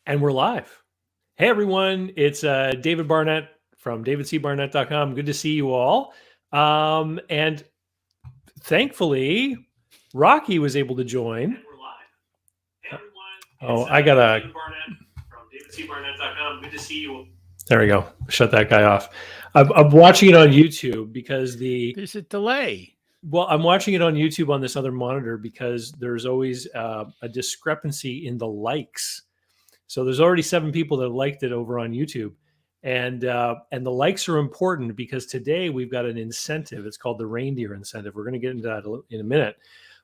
And we're live. Hey, everyone. It's David Barnett from davidcbarnett.com. Good to see you all. And thankfully, Rocky was able to join. And we're live. Hey, everyone. I got to... David Barnett from davidcbarnett.com. Good to see you. There we go. Shut that guy off. I'm watching it on YouTube because there's a delay. Well, I'm watching it on YouTube on this other monitor because there's always a discrepancy in the likes. So there's already 7 people that liked it over on YouTube. And the likes are important because today we've got an incentive. It's called the reindeer incentive. We're going to get into that in a minute.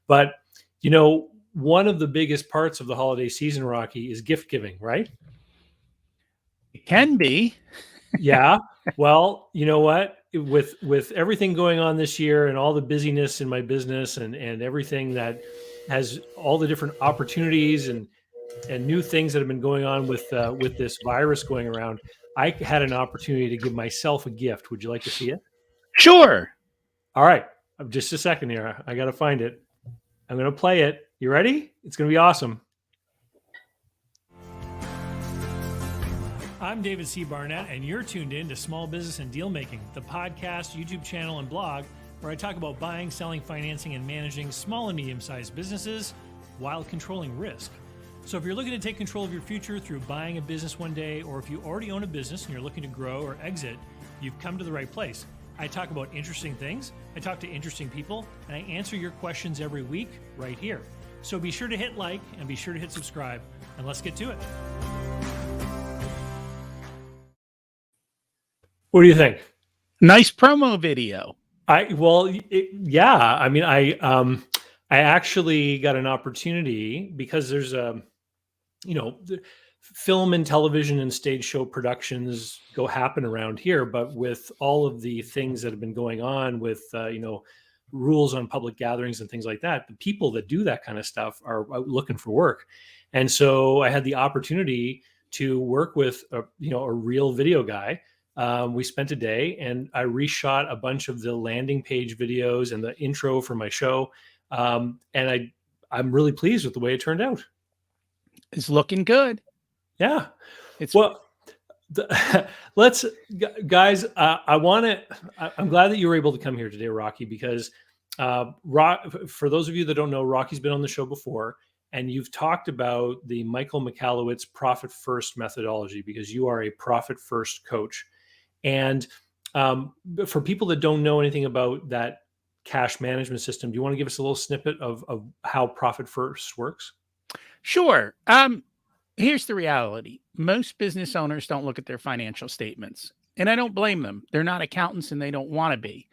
But, you know, one of the biggest parts of the holiday season, Rocky, is gift giving, right? It can be. Yeah. Well, you know what? With everything going on this year and all the busyness in my business and everything that has all the different opportunities and new things that have been going on with this virus going around, I had an opportunity to give myself a gift. Would you like to see it? Sure. All right. Just a second here. I got to find it. I'm going to play it. You ready? It's going to be awesome. I'm David C. Barnett, and you're tuned in to Small Business and Deal Making, the podcast, YouTube channel, and blog where I talk about buying, selling, financing, and managing small and medium-sized businesses while controlling risk. So if you're looking to take control of your future through buying a business one day, or if you already own a business and you're looking to grow or exit, you've come to the right place. I talk about interesting things, I talk to interesting people, and I answer your questions every week right here. So be sure to hit like and be sure to hit subscribe, and let's get to it. What do you think? Nice promo video. Yeah. I mean, I actually got an opportunity because there's the film and television and stage show productions happen around here, but with all of the things that have been going on with, rules on public gatherings and things like that, the people that do that kind of stuff are looking for work. And so I had the opportunity to work with a real video guy. We spent a day and I reshot a bunch of the landing page videos and the intro for my show. And I'm really pleased with the way it turned out. It's looking good. Yeah. Guys, I'm glad that you were able to come here today, Rocky, because for those of you that don't know, Rocky's been on the show before, and you've talked about the Michael Michalowicz Profit First methodology because you are a profit first coach. And for people that don't know anything about that cash management system, do you want to give us a little snippet of how Profit First works? Sure. Here's the reality. Most business owners don't look at their financial statements, and I don't blame them. They're not accountants and they don't want to be.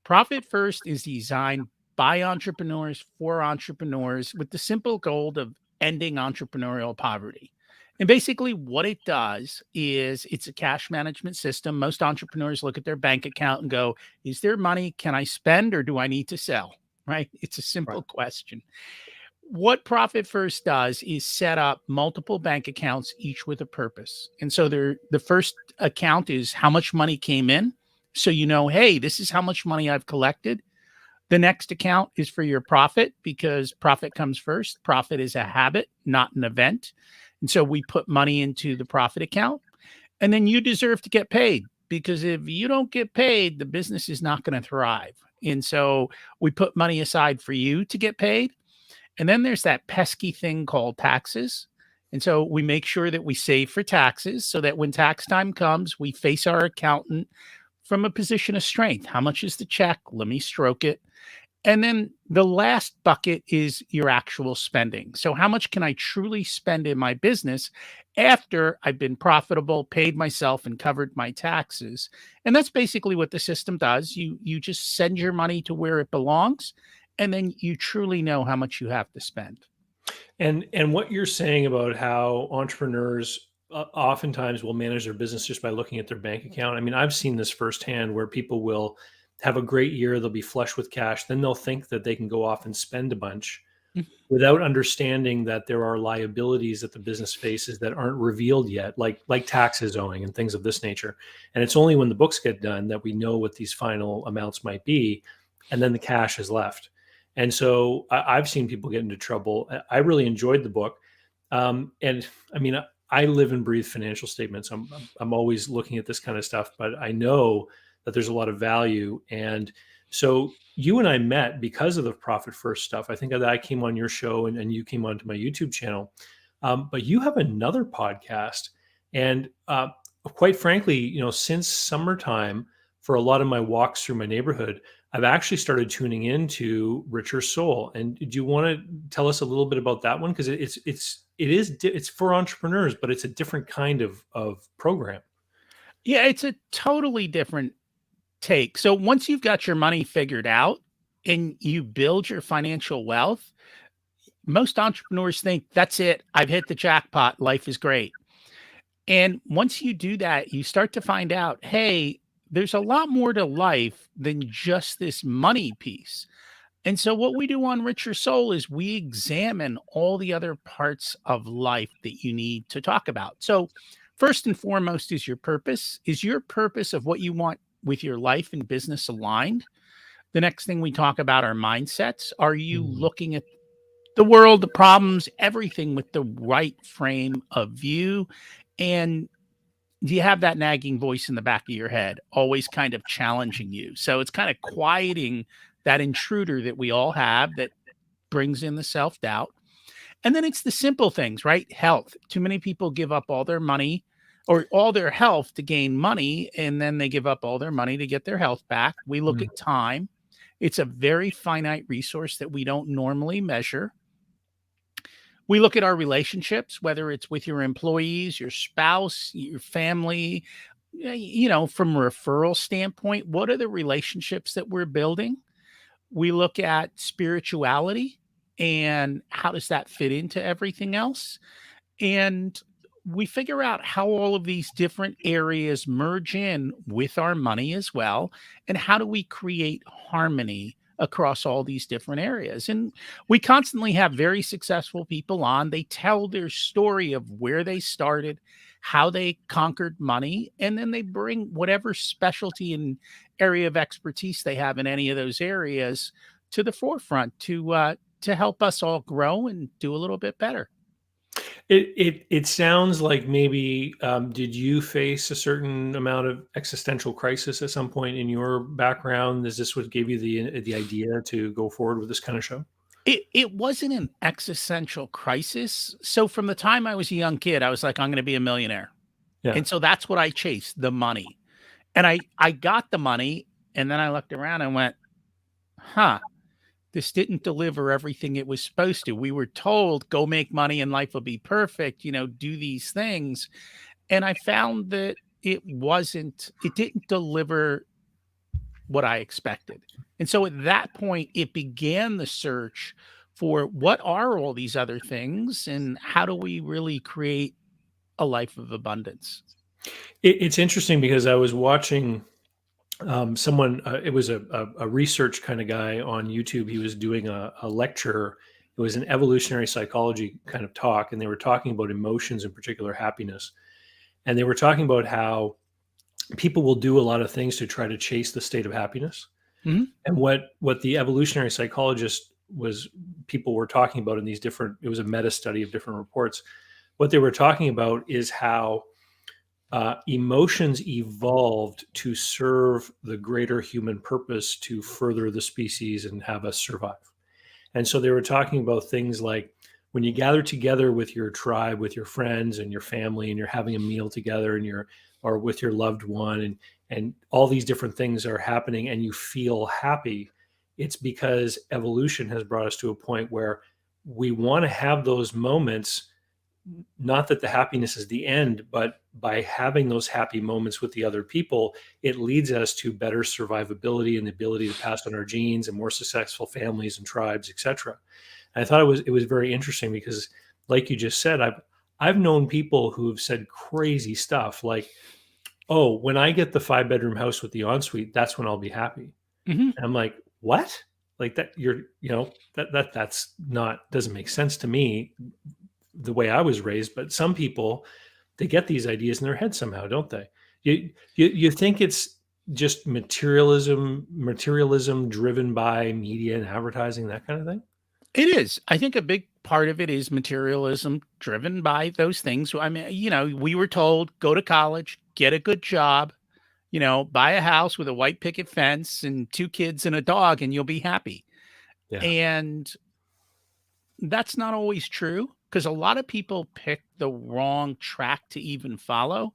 Profit First is designed by entrepreneurs for entrepreneurs with the simple goal of ending entrepreneurial poverty. And basically what it does is it's a cash management system. Most entrepreneurs look at their bank account and go, is there money? Can I spend or do I need to sell? Right? It's a simple question. What Profit First does is set up multiple bank accounts, each with a purpose. And so the first account is how much money came in. So you know, hey, this is how much money I've collected. The next account is for your profit because profit comes first. Profit is a habit, not an event. And so we put money into the profit account. And then you deserve to get paid because if you don't get paid, the business is not going to thrive. And so we put money aside for you to get paid. And then there's that pesky thing called taxes. And so we make sure that we save for taxes so that when tax time comes, we face our accountant from a position of strength. How much is the check? Let me stroke it. And then the last bucket is your actual spending. So how much can I truly spend in my business after I've been profitable, paid myself, and covered my taxes? And that's basically what the system does. You just send your money to where it belongs. And then you truly know how much you have to spend. And what you're saying about how entrepreneurs oftentimes will manage their business just by looking at their bank account. I mean, I've seen this firsthand where people will have a great year, they'll be flush with cash, then they'll think that they can go off and spend a bunch without understanding that there are liabilities that the business faces that aren't revealed yet, like taxes owing and things of this nature. And it's only when the books get done that we know what these final amounts might be, and then the cash is left. And so I've seen people get into trouble. I really enjoyed the book. And I mean, I live and breathe financial statements. I'm always looking at this kind of stuff, but I know that there's a lot of value. And so you and I met because of the profit first stuff. I think that I came on your show and you came onto my YouTube channel. But you have another podcast, and quite frankly, since summertime, for a lot of my walks through my neighborhood, I've actually started tuning into Richer Soul. And do you want to tell us a little bit about that one? Because it's for entrepreneurs, but it's a different kind of program. Yeah, it's a totally different take. So once you've got your money figured out and you build your financial wealth, most entrepreneurs think that's it. I've hit the jackpot. Life is great. And once you do that, you start to find out, hey, there's a lot more to life than just this money piece. And so what we do on Richer Soul is we examine all the other parts of life that you need to talk about. So first and foremost is your purpose. Is your purpose of what you want with your life and business aligned? The next thing we talk about are mindsets. Are you looking at the world, the problems, everything with the right frame of view? And do you have that nagging voice in the back of your head, always kind of challenging you? So it's kind of quieting that intruder that we all have that brings in the self-doubt. And then it's the simple things, right? Health. Too many people give up all their money or all their health to gain money, and then they give up all their money to get their health back. We look at time. It's a very finite resource that we don't normally measure. We look at our relationships, whether it's with your employees, your spouse, your family, from a referral standpoint, what are the relationships that we're building? We look at spirituality and how does that fit into everything else? And we figure out how all of these different areas merge in with our money as well. And how do we create harmony across all these different areas? And we constantly have very successful people on. They tell their story of where they started, how they conquered money, and then they bring whatever specialty and area of expertise they have in any of those areas to the forefront to help us all grow and do a little bit better. It sounds like maybe did you face a certain amount of existential crisis at some point in your background? Is this what gave you the idea to go forward with this kind of show? It wasn't an existential crisis. So from the time I was a young kid, I was like, I'm going to be a millionaire. Yeah. And so that's what I chased, the money. And I got the money, and then I looked around and went, this didn't deliver everything it was supposed to. We were told, go make money and life will be perfect, do these things. And I found that it didn't deliver what I expected. And so at that point, it began the search for what are all these other things and how do we really create a life of abundance? It's interesting because I was watching someone, it was a research kind of guy on YouTube. He was doing a lecture. It was an evolutionary psychology kind of talk, and they were talking about emotions, in particular happiness. And they were talking about how people will do a lot of things to try to chase the state of happiness. Mm-hmm. And what the evolutionary psychologist people were talking about in these different, it was a meta study of different reports. What they were talking about is how emotions evolved to serve the greater human purpose to further the species and have us survive. And so they were talking about things like when you gather together with your tribe, with your friends and your family, and you're having a meal together or with your loved one, and all these different things are happening and you feel happy, it's because evolution has brought us to a point where we want to have those moments. Not that the happiness is the end, but by having those happy moments with the other people, it leads us to better survivability and the ability to pass on our genes and more successful families and tribes, etc. I thought it was very interesting because, like you just said, I've known people who have said crazy stuff like, "Oh, when I get the 5-bedroom house with the ensuite, that's when I'll be happy." Mm-hmm. And I'm like, "What? Like that? That's not doesn't make sense to me." The way I was raised, but some people, they get these ideas in their head somehow, don't they? You think it's just materialism driven by media and advertising, that kind of thing? It is. I think a big part of it is materialism driven by those things. I mean, we were told go to college, get a good job, buy a house with a white picket fence and 2 kids and a dog, and you'll be happy. Yeah. And that's not always true because a lot of people pick the wrong track to even follow.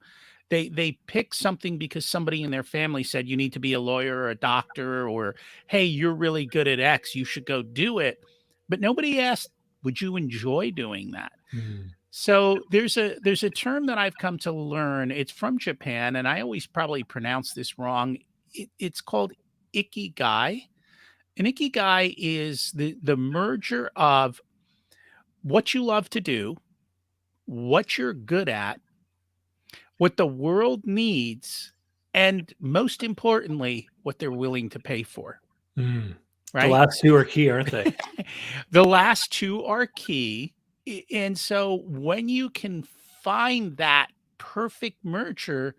They pick something because somebody in their family said you need to be a lawyer or a doctor, or hey, you're really good at X, you should go do it. But nobody asked, would you enjoy doing that? Mm. So there's a term that I've come to learn. It's from Japan, and I always probably pronounce this wrong. It's called ikigai. And ikigai is the merger of what you love to do, what you're good at, what the world needs, and most importantly, what they're willing to pay for, Mm. The right? last two are key, aren't they? The last 2 are key. And so when you can find that perfect merger,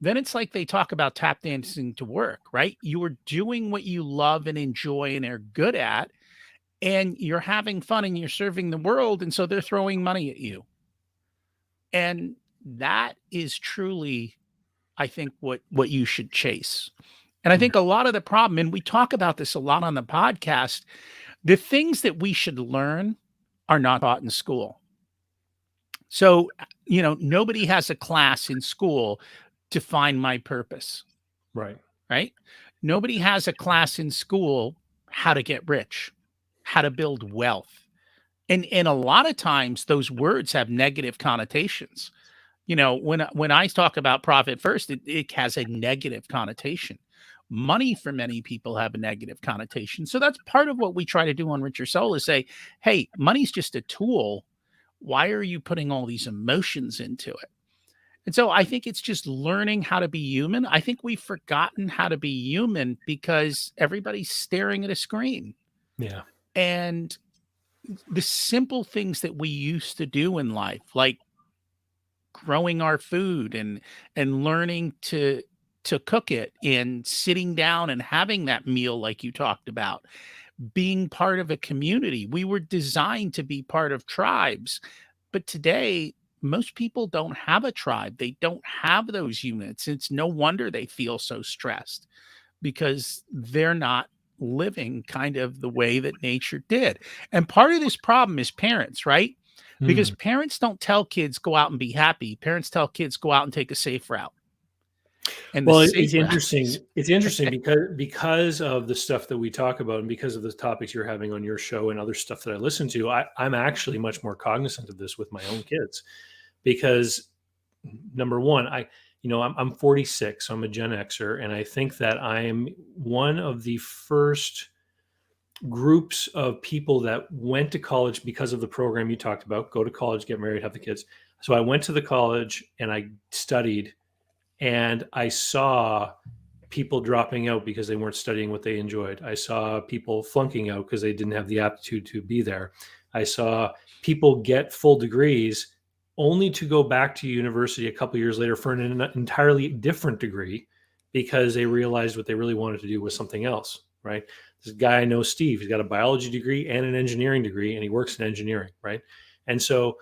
then it's like they talk about tap dancing to work, right? You are doing what you love and enjoy and are good at, and you're having fun and you're serving the world. And so they're throwing money at you. And that is truly, I think, what you should chase. And I Mm. think a lot of the problem, and we talk about this a lot on the podcast, the things that we should learn are not taught in school. So, nobody has a class in school to find my purpose, Right. right? Nobody has a class in school how to get rich, how to build wealth. And a lot of times those words have negative connotations. When I talk about profit first, it has a negative connotation. Money for many people have a negative connotation. So that's part of what we try to do on Rich Your Soul is say, hey, money's just a tool. Why are you putting all these emotions into it? And so I think it's just learning how to be human. I think we've forgotten how to be human because everybody's staring at a screen. Yeah. And the simple things that we used to do in life, like growing our food and learning to cook it and sitting down and having that meal like you talked about, being part of a community. We were designed to be part of tribes, but today most people don't have a tribe. They don't have those units. It's no wonder they feel so stressed because they're not living kind of the way that nature did. And part of this problem is parents, right? Because Mm. parents don't tell kids go out and be happy. Parents tell kids go out and take a safe route. And the Well, safe it's route interesting. is It's interesting because of the stuff that we talk about and because of the topics you're having on your show and other stuff that I listen to. I'm actually much more cognizant of this with my own kids because number one, I'm 46, so I'm a Gen Xer, and I think that I'm one of the first groups of people that went to college because of the program you talked about. Go to college, get married, have the kids. So I went to the college and I studied, and I saw people dropping out because they weren't studying what they enjoyed. I saw people flunking out because they didn't have the aptitude to be there. I saw people get full degrees only to go back to university a couple years later for an entirely different degree because they realized what they really wanted to do was something else, right? This guy I know, Steve, he's got a biology degree and an engineering degree, and he works in engineering, right? And so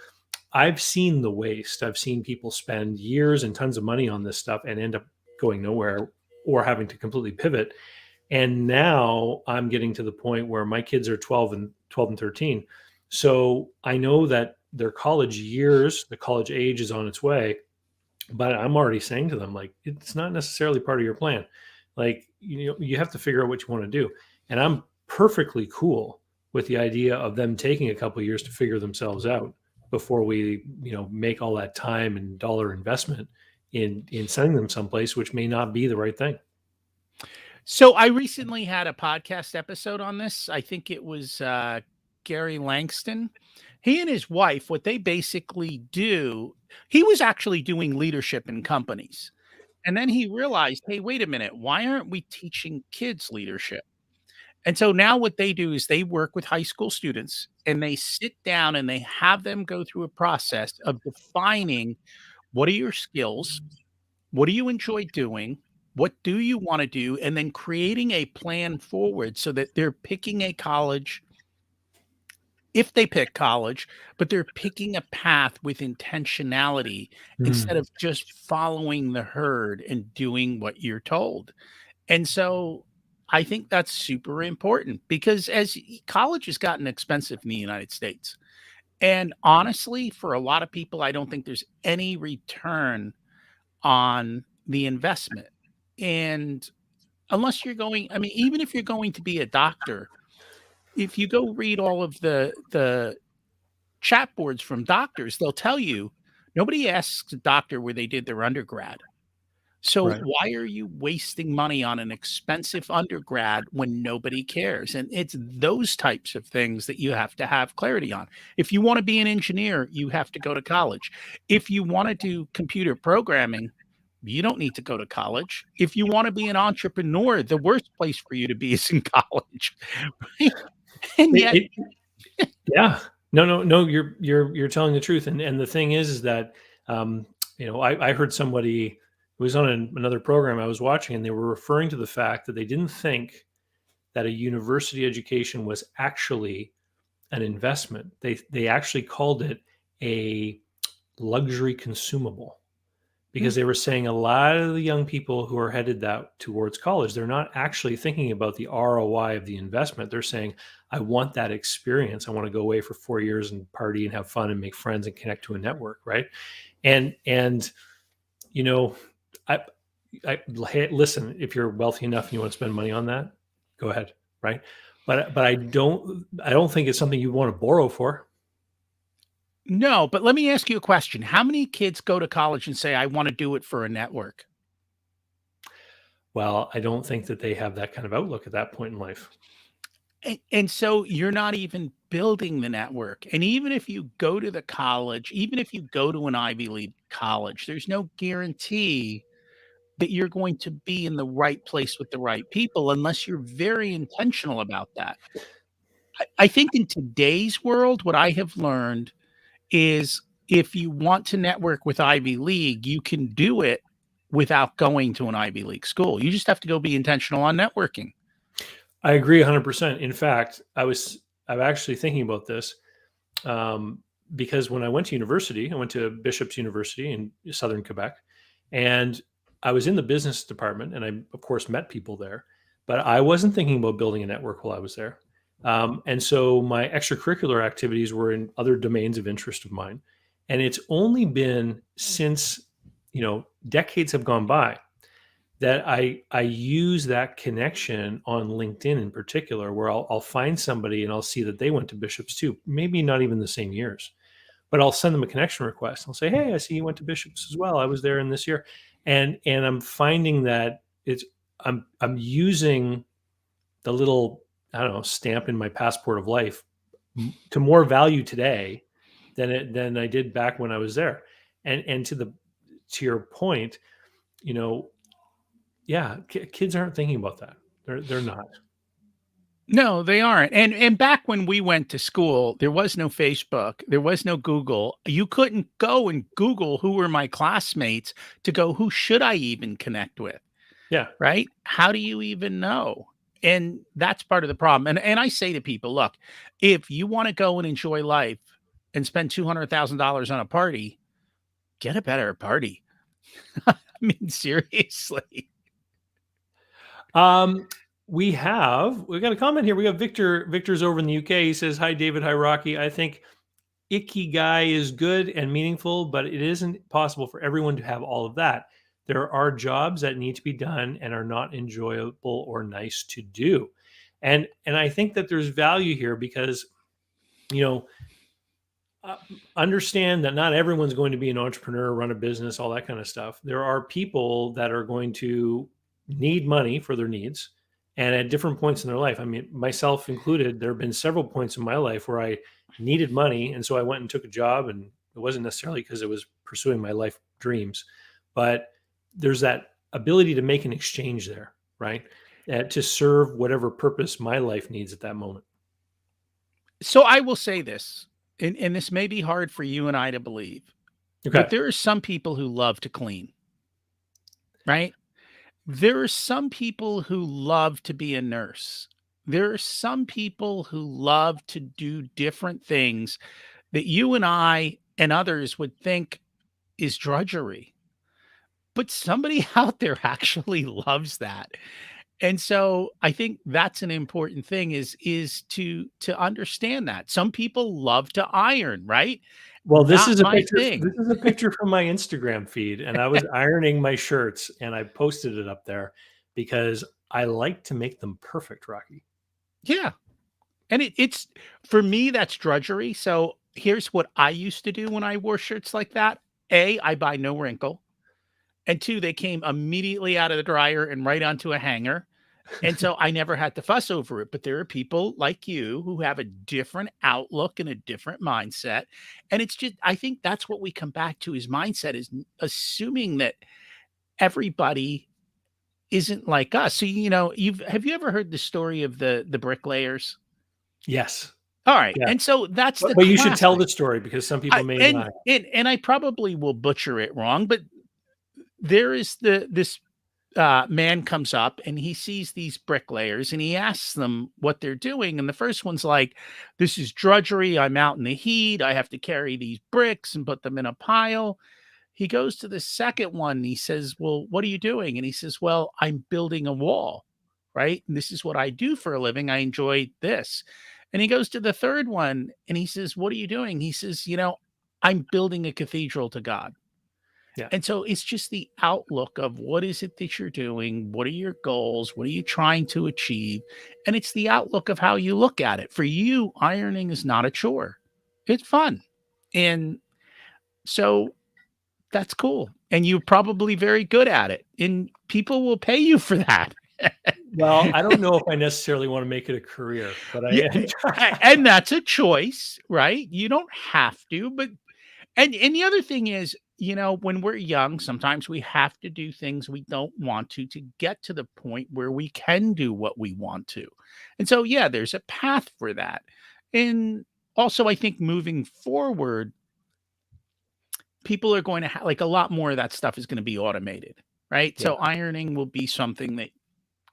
I've seen the waste. I've seen people spend years and tons of money on this stuff and end up going nowhere or having to completely pivot. And now I'm getting to the point where my kids are 12 and 13. So I know that their college years, the college age is on its way, but I'm already saying to them, like, it's not necessarily part of your plan. Like, you have to figure out what you want to do. And I'm perfectly cool with the idea of them taking a couple of years to figure themselves out before we, make all that time and dollar investment in sending them someplace, which may not be the right thing. so I recently had a podcast episode on this. I think it was Gary Langston. He and his wife, what they basically do, he was actually doing leadership in companies. And then he realized, hey, wait a minute, why aren't we teaching kids leadership? And so now what they do is they work with high school students and they sit down and they have them go through a process of defining what are your skills? What do you enjoy doing? What do you want to do? And then creating a plan forward so that they're picking a college if they pick college, but they're picking a path with intentionality instead Mm, of just following the herd and doing what you're told. And so I think that's super important because college has gotten expensive in the United States. And honestly, for a lot of people, I don't think there's any return on the investment. And unless you're going, I mean, even if you're going to be a doctor, if you go read all of the chat boards from doctors, they'll tell you nobody asks a doctor where they did their undergrad. So right. why are you wasting money on an expensive undergrad when nobody cares? And it's those types of things that you have to have clarity on. If you want to be an engineer, you have to go to college. If you want to do computer programming, you don't need to go to college. If you want to be an entrepreneur, the worst place for you to be is in college. Right? And yet, It, yeah. No, no, no. You're telling the truth. And the thing is that um, I heard somebody who was on another program I was watching, and they were referring to the fact that they didn't think that a university education was actually an investment. They actually called it a luxury consumable, mm, because they were saying a lot of the young people who are headed that towards college, they're not actually thinking about the ROI of the investment. They're saying, I want that experience. I want to go away for 4 years and party and have fun and make friends and connect to a network, right? And you know, I hey, listen, if you're wealthy enough and you want to spend money on that, go ahead, right? But I don't think it's something you want to borrow for. no, but let me ask you a question. How many kids go to college and say, I want to do it for a network? Well, I don't think that they have that kind of outlook at that point in life. And so you're not even building the network. And even if you go to the college, even if you go to an Ivy League college, there's no guarantee that you're going to be in the right place with the right people unless you're very intentional about that. I think in today's world, what I have learned is if you want to network with Ivy League, you can do it without going to an Ivy League school. You just have to go be intentional on networking. I agree 100%. In fact, I'm actually thinking about this um, because when I went to university, I went to Bishop's University in southern Quebec, and I was in the business department, and I of course met people there, but I wasn't thinking about building a network while I was there. And so my extracurricular activities were in other domains of interest of mine, and it's only been since decades have gone by that I use that connection on LinkedIn in particular, where I'll find somebody and I'll see that they went to Bishops too, maybe not even the same years, but I'll send them a connection request. I'll say, hey, I see you went to Bishops as well. I was there in this year, and I'm finding that I'm using the little, I don't know, stamp in my passport of life to more value today than I did back when I was there. And to your point, you know, yeah, kids aren't thinking about that. They're not. No, they aren't. And back when we went to school, there was no Facebook, there was no Google. You couldn't go and Google who were my classmates to go, who should I even connect with? Yeah. Right? How do you even know? And that's part of the problem. And I say to people, look, if you want to go and enjoy life and spend $200,000 on a party, get a better party. I mean, seriously. Um, we've got a comment here. We got Victor. Victor's over in the UK. He says, "Hi, David. Hi, Rocky. I think Ikigai is good and meaningful, but it isn't possible for everyone to have all of that. There are jobs that need to be done and are not enjoyable or nice to do." And I think that there's value here because you know uh, understand that not everyone's going to be an entrepreneur, run a business, all that kind of stuff. There are people that are going to need money for their needs, and at different points in their life. I mean, myself included, there have been several points in my life where I needed money, and so I went and took a job, and it wasn't necessarily because it was pursuing my life dreams, but there's that ability to make an exchange there, right? To serve whatever purpose my life needs at that moment. So I will say this, and this may be hard for you and I to believe, but Okay. there are some people who love to clean, right? There are some people who love to be a nurse. There are some people who love to do different things that you and I and others would think is drudgery, but somebody out there actually loves that. And so I think that's an important thing is to understand that. Some people love to iron, right? Well, this Not is a my picture thing. this is a picture from my Instagram feed, and I was ironing my shirts, and I posted it up there because I like to make them perfect, Rocky. Yeah. And it's for me, that's drudgery. So here's what I used to do when I wore shirts like that. A, I buy no wrinkle. And two, they came immediately out of the dryer and right onto a hanger. And so I never had to fuss over it. But there are people like you who have a different outlook and a different mindset. And it's just, I think that's what we come back to is mindset is assuming that everybody isn't like us. So, have you ever heard the story of the bricklayers? Yes. All right. Yeah. And so that's the But you should tell classic. the story because some people I may and not. and I probably will butcher it wrong, but there is this man comes up and he sees these bricklayers and he asks them what they're doing. And the first one's like, "This is drudgery. I'm out in the heat. I have to carry these bricks and put them in a pile." He goes to the second one and he says, "Well, what are you doing?" And he says, "Well, I'm building a wall, right? And this is what I do for a living. I enjoy this." And he goes to the third one and he says, "What are you doing?" He says, "I'm building a cathedral to God." Yeah. And so it's just the outlook of what is it that you're doing? What are your goals? What are you trying to achieve? And it's the outlook of how you look at it. For you, ironing is not a chore. It's fun. And so that's cool. And you're probably very good at it. And people will pay you for that. Well, I don't know if I necessarily want to make it a career, but Yeah, I and that's a choice, right? You don't have to, but and the other thing is, when we're young, sometimes we have to do things we don't want to get to the point where we can do what we want to. And so, yeah, there's a path for that. And also, I think moving forward, people are going to like a lot more of that stuff is going to be automated, right? yeah. So ironing will be something that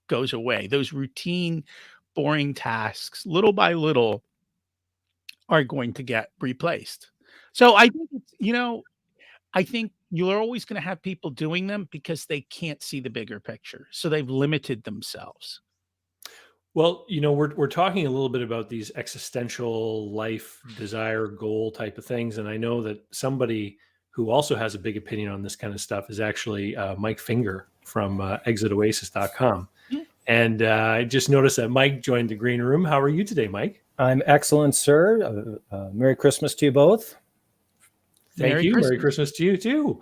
goes away. Those routine, boring tasks, little by little, are going to get replaced. So I think I think you're always going to have people doing them because they can't see the bigger picture. So they've limited themselves. Well, we're talking a little bit about these existential life desire goal type of things, and I know that somebody who also has a big opinion on this kind of stuff is actually Mike Finger from exitoasis.com. Mm. And I just noticed that Mike joined the green room. How are you today, Mike? I'm excellent, sir. Merry Christmas to you both. Thank Merry you. Merry Christmas. Christmas to you too.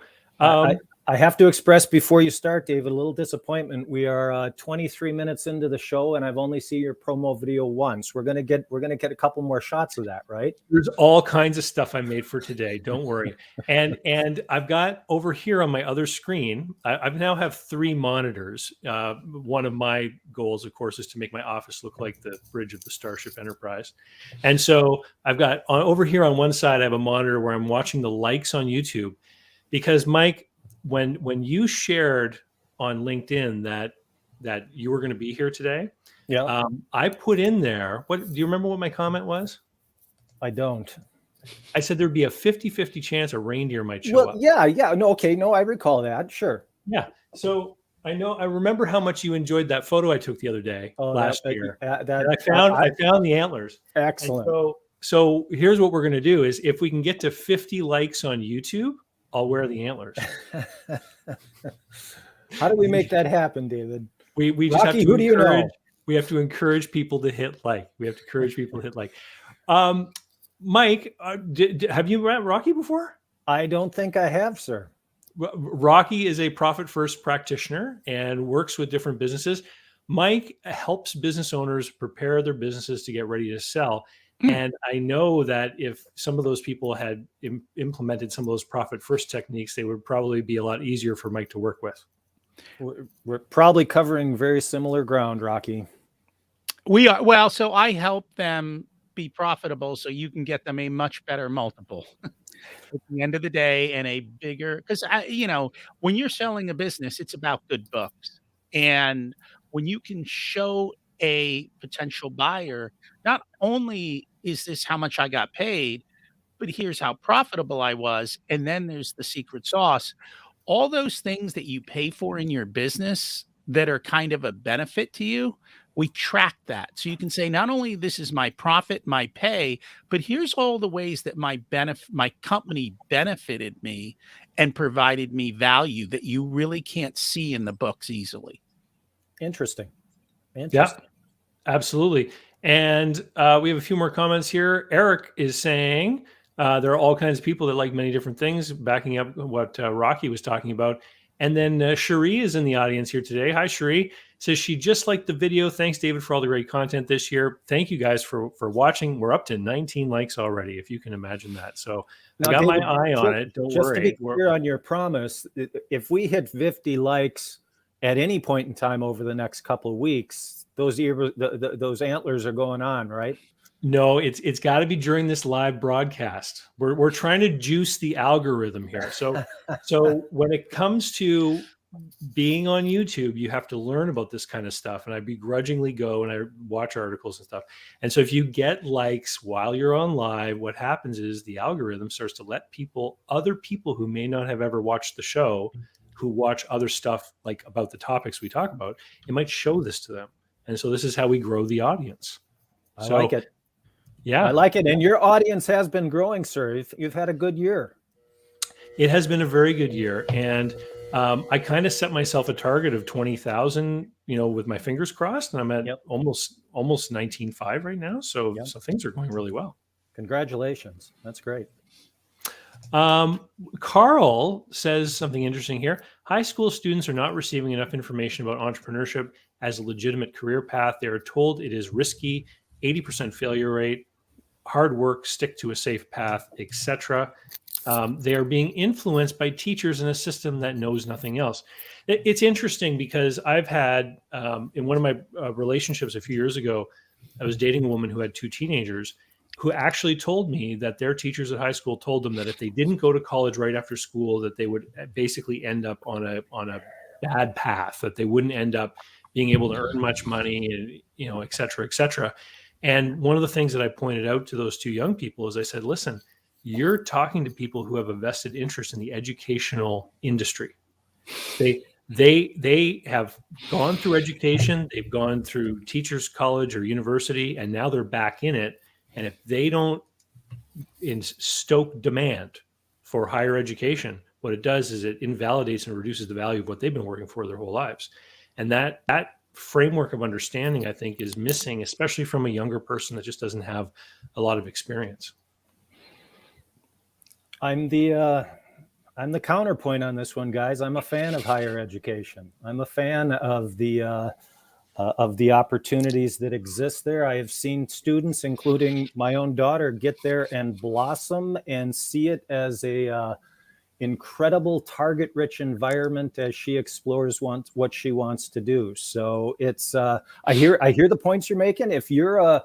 I have to express before you start, David, a little disappointment. We are 23 minutes into the show, and I've only seen your promo video once. We're gonna get a couple more shots of that, right? There's all kinds of stuff I made for today. Don't worry. And I've got over here on my other screen. I now have 3 monitors. One of my goals, of course, is to make my office look like the bridge of the Starship Enterprise. And so I've got over here on one side, I have a monitor where I'm watching the likes on YouTube, because Mike, when you shared on LinkedIn that you were going to be here today, Yeah. I put in there. What do you remember? What my comment was? I don't. I said there'd be a 50-50 chance a reindeer might show up. Yeah. No, okay. No, I recall that. Sure. Yeah. So I remember how much you enjoyed that photo I took the other day last year. And I found the antlers. Excellent. And so here's what we're going to do is if we can get to 50 likes on YouTube, I'll wear the antlers. How do we make that happen, David? We just Rocky, have to who do you know? We have to encourage people to hit like. We have to encourage people to hit like. Mike, have you met Rocky before? I don't think I have, sir. Rocky is a profit first practitioner and works with different businesses. Mike helps business owners prepare their businesses to get ready to sell. And I know that if some of those people had implemented some of those profit first techniques, they would probably be a lot easier for Mike to work with. We're probably covering very similar ground, Rocky. We are. Well, so I help them be profitable so you can get them a much better multiple at the end of the day and a bigger, because when you're selling a business, it's about good books. And when you can show a potential buyer, not only is this how much I got paid, but here's how profitable I was. And then there's the secret sauce. All those things that you pay for in your business that are kind of a benefit to you, we track that. So you can say, not only this is my profit, my pay, but here's all the ways that my company benefited me and provided me value that you really can't see in the books easily. Interesting. Yeah, absolutely. And we have a few more comments here. Eric is saying there are all kinds of people that like many different things, backing up what Rocky was talking about. And then Cherie is in the audience here today. Hi, Cherie. Says she just liked the video. Thanks, David, for all the great content this year. Thank you guys for watching. We're up to 19 likes already, if you can imagine that. So Now, I got David, my eye on it. Don't just worry. to be clear on your promise, if we hit 50 likes at any point in time over the next couple of weeks, those antlers are going on, right? No, it's got to be during this live broadcast. We're trying to juice the algorithm here. So when it comes to being on YouTube, you have to learn about this kind of stuff. And I begrudgingly go and I watch articles and stuff. And so if you get likes while you're on live, what happens is the algorithm starts to let other people who may not have ever watched the show, who watch other stuff like about the topics we talk about, it might show this to them. And so this is how we grow the audience. I like it. Yeah. I like it. And your audience has been growing, sir. You've had a good year. It has been a very good year. And I kind of set myself a target of 20,000, with my fingers crossed, and I'm at almost 19.5 right now. So things are going really well. Congratulations. That's great. Karl says something interesting here. High school students are not receiving enough information about entrepreneurship as a legitimate career path. They are told it is risky, 80% failure rate, hard work, stick to a safe path, etc. They are being influenced by teachers in a system that knows nothing else. It's interesting because I've had, in one of my relationships a few years ago, I was dating a woman who had 2 teenagers who actually told me that their teachers at high school told them that if they didn't go to college right after school, that they would basically end up on a bad path, that they wouldn't end up being able to earn much money, and, et cetera, et cetera. And one of the things that I pointed out to those 2 young people is I said, listen, you're talking to people who have a vested interest in the educational industry. They have gone through education, they've gone through teachers college or university, and now they're back in it. And if they don't stoke demand for higher education, what it does is it invalidates and reduces the value of what they've been working for their whole lives. And that framework of understanding, I think, is missing, especially from a younger person that just doesn't have a lot of experience. I'm the counterpoint on this one, guys. I'm a fan of higher education. I'm a fan of the opportunities that exist there. I have seen students, including my own daughter, get there and blossom and see it as a incredible target-rich environment as she explores what she wants to do. So it's I hear the points you're making. If you're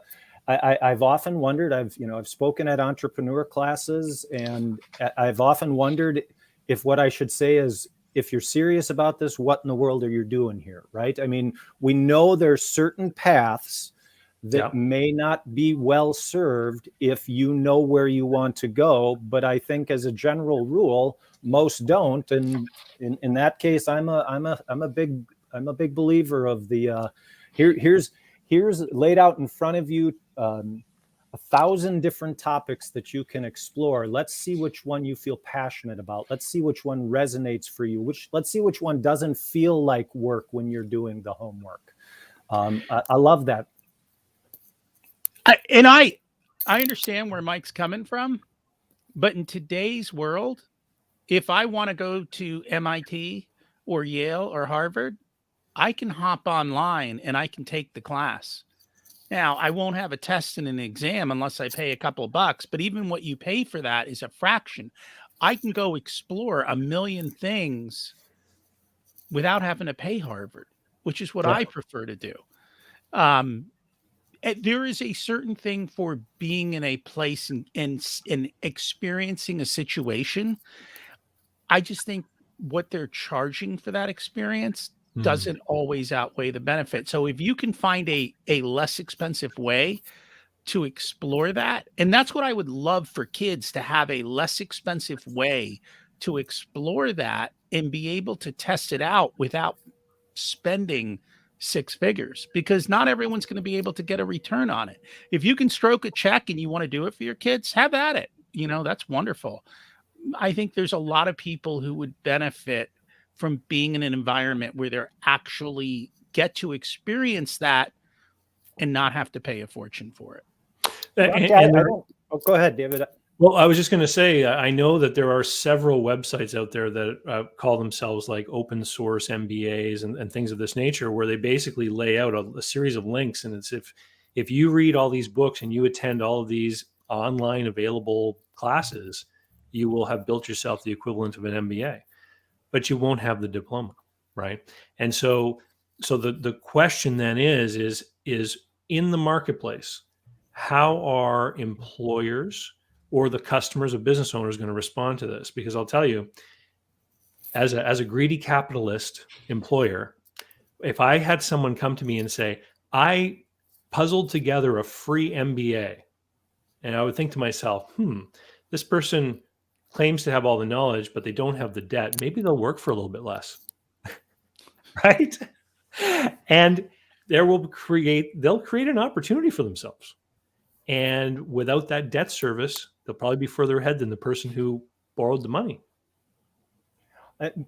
I've often wondered, I've spoken at entrepreneur classes, and I've often wondered if what I should say is, if you're serious about this, what in the world are you doing here, right? I mean, we know there's certain paths that may not be well served if you know where you want to go, but I think as a general rule, most don't. And in that case, I'm a big believer of the here's laid out in front of you 1,000 different topics that you can explore. Let's see which one you feel passionate about. Let's see which one resonates for you. Let's see which one doesn't feel like work when you're doing the homework. I love that. I understand where Mike's coming from, but in today's world, if I want to go to MIT or Yale or Harvard, I can hop online and I can take the class. Now, I won't have a test and an exam unless I pay a couple bucks, but even what you pay for that is a fraction. I can go explore a million things without having to pay Harvard, which is what I prefer to do. There is a certain thing for being in a place and experiencing a situation. I just think what they're charging for that experience doesn't always outweigh the benefit. So if you can find a less expensive way to explore that, and that's what I would love for kids, to have a less expensive way to explore that and be able to test it out without spending six figures, because not everyone's going to be able to get a return on it. If you can stroke a check and you want to do it for your kids, have at it. That's wonderful. I think there's a lot of people who would benefit from being in an environment where they're actually get to experience that and not have to pay a fortune for it. Go ahead, David. Well, I was just going to say, I know that there are several websites out there that call themselves like open source MBAs and things of this nature, where they basically lay out a series of links. And it's if you read all these books and you attend all of these online available classes, you will have built yourself the equivalent of an MBA, but you won't have the diploma, right? And so the question then is in the marketplace, how are employers or the customers of business owners going to respond to this? Because I'll tell you, as a greedy capitalist employer, if I had someone come to me and say, I puzzled together a free MBA, and I would think to myself, this person claims to have all the knowledge, but they don't have the debt. Maybe they'll work for a little bit less, right? And they'll create an opportunity for themselves. And without that debt service, they'll probably be further ahead than the person who borrowed the money.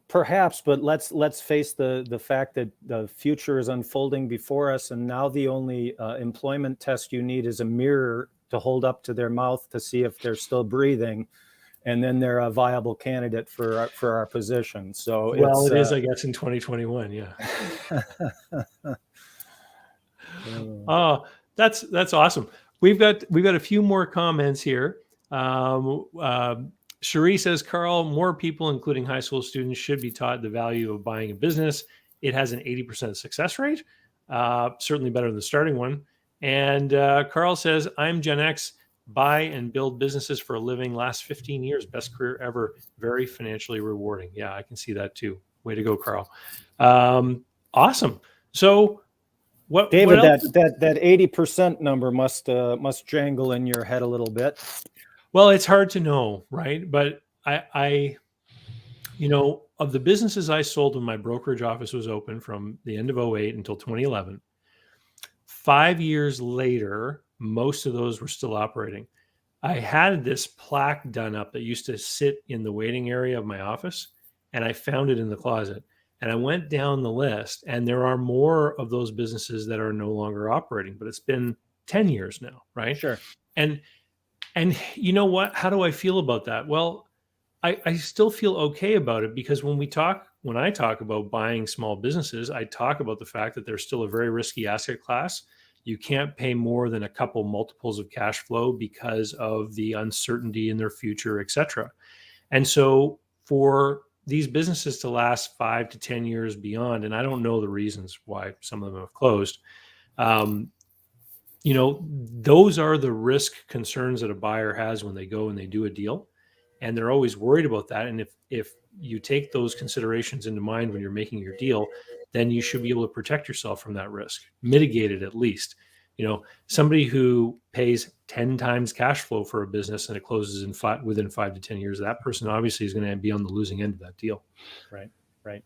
Perhaps, but let's face the fact that the future is unfolding before us, and now the only employment test you need is a mirror to hold up to their mouth to see if they're still breathing, and then they're a viable candidate for our position. So it is, I guess, in 2021. Yeah. Oh, that's awesome. We've got a few more comments here. Cherie says, Karl, more people, including high school students, should be taught the value of buying a business. It has an 80% success rate, certainly better than the starting one. And Karl says, I'm Gen X, buy and build businesses for a living, last 15 years, best career ever, very financially rewarding. Yeah, I can see that too. Way to go, Karl. Awesome. So David, that 80% number must jangle in your head a little bit. Well, it's hard to know, right? But I of the businesses I sold when my brokerage office was open from the end of 2008 until 2011, 5 years later, most of those were still operating. I had this plaque done up that used to sit in the waiting area of my office, and I found it in the closet. And I went down the list, and there are more of those businesses that are no longer operating, but it's been 10 years now, right? Sure. And you know what? How do I feel about that? Well, I still feel okay about it, because when I talk about buying small businesses, I talk about the fact that they're still a very risky asset class. You can't pay more than a couple multiples of cash flow because of the uncertainty in their future, et cetera. And so for these businesses to last 5 to 10 years beyond, and I don't know the reasons why some of them have closed, those are the risk concerns that a buyer has when they go and they do a deal. And they're always worried about that. And if you take those considerations into mind when you're making your deal, then you should be able to protect yourself from that risk, mitigate it at least. Somebody who pays 10 times cash flow for a business and it closes within 5 to 10 years, that person obviously is going to be on the losing end of that deal. Right.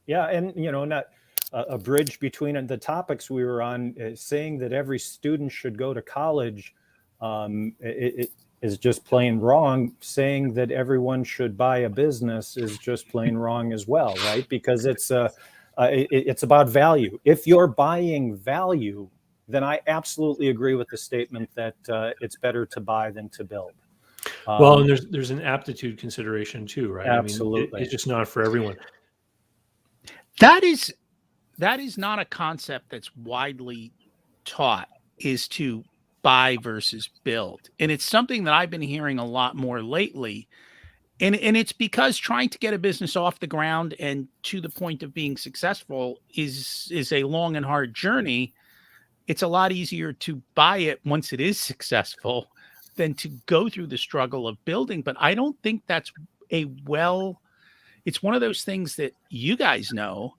Yeah. And, not a bridge between the topics we were on, saying that every student should go to college, it is just plain wrong. Saying that everyone should buy a business is just plain wrong as well, right? Because it's about value. If you're buying value, then I absolutely agree with the statement that it's better to buy than to build. Well, and there's an aptitude consideration too, right? Absolutely. I mean, it's just not for everyone. That is not a concept that's widely taught, is to buy versus build. And it's something that I've been hearing a lot more lately. And it's because trying to get a business off the ground and to the point of being successful is a long and hard journey. It's a lot easier to buy it once it is successful than to go through the struggle of building. But I don't think that's it's one of those things that you guys know.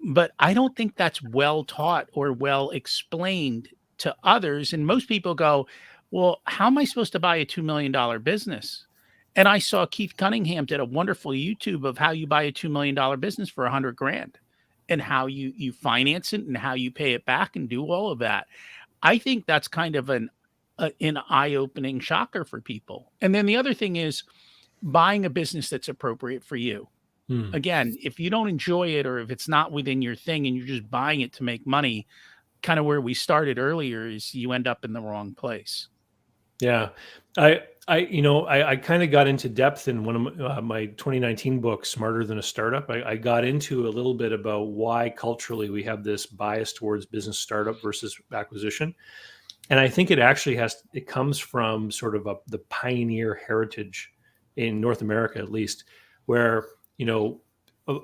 But I don't think that's well taught or well explained to others. And most people go, well, how am I supposed to buy a $2 million business? And I saw Keith Cunningham did a wonderful YouTube of how you buy a $2 million business for 100 grand and how you finance it and how you pay it back and do all of that. I think that's kind of an eye-opening shocker for people. And then the other thing is buying a business that's appropriate for you. Again, if you don't enjoy it or if it's not within your thing and you're just buying it to make money, kind of where we started earlier is you end up in the wrong place. Yeah. I kind of got into depth in one of my 2019 books, Smarter Than a Startup. I got into a little bit about why culturally we have this bias towards business startup versus acquisition. And I think it actually it comes from sort of the pioneer heritage in North America, at least, where,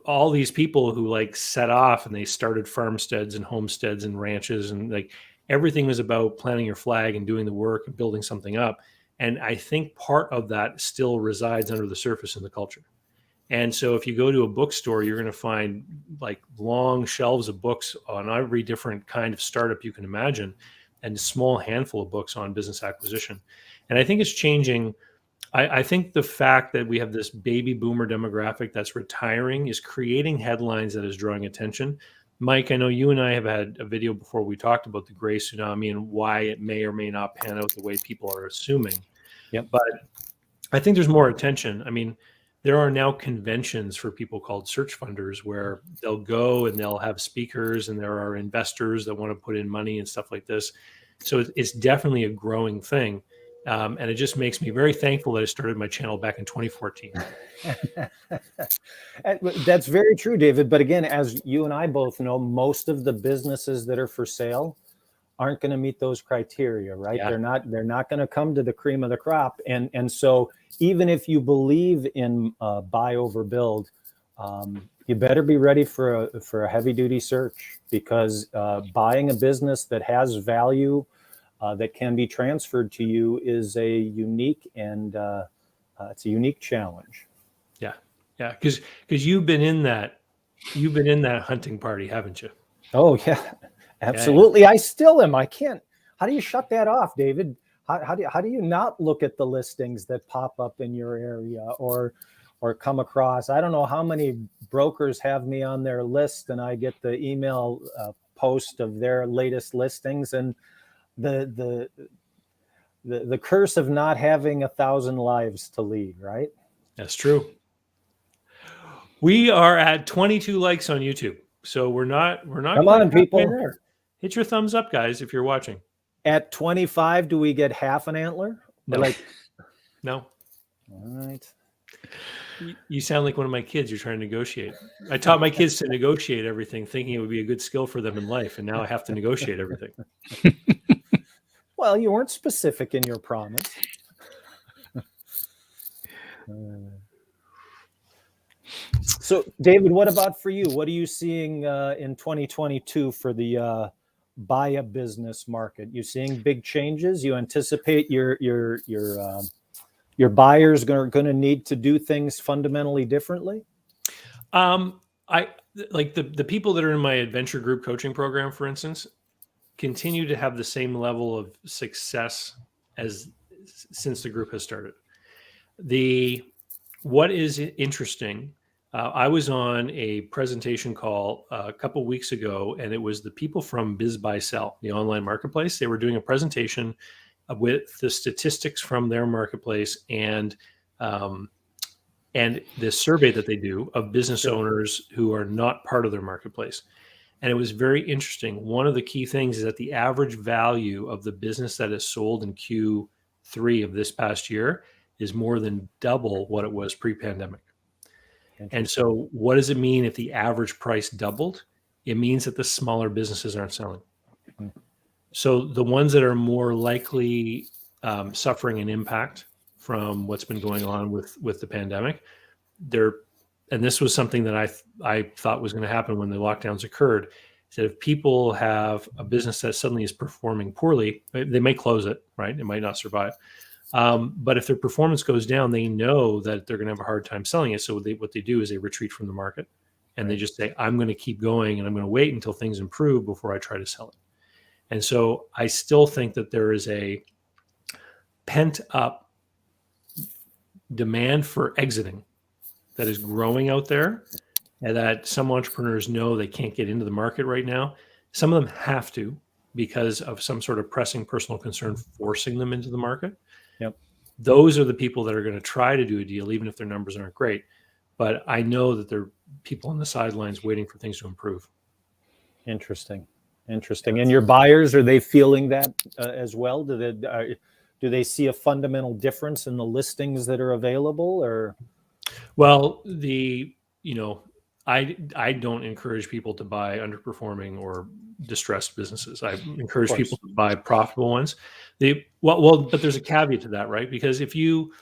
all these people who like set off and they started farmsteads and homesteads and ranches, and like everything was about planting your flag and doing the work and building something up. And I think part of that still resides under the surface in the culture. And so if you go to a bookstore, you're going to find like long shelves of books on every different kind of startup you can imagine, and a small handful of books on business acquisition. And I think it's changing. I think the fact that we have this baby boomer demographic that's retiring is creating headlines that is drawing attention. Mike, I know you and I have had a video before we talked about the gray tsunami and why it may or may not pan out the way people are assuming. Yep. But I think there's more attention. I mean, there are now conventions for people called search funders where they'll go and they'll have speakers, and there are investors that want to put in money and stuff like this. So it's definitely a growing thing. And it just makes me very thankful that I started my channel back in 2014. That's very true, David. But again, as you and I both know, most of the businesses that are for sale aren't going to meet those criteria, right? Yeah. They're not going to come to the cream of the crop. And so even if you believe in buy over build, you better be ready for a heavy duty search, because buying a business that has value that can be transferred to you is a unique and it's a unique challenge. Yeah, because you've been in that hunting party, haven't you? Oh yeah, absolutely. Yeah. I still am. I can't. How do you shut that off, David? How do you not look at the listings that pop up in your area or come across? I don't know how many brokers have me on their list, and I get the email post of their latest listings, and the curse of not having 1,000 lives to lead, right? That's true. We are at 22 likes on YouTube, so we're not. Come on, people! There. Hit your thumbs up, guys, if you're watching. At 25, do we get half an antler? No. No. All right. You sound like one of my kids. You're trying to negotiate. I taught my kids to negotiate everything, thinking it would be a good skill for them in life, and now I have to negotiate everything. Well, you weren't specific in your promise. So, David, what about for you? What are you seeing in 2022 for the buy a business market? You seeing big changes? You anticipate your buyers are going to need to do things fundamentally differently? I like the people that are in my adventure group coaching program, for instance, continue to have the same level of success as since the group has started. What is interesting, I was on a presentation call a couple weeks ago, and it was the people from Biz Buy Sell, the online marketplace. They were doing a presentation with the statistics from their marketplace and the survey that they do of business owners who are not part of their marketplace. And it was very interesting. One of the key things is that the average value of the business that is sold in Q3 of this past year is more than double what it was pre-pandemic. And so what does it mean if the average price doubled? It means that the smaller businesses aren't selling. So the ones that are more likely suffering an impact from what's been going on with the pandemic, and this was something that I thought was going to happen when the lockdowns occurred, is that if people have a business that suddenly is performing poorly, they may close it, right? It might not survive. But if their performance goes down, they know that they're going to have a hard time selling it. So what they do is they retreat from the market and they just say, I'm going to keep going and I'm going to wait until things improve before I try to sell it. And so I still think that there is a pent up demand for exiting that is growing out there, and that some entrepreneurs know they can't get into the market right now. Some of them have to because of some sort of pressing personal concern forcing them into the market. Yep. Those are the people that are going to try to do a deal, even if their numbers aren't great. But I know that there are people on the sidelines waiting for things to improve. Interesting. And your buyers, are they feeling that as well? Do they see a fundamental difference in the listings that are available, or? Well, I don't encourage people to buy underperforming or distressed businesses. I encourage people to buy profitable ones. But there's a caveat to that, right? Because if you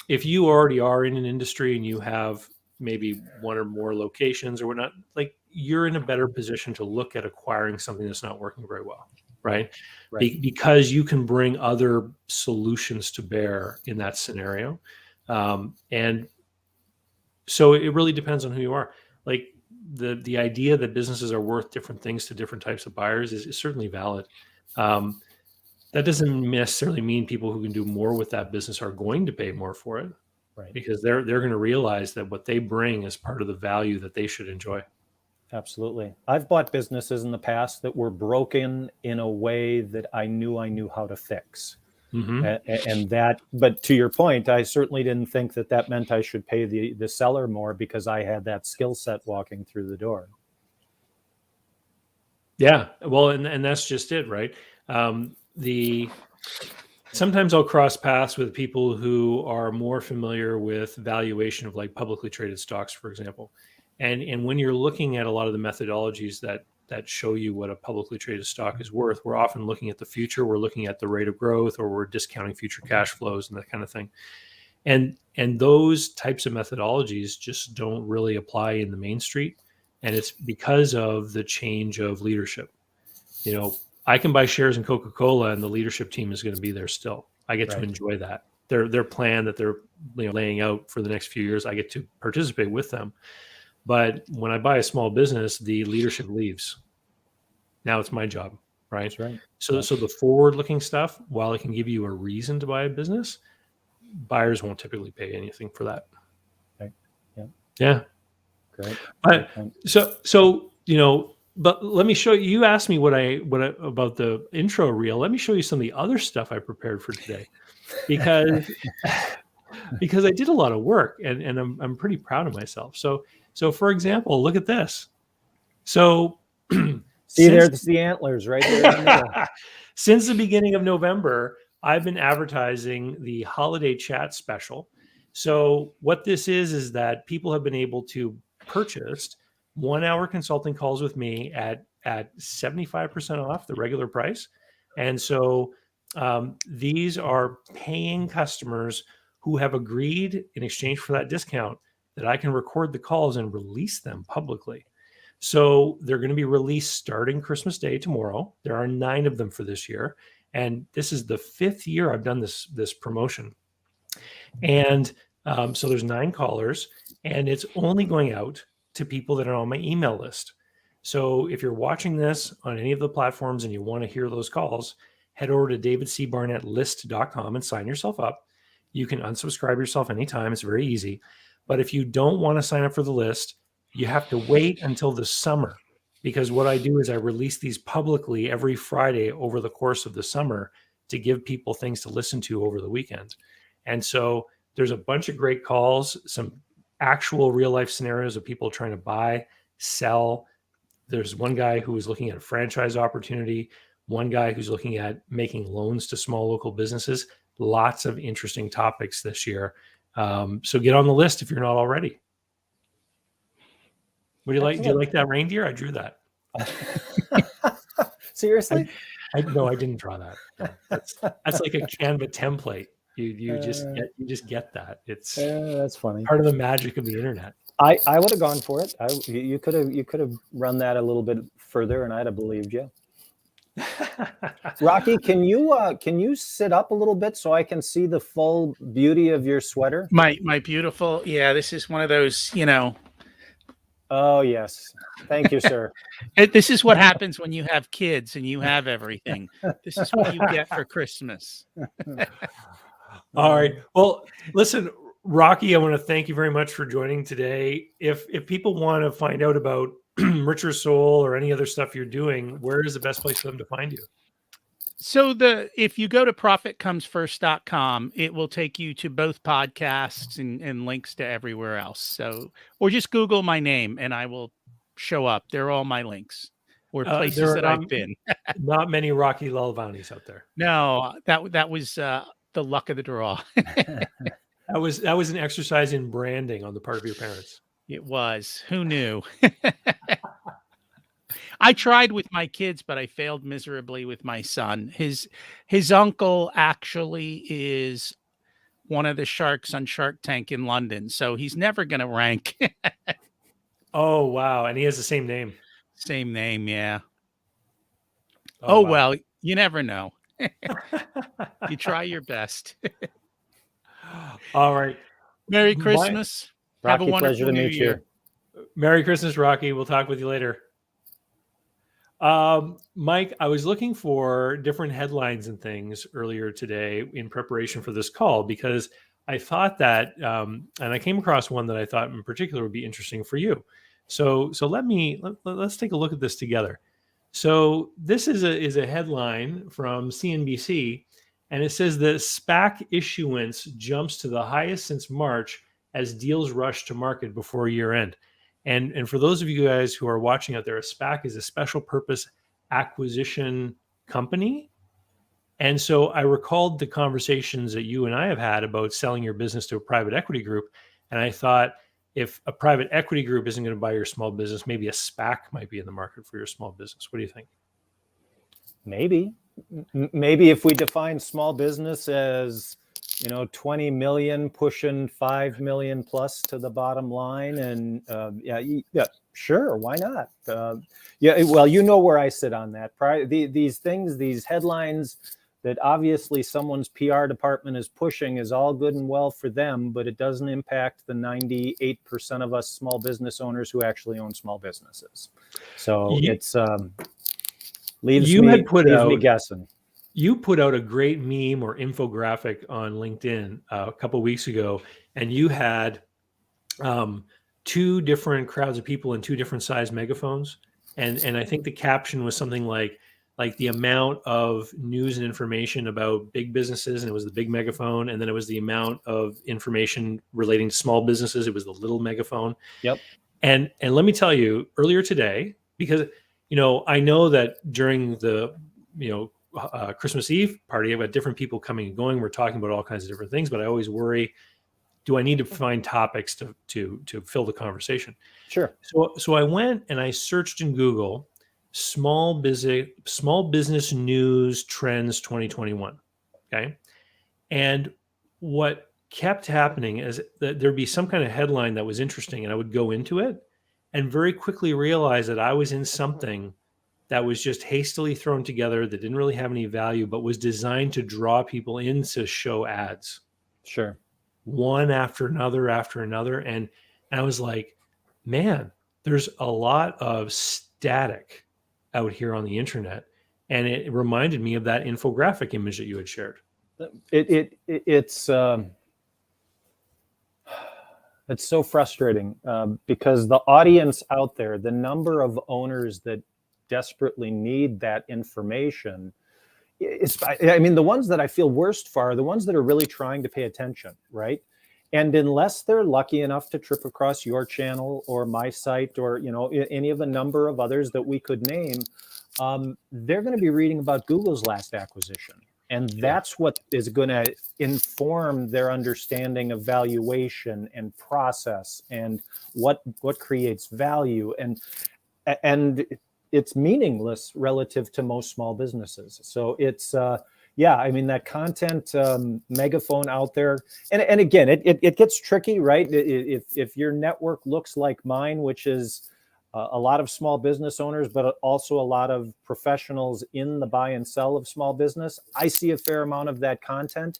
already are in an industry and you have maybe one or more locations or whatnot, like, you're in a better position to look at acquiring something that's not working very well, right? Because you can bring other solutions to bear in that scenario. And so it really depends on who you are. Like, the idea that businesses are worth different things to different types of buyers is certainly valid. That doesn't necessarily mean people who can do more with that business are going to pay more for it, right? Because they're going to realize that what they bring is part of the value that they should enjoy. Absolutely. I've bought businesses in the past that were broken in a way that I knew how to fix. And that, but to your point, I certainly didn't think that meant I should pay the seller more because I had that skill set walking through the door. Yeah, well, and that's just it, right? Sometimes I'll cross paths with people who are more familiar with valuation of, like, publicly traded stocks, for example. And when you're looking at a lot of the methodologies that show you what a publicly traded stock is worth, we're often looking at the future. We're looking at the rate of growth, or we're discounting future cash flows and that kind of thing. And those types of methodologies just don't really apply in the main street. And it's because of the change of leadership. I can buy shares in Coca-Cola and the leadership team is going to be there still. I get to enjoy that. Their plan that they're laying out for the next few years, I get to participate with them. But when I buy a small business, the leadership leaves. Now it's my job, right? That's right. So the forward-looking stuff, while it can give you a reason to buy a business, buyers won't typically pay anything for that. Okay. Yeah. Great. But but let me show you. You asked me what I about the intro reel. Let me show you some of the other stuff I prepared for today, because I did a lot of work and I'm pretty proud of myself. So for example, look at this. So see, there's the antlers right there. Since the beginning of November, I've been advertising the holiday chat special. So what this is that people have been able to purchase 1 hour consulting calls with me at 75% off the regular price. And so these are paying customers who have agreed in exchange for that discount that I can record the calls and release them publicly. So they're going to be released starting Christmas Day tomorrow. There are 9 of them for this year. And this is the 5th year I've done this promotion. And so there's 9 callers, and it's only going out to people that are on my email list. So if you're watching this on any of the platforms and you want to hear those calls, head over to davidcbarnettlist.com and sign yourself up. You can unsubscribe yourself anytime. It's very easy. But if you don't want to sign up for the list, you have to wait until the summer, because what I do is I release these publicly every Friday over the course of the summer to give people things to listen to over the weekend. And so there's a bunch of great calls, some actual real life scenarios of people trying to buy, sell. There's one guy who is looking at a franchise opportunity, one guy who's looking at making loans to small local businesses. Lots of interesting topics this year. So get on the list if you're not already. What do you like? Do you like that reindeer? I drew that. Seriously? No, I didn't draw that. No, that's like a Canva template. You just get that. It's that's funny. Part of the magic of the internet. I would have gone for it. You could have run that a little bit further, and I'd have believed you. Rocky, can you sit up a little bit so I can see the full beauty of your sweater? My beautiful, this is one of those, Oh, yes. Thank you, sir. This is what happens when you have kids and you have everything. This is what you get for Christmas. All right. Well, listen, Rocky, I want to thank you very much for joining today. If people want to find out about Richer Soul or any other stuff you're doing, where is the best place for them to find you? So if you go to profitcomesfirst.com, it will take you to both podcasts and links to everywhere else. So, or just Google my name and I will show up. They're all my links or places that I've been. Not many Rocky Lalvanis out there. No, that was the luck of the draw. That was an exercise in branding on the part of your parents. It was. Who knew? I tried with my kids, but I failed miserably with my son. His uncle actually is one of the sharks on Shark Tank in London, so he's never going to rank. Oh, wow. And he has the same name. Same name, yeah. Oh, wow. Well, you never know. You try your best. All right. Merry Christmas. Have a Rocky, wonderful pleasure to New meet Year. you. Merry Christmas, Rocky. We'll talk with you later. Mike, I was looking for different headlines and things earlier today in preparation for this call because I thought that, and I came across one that I thought in particular would be interesting for you. So let's take a look at this together. So this is a headline from CNBC, and it says that SPAC issuance jumps to the highest since March as deals rush to market before year end. And for those of you guys who are watching out there, a SPAC is a special purpose acquisition company. And so I recalled the conversations that you and I have had about selling your business to a private equity group. And I thought if a private equity group isn't going to buy your small business, maybe a SPAC might be in the market for your small business. What do you think? Maybe if we define small business as 20 million pushing 5 million plus to the bottom line, and yeah, sure, why not? Well, where I sit on that. These things, these headlines that obviously someone's PR department is pushing is all good and well for them, but it doesn't impact the 98% of us small business owners who actually own small businesses. So it's leaves me guessing. You put out a great meme or infographic on LinkedIn a couple of weeks ago, and you had two different crowds of people in two different size megaphones. And I think the caption was something like the amount of news and information about big businesses, and it was the big megaphone. And then it was the amount of information relating to small businesses. It was the little megaphone. Yep. And let me tell you, earlier today, because, I know that during the, Christmas Eve party, I've got different people coming and going. We're talking about all kinds of different things, but I always worry, do I need to find topics to fill the conversation? Sure. So I went and I searched in Google small business news trends 2021. Okay. And what kept happening is that there'd be some kind of headline that was interesting and I would go into it and very quickly realize that I was in something that was just hastily thrown together that didn't really have any value, but was designed to draw people in to show ads. Sure. One after another. And I was like, man, there's a lot of static out here on the internet. And it reminded me of that infographic image that you had shared. It's so frustrating because the audience out there, the number of owners that desperately need that information, the ones that I feel worst for are the ones that are really trying to pay attention, right? And unless they're lucky enough to trip across your channel or my site or any of the number of others that we could name, they're going to be reading about Google's last acquisition. And that's what is going to inform their understanding of valuation and process and what creates value. And it's meaningless relative to most small businesses. So it's, that content megaphone out there. And again, it gets tricky, right? If your network looks like mine, which is a lot of small business owners, but also a lot of professionals in the buy and sell of small business, I see a fair amount of that content,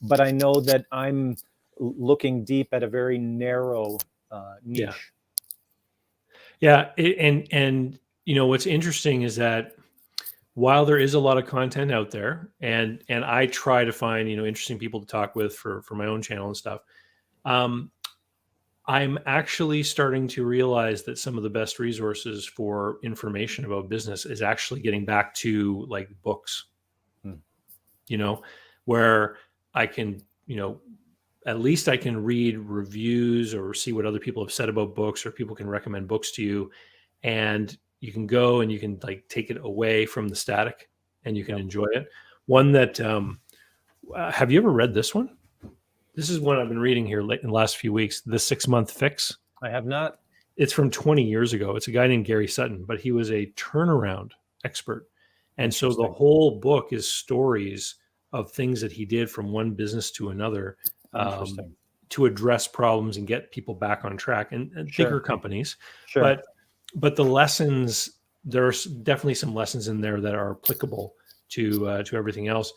but I know that I'm looking deep at a very narrow niche. Yeah. Yeah, and what's interesting is that while there is a lot of content out there, and I try to find interesting people to talk with for my own channel and stuff, um, I'm actually starting to realize that some of the best resources for information about business is actually getting back to like books, Hmm. Where I can, at least I can read reviews or see what other people have said about books, or people can recommend books to you, and you can go and you can like take it away from the static and you can Yep. enjoy it. One that, have you ever read this one? This is one I've been reading here in the last few weeks, The 6-Month Fix. I have not. It's from 20 years ago. It's a guy named Gary Sutton, but he was a turnaround expert. And so the Interesting. whole book is stories of things that he did from one business to another, Interesting. to address problems and get people back on track, and Sure. bigger companies. Sure. But the lessons, there's definitely some lessons in there that are applicable to everything else.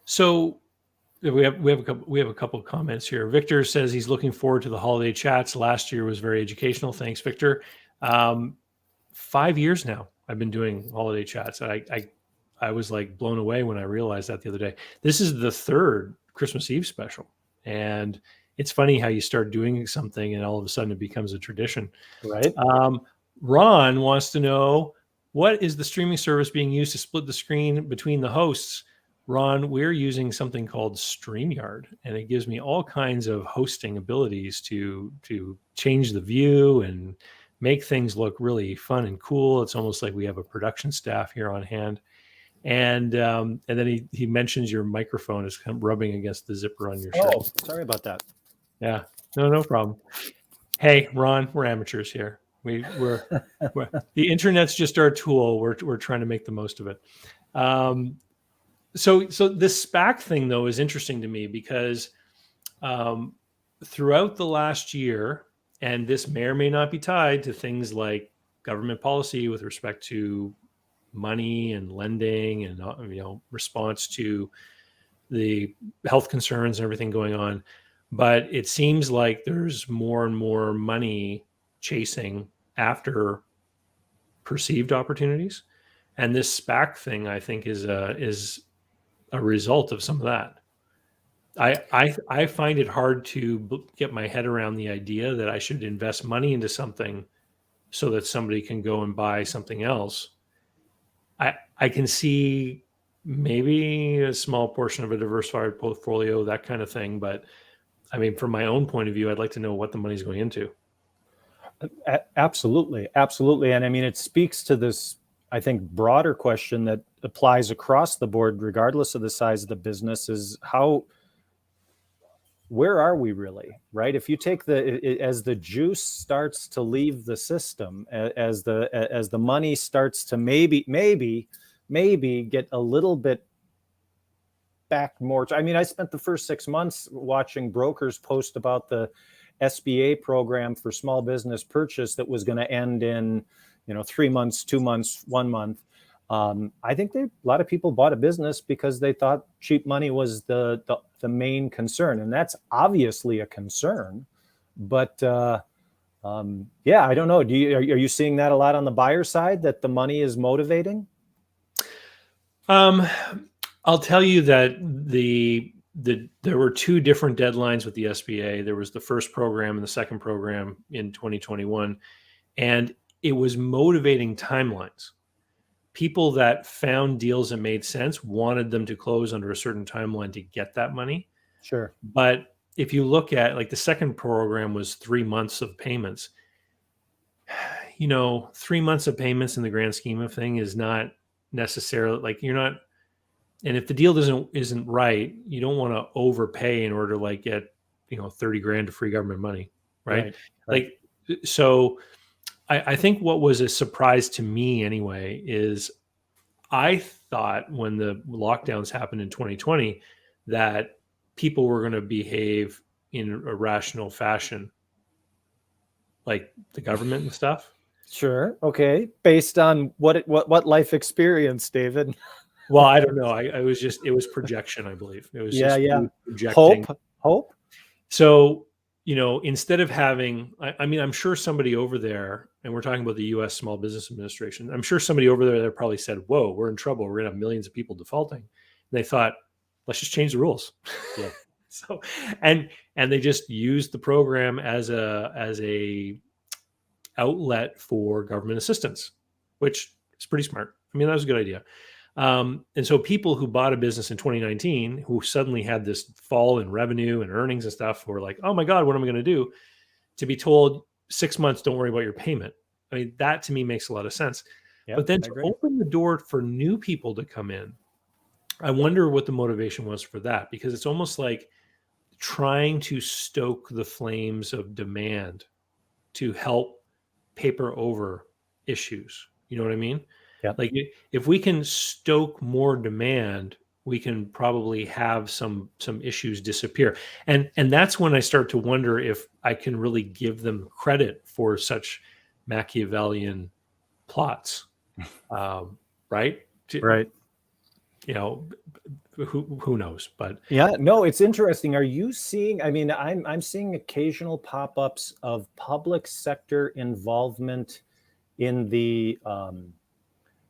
So we have a couple of comments here. Victor says he's looking forward to the holiday chats. Last year was very educational. Thanks, Victor. 5 years now I've been doing holiday chats. I was like blown away when I realized that the other day. This is the third Christmas Eve special, and it's funny how you start doing something and all of a sudden it becomes a tradition. Right. Ron wants to know, what is the streaming service being used to split the screen between the hosts? Ron, we're using something called StreamYard, and it gives me all kinds of hosting abilities to change the view and make things look really fun and cool. It's almost like we have a production staff here on hand. And then he mentions your microphone is kind of rubbing against the zipper on your shirt. Oh, sorry about that. Yeah, no problem. Hey, Ron, we're amateurs here. We're the internet's just our tool. We're trying to make the most of it. So this SPAC thing though is interesting to me because throughout the last year, and this may or may not be tied to things like government policy with respect to money and lending and response to the health concerns and everything going on, but it seems like there's more and more money chasing after perceived opportunities, and this SPAC thing I think is a result of some of that. I find it hard to get my head around the idea that I should invest money into something so that somebody can go and buy something else. I can see maybe a small portion of a diversified portfolio, that kind of thing. But I mean, from my own point of view, I'd like to know what the money's going into. Absolutely. Absolutely. And I mean, it speaks to this, I think, broader question that applies across the board, regardless of the size of the business, is where are we really, right? If you take as the juice starts to leave the system, as the money starts to maybe get a little bit back more. I mean, I spent the first 6 months watching brokers post about the SBA program for small business purchase that was going to end in 3 months, 2 months, 1 month. I think a lot of people bought a business because they thought cheap money was the main concern, and that's obviously a concern. But yeah, I don't know. Are you seeing that a lot on the buyer side, that the money is motivating? I'll tell you that there were two different deadlines with the SBA. There was the first program and the second program in 2021, and it was motivating timelines. People that found deals that made sense wanted them to close under a certain timeline to get that money. Sure. But if you look at, like, the second program was 3 months of payments. 3 months of payments in the grand scheme of thing is not necessarily, like, you're not. And if the deal isn't right, you don't want to overpay in order to like get 30 grand of free government money, right? Like, so I think what was a surprise to me anyway is I thought when the lockdowns happened in 2020 that people were going to behave in a rational fashion, like the government and stuff. Sure. Okay. Based on what life experience, David? Well, I don't know. It was projection, I believe. It was projecting. Hope. So, instead of having, I mean, I'm sure somebody over there, and we're talking about the U.S. Small Business Administration, I'm sure somebody over there probably said, whoa, we're in trouble. We're going to have millions of people defaulting. And they thought, let's just change the rules. Yeah. So, and they just used the program as a outlet for government assistance, which is pretty smart. I mean, that was a good idea. And so people who bought a business in 2019, who suddenly had this fall in revenue and earnings and stuff, were like, oh my God, what am I going to do? To be told 6 months, don't worry about your payment. I mean, that to me makes a lot of sense. Yep, but then I to agree. open the door for new people to come in, I wonder what the motivation was for that, because it's almost like trying to stoke the flames of demand to help paper over issues. You know what I mean? Yeah. Like if we can stoke more demand, we can probably have some issues disappear. And that's when I start to wonder if I can really give them credit for such Machiavellian plots. Right? Right. Who knows? But yeah, no, it's interesting. Are you seeing, I mean, I'm seeing occasional pop-ups of public sector involvement in the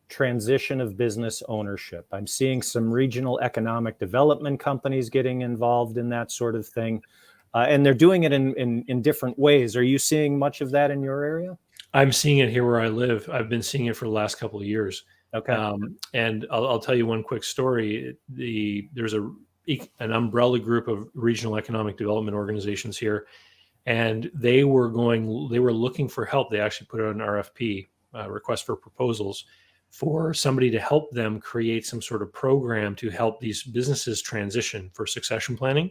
transition of business ownership. I'm seeing some regional economic development companies getting involved in that sort of thing. And they're doing it in different ways. Are you seeing much of that in your area? I'm seeing it here where I live. I've been seeing it for the last couple of years. Okay. And I'll tell you one quick story. There's an umbrella group of regional economic development organizations here, and they were looking for help. They actually put out an RFP, request for proposals, for somebody to help them create some sort of program to help these businesses transition for succession planning.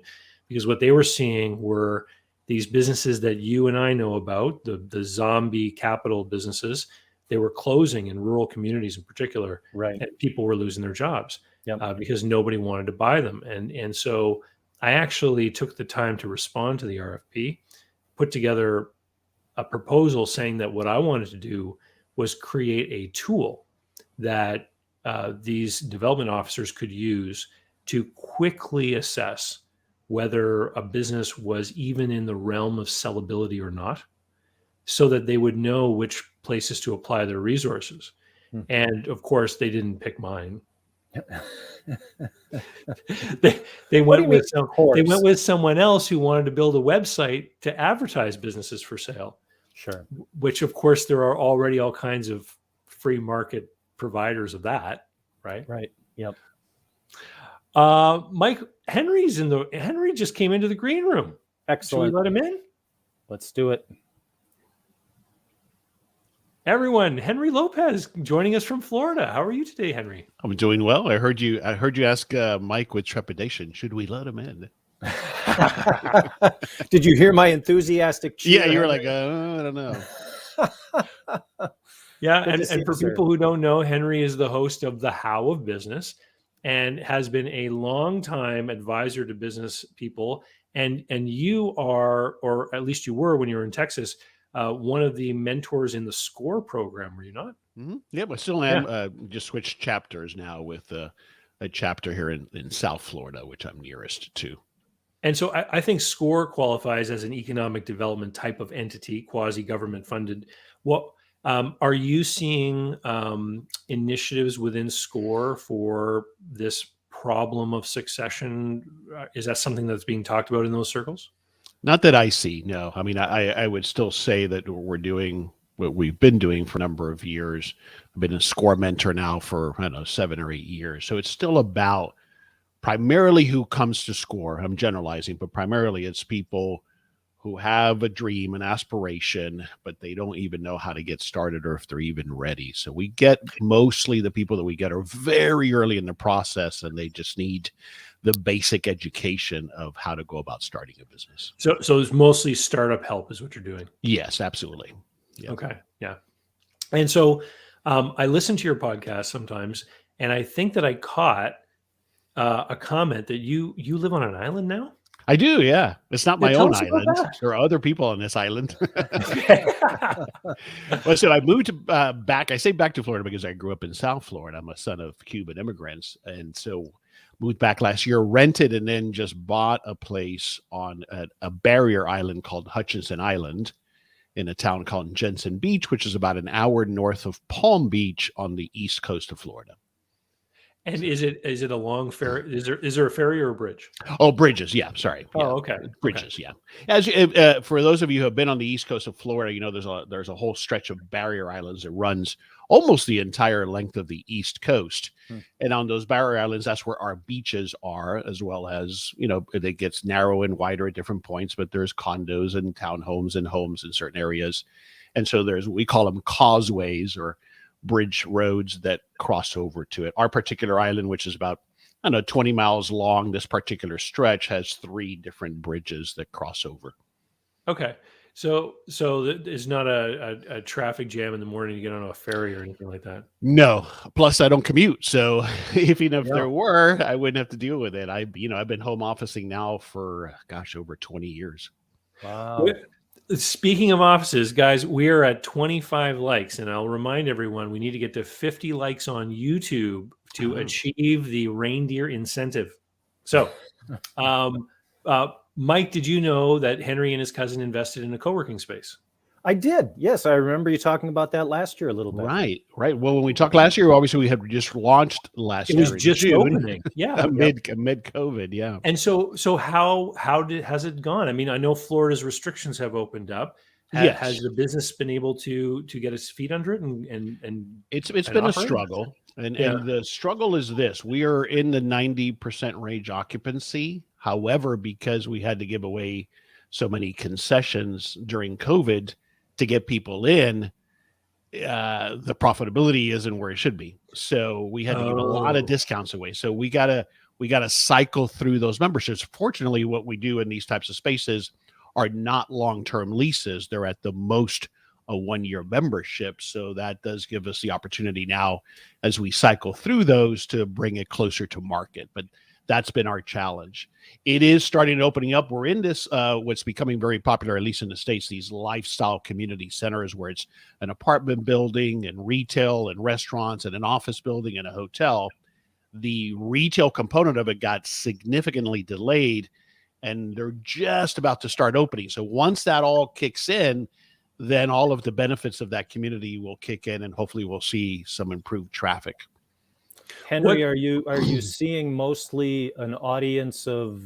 Because what they were seeing were these businesses that you and I know about, the zombie capital businesses, they were closing in rural communities in particular, right? And people were losing their jobs. Yep. Because nobody wanted to buy them. And so I actually took the time to respond to the RFP, put together a proposal saying that what I wanted to do was create a tool that these development officers could use to quickly assess whether a business was even in the realm of sellability or not, so that they would know which places to apply their resources. And of course, they didn't pick mine. they went with someone else who wanted to build a website to advertise businesses for sale. Sure. Which of course there are already all kinds of free market providers of that, right? Right. Yep. Mike, Henry just came into the green room. Excellent. Should we let him in? Let's do it. Everyone, Henry Lopez joining us from Florida. How are you today, Henry? I'm doing well. I heard you ask Mike with trepidation, should we let him in? Did you hear my enthusiastic cheer? Yeah, you were like, I don't know. Yeah, and for people who don't know, Henry is the host of The How of Business and has been a long time advisor to business people. And you are, or at least you were when you were in Texas, one of the mentors in the SCORE program, were you not? Mm-hmm. Yeah, but still am. Just switched chapters now with a chapter here in South Florida, which I'm nearest to. And so I think SCORE qualifies as an economic development type of entity, quasi-government funded. What are you seeing initiatives within SCORE for this problem of succession? Is that something that's being talked about in those circles? Not that I see, no. I mean, I would still say that we're doing what we've been doing for a number of years. I've been a SCORE mentor now for, 7 or 8 years. So it's still about primarily who comes to SCORE. I'm generalizing, but primarily it's people who have a dream, an aspiration, but they don't even know how to get started or if they're even ready. So we get mostly the people that we get are very early in the process, and they just need the basic education of how to go about starting a business. So it's mostly startup help is what you're doing? Yes, absolutely. Yeah. Okay. Yeah. And so I listen to your podcast sometimes, and I think that I caught a comment that you live on an island now? I do, yeah. It's not my own island. There are other people on this island. Well, so I moved back. I say back to Florida because I grew up in South Florida. I'm a son of Cuban immigrants. And so moved back last year, rented, and then just bought a place on a barrier island called Hutchinson Island in a town called Jensen Beach, which is about an hour north of Palm Beach on the east coast of Florida. And is it a long ferry? Is there a ferry or a bridge? Oh, bridges. Yeah, sorry. Yeah. Oh, okay. Bridges. Okay. Yeah. As for those of you who have been on the east coast of Florida, you know there's a whole stretch of barrier islands that runs almost the entire length of the east coast, and on those barrier islands, that's where our beaches are, as well as it gets narrow and wider at different points. But there's condos and townhomes and homes in certain areas, and so we call them causeways or bridge roads that cross over to it. Our particular island, which is about 20 miles long, this particular stretch has 3 different bridges that cross over. Okay. So it's not a traffic jam in the morning to get on a ferry or anything like that. No. Plus, I don't commute, so even if there were, I wouldn't have to deal with it. I've been home officing now for over 20 years. Wow. Speaking of offices, guys, we are at 25 likes, and I'll remind everyone we need to get to 50 likes on YouTube to achieve the reindeer incentive. So, Mike, did you know that Henry and his cousin invested in a co-working space? I did. Yes, I remember you talking about that last year a little bit. Right. Well, when we talked last year, obviously we had just launched last year. It was just opening. Yeah. Mid COVID. Yeah. And so how has it gone? I mean, I know Florida's restrictions have opened up. Yes. Has the business been able to get its feet under it and it's been a struggle. And the struggle is this: we are in the 90% range occupancy. However, because we had to give away so many concessions during COVID to get people in, the profitability isn't where it should be. So we had to give a lot of discounts away. So we gotta cycle through those memberships. Fortunately, what we do in these types of spaces are not long-term leases. They're at the most a 1-year membership. So that does give us the opportunity now as we cycle through those to bring it closer to market. But that's been our challenge. It is starting to opening up. We're in this, what's becoming very popular, at least in the States, these lifestyle community centers where it's an apartment building and retail and restaurants and an office building and a hotel. The retail component of it got significantly delayed, and they're just about to start opening. So once that all kicks in, then all of the benefits of that community will kick in, and hopefully we'll see some improved traffic. Henry, are you seeing mostly an audience of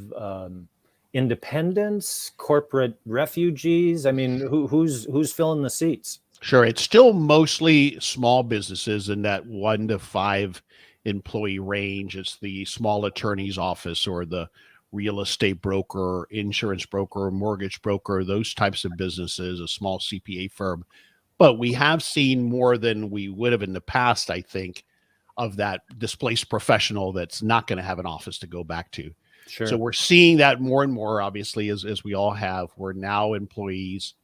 independents, corporate refugees? I mean, who's filling the seats? Sure, it's still mostly small businesses in that 1 to 5 employee range. It's the small attorney's office or the real estate broker, insurance broker, mortgage broker, those types of businesses, a small CPA firm. But we have seen more than we would have in the past, I think, of that displaced professional that's not going to have an office to go back to. Sure. So we're seeing that more and more, obviously, as we all have. We're now employees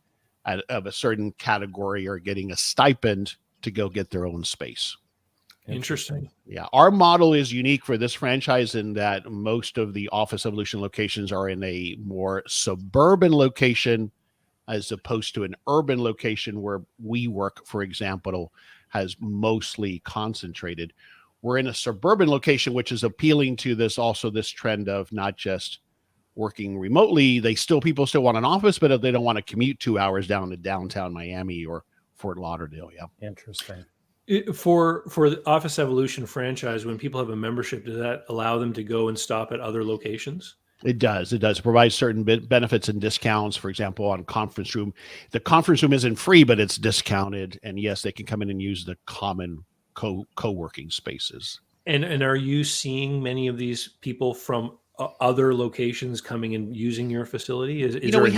of a certain category are getting a stipend to go get their own space. Interesting. Yeah. Our model is unique for this franchise in that most of the Office Evolution locations are in a more suburban location as opposed to an urban location where WeWork, for example, has mostly concentrated. We're in a suburban location, which is appealing to this trend of not just working remotely. People still want an office, but they don't want to commute 2 hours down to downtown Miami or Fort Lauderdale. Yeah. Interesting. For the Office Evolution franchise, when people have a membership, does that allow them to go and stop at other locations? It does. It does provide certain benefits and discounts. For example, on conference room, the conference room isn't free, but it's discounted. And yes, they can come in and use the common co-working spaces. And are you seeing many of these people from other locations coming and using your facility? We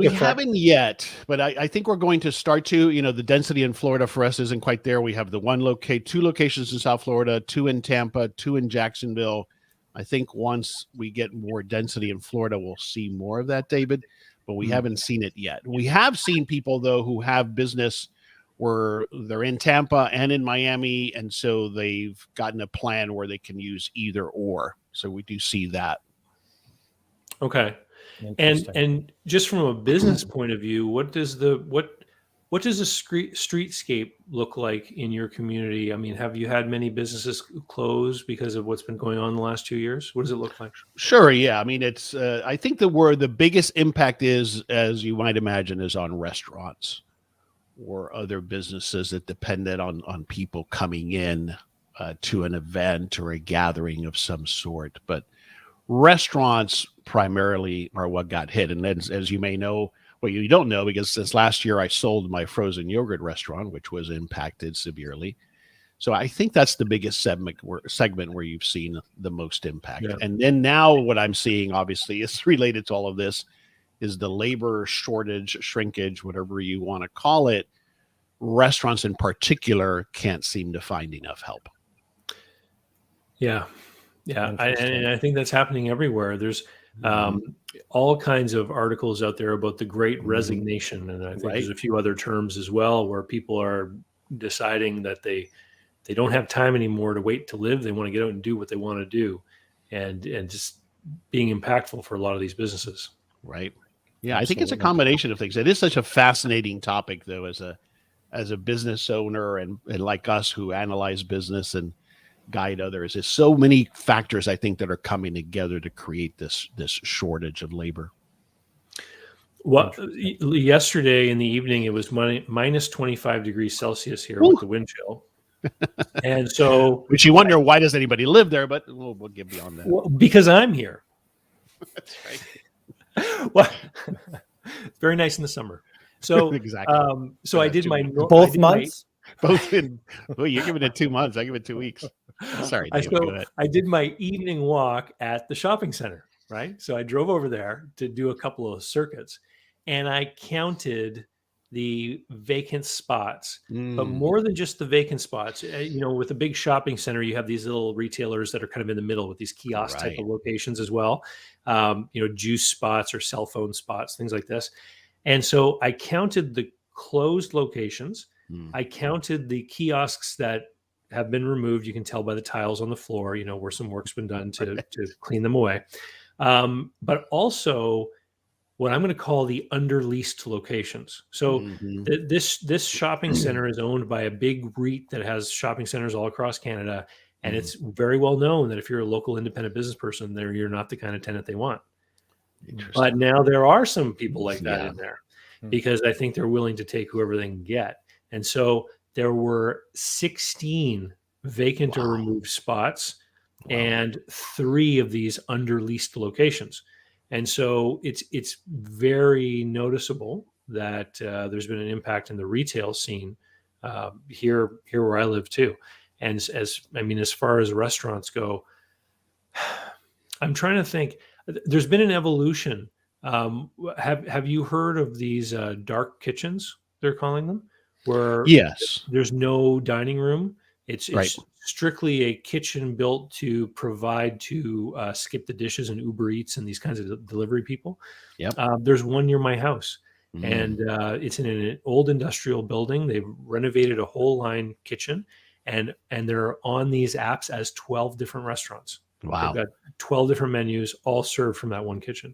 haven't yet, but I think we're going to start to. The density in Florida for us isn't quite there. We have the 2 locations in South Florida, 2 in Tampa, 2 in Jacksonville. I think once we get more density in Florida, we'll see more of that, David, but we haven't seen it yet. We have seen people, though, who have business where they're in Tampa and in Miami, and so they've gotten a plan where they can use either or. So we do see that. Okay. And just from a business point of view, what What does a streetscape look like in your community? I mean, have you had many businesses close because of what's been going on the last 2 years? What does it look like? Sure. Yeah. I mean, it's, I think the biggest impact is, as you might imagine, is on restaurants or other businesses that depended on people coming in to an event or a gathering of some sort. But restaurants primarily are what got hit. And as you may know, well, you don't know, because since last year I sold my frozen yogurt restaurant, which was impacted severely. So I think that's the biggest segment where you've seen the most impact. Yeah. And then now what I'm seeing, obviously, is related to all of this, is the labor shortage, shrinkage, whatever you want to call it. Restaurants in particular can't seem to find enough help. Yeah. And I think that's happening everywhere. There's all kinds of articles out there about the Great Resignation, and I think there's a few other terms as well, where people are deciding that they don't have time anymore to wait to live. They want to get out and do what they want to do, and just being impactful for a lot of these businesses. Right. Yeah, I think it's a combination of things. It is such a fascinating topic, though, as a business owner and like us who analyze business and guide others. There's so many factors, I think, that are coming together to create this shortage of labor. Well, yesterday in the evening, it was minus 25 degrees Celsius here with the wind chill. And so, which you wonder, why does anybody live there? But we'll get beyond that. Well, because I'm here. That's right. Well, it's very nice in the summer. So exactly. So I did my both months. Both in. Well, you're giving it 2 months. I give it 2 weeks. Sorry, David, I did my evening walk at the shopping center. Right. So I drove over there to do a couple of circuits, and I counted the vacant spots, but more than just the vacant spots. With a big shopping center, you have these little retailers that are kind of in the middle with these kiosk type of locations as well. Juice spots or cell phone spots, things like this. And so I counted the closed locations. I counted the kiosks that have been removed. You can tell by the tiles on the floor, where some work's been done to clean them away. But also what I'm going to call the under-leased locations. So this shopping center is owned by a big REIT that has shopping centers all across Canada. And it's very well known that if you're a local independent business person, you're not the kind of tenant they want. But now there are some people like that in there, because I think they're willing to take whoever they can get. And so there were 16 vacant or removed spots and 3 of these under-leased locations. And so it's very noticeable that there's been an impact in the retail scene here where I live too. And as far as restaurants go, I'm trying to think. There's been an evolution. Have you heard of these dark kitchens, they're calling them, where there's no dining room? It's strictly a kitchen built to provide to skip the dishes and Uber Eats and these kinds of delivery people. There's one near my house, and it's in an old industrial building. They've renovated a whole line kitchen, and they're on these apps as 12 different restaurants. Wow. They've got 12 different menus, all served from that one kitchen.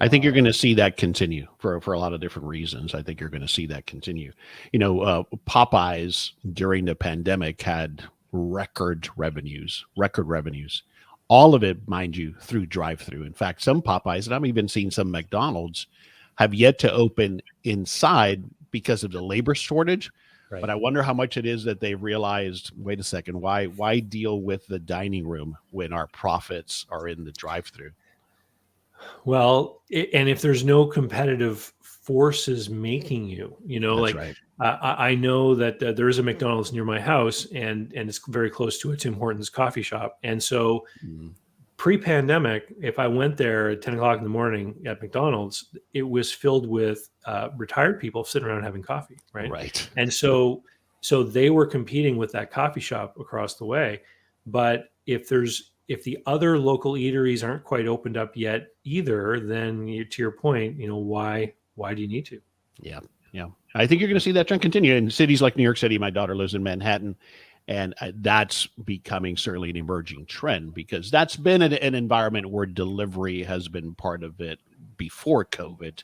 I think you're going to see that continue for a lot of different reasons. I think you're going to see that continue. Popeyes during the pandemic had record revenues, all of it, mind you, through drive-through. In fact, some Popeyes, and I'm even seeing some McDonald's, have yet to open inside because of the labor shortage. Right. But I wonder how much it is that they've realized, wait a second, why deal with the dining room when our profits are in the drive-through? Well, and if there's no competitive forces making you, right. I know that there is a McDonald's near my house, and it's very close to a Tim Hortons coffee shop. And so pre-pandemic, if I went there at 10 o'clock in the morning at McDonald's, it was filled with retired people sitting around having coffee. Right. And so they were competing with that coffee shop across the way. But if the other local eateries aren't quite opened up yet either, then to your point, why do you need to? Yeah. I think you're going to see that trend continue in cities like New York City. My daughter lives in Manhattan, and that's becoming certainly an emerging trend, because that's been an environment where delivery has been part of it before COVID.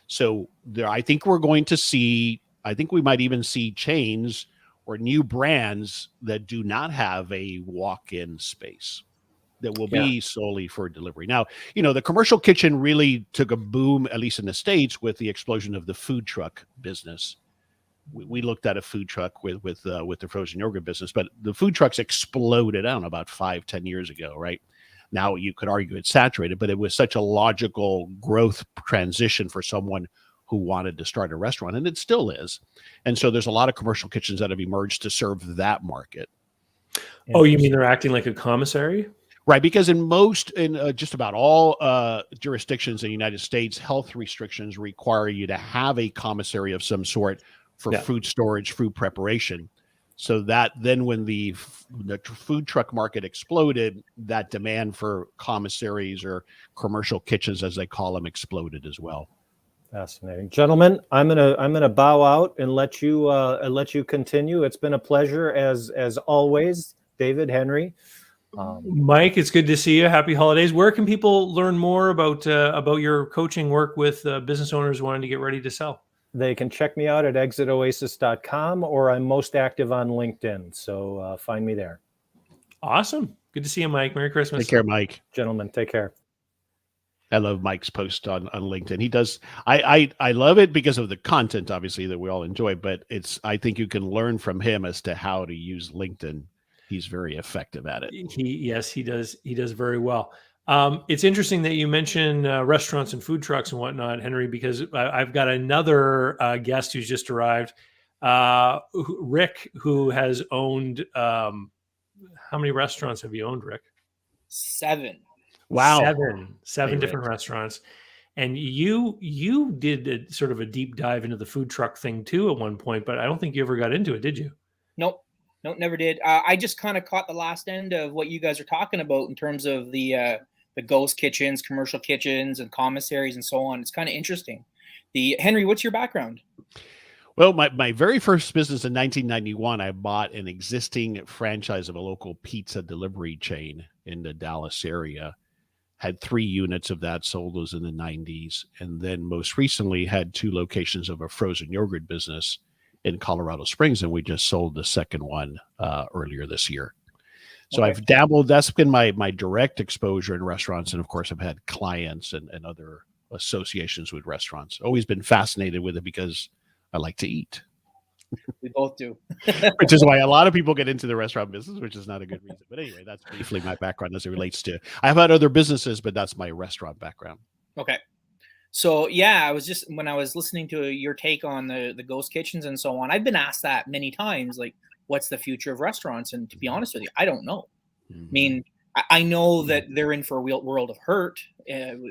So I think we're going to see I think we might even see chains or new brands that do not have a walk-in space that will be solely for delivery. Now, the commercial kitchen really took a boom, at least in the States, with the explosion of the food truck business. We looked at a food truck with the frozen yogurt business, but the food trucks exploded, I don't know, about 5-10 years ago, right? Now you could argue it's saturated, but it was such a logical growth transition for someone who wanted to start a restaurant, and it still is. And so there's a lot of commercial kitchens that have emerged to serve that market. Oh, you mean they're acting like a commissary? Right, because in just about all jurisdictions in the United States, health restrictions require you to have a commissary of some sort for food storage, food preparation. So that then when the food truck market exploded, that demand for commissaries or commercial kitchens, as they call them, exploded as well. Fascinating, gentlemen. I'm gonna bow out and let you continue. It's been a pleasure as always, David, Henry. Mike, it's good to see you. Happy holidays. Where can people learn more about your coaching work with business owners wanting to get ready to sell? They can check me out at exitoasis.com, or I'm most active on LinkedIn. So find me there. Awesome. Good to see you, Mike. Merry Christmas. Take care, Mike. Gentlemen, take care. I love Mike's post on LinkedIn. He does. I love it because of the content, obviously, that we all enjoy, but I think you can learn from him as to how to use LinkedIn. He's very effective at it. He does. He does very well. It's interesting that you mention restaurants and food trucks and whatnot, Henry, because I've got another guest who's just arrived, Rick, who has owned. How many restaurants have you owned, Rick? 7. Wow, seven different restaurants. And you did a sort of a deep dive into the food truck thing too at one point, but I don't think you ever got into it, did you? Nope, never did. I just kind of caught the last end of what you guys are talking about in terms of the ghost kitchens, commercial kitchens, and commissaries and so on. It's kind of interesting. Henry, what's your background? Well, my very first business in 1991, I bought an existing franchise of a local pizza delivery chain in the Dallas area. Had 3 units of that, sold those in the 90s. And then most recently had 2 locations of a frozen yogurt business in Colorado Springs. And we just sold the second one earlier this year. So I've dabbled. That's been my direct exposure in restaurants. And of course, I've had clients and other associations with restaurants. Always been fascinated with it because I like to eat. We both do. Which is why a lot of people get into the restaurant business, which is not a good reason. But anyway, that's briefly my background as it relates to. I've had other businesses, but that's my restaurant background. Okay. So yeah, when I was listening to your take on the ghost kitchens and so on, I've been asked that many times, like, what's the future of restaurants? And to be honest with you, I don't know. Mm-hmm. I mean, I know that they're in for a world of hurt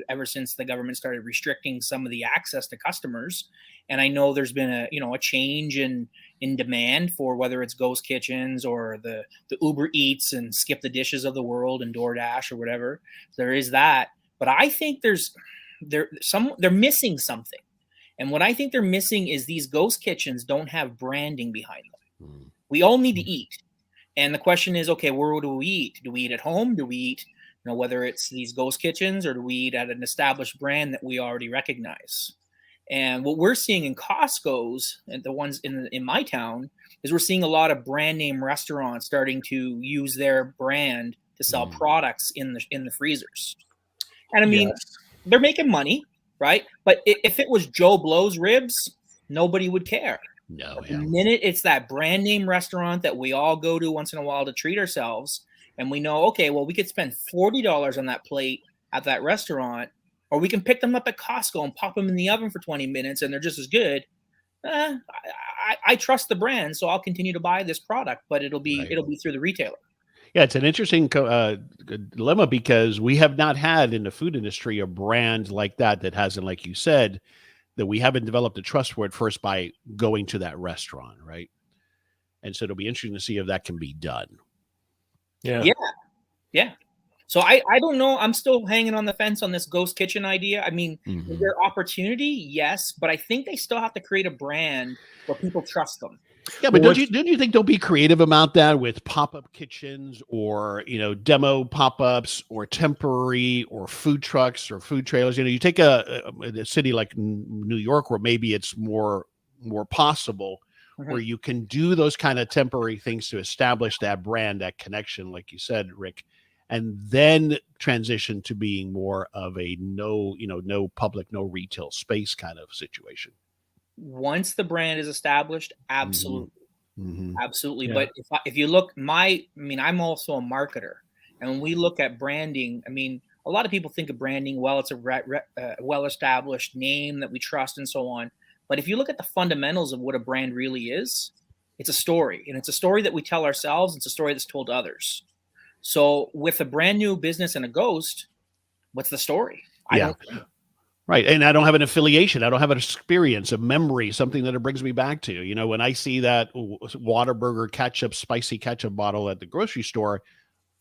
ever since the government started restricting some of the access to customers. And I know there's been a change in demand for whether it's ghost kitchens or the Uber Eats and Skip the Dishes of the world and DoorDash or whatever. There is that. But I think they're missing something. And what I think they're missing is these ghost kitchens don't have branding behind them. Mm. We all need to eat. And the question is, okay, where do we eat? Do we eat at home? Do we eat, whether it's these ghost kitchens, or do we eat at an established brand that we already recognize? And what we're seeing in Costco's and the ones in my town is we're seeing a lot of brand name restaurants starting to use their brand to sell products in the freezers. And I mean, they're making money, right? But if it was Joe Blow's ribs, nobody would care. No, the minute it's that brand name restaurant that we all go to once in a while to treat ourselves, and we know, okay, well, we could spend $40 on that plate at that restaurant, or we can pick them up at Costco and pop them in the oven for 20 minutes and they're just as good. I trust the brand, so I'll continue to buy this product, but it'll be through the retailer. Yeah, it's an interesting dilemma because we have not had in the food industry a brand like that hasn't, like you said, that we haven't developed a trust for it first by going to that restaurant, right? And so it'll be interesting to see if that can be done. Yeah. So I don't know. I'm still hanging on the fence on this ghost kitchen idea. I mean, is there opportunity? Yes, but I think they still have to create a brand where people trust them. Yeah, but don't you think they'll be creative about that with pop-up kitchens or, demo pop-ups or temporary or food trucks or food trailers? You take a city like New York where maybe it's more more possible, where you can do those kind of temporary things to establish that brand, that connection, like you said, Rick, and then transition to being more of a no public, no retail space kind of situation. Once the brand is established, absolutely. Absolutely. Yeah. But if you look, I'm also a marketer. And when we look at branding, a lot of people think of branding, well, it's a well-established name that we trust and so on. But if you look at the fundamentals of what a brand really is, it's a story. And it's a story that we tell ourselves. It's a story that's told to others. So with a brand new business and a ghost, what's the story? I don't know. Right. And I don't have an affiliation. I don't have an experience, a memory, something that it brings me back to. When I see that Whataburger ketchup, spicy ketchup bottle at the grocery store,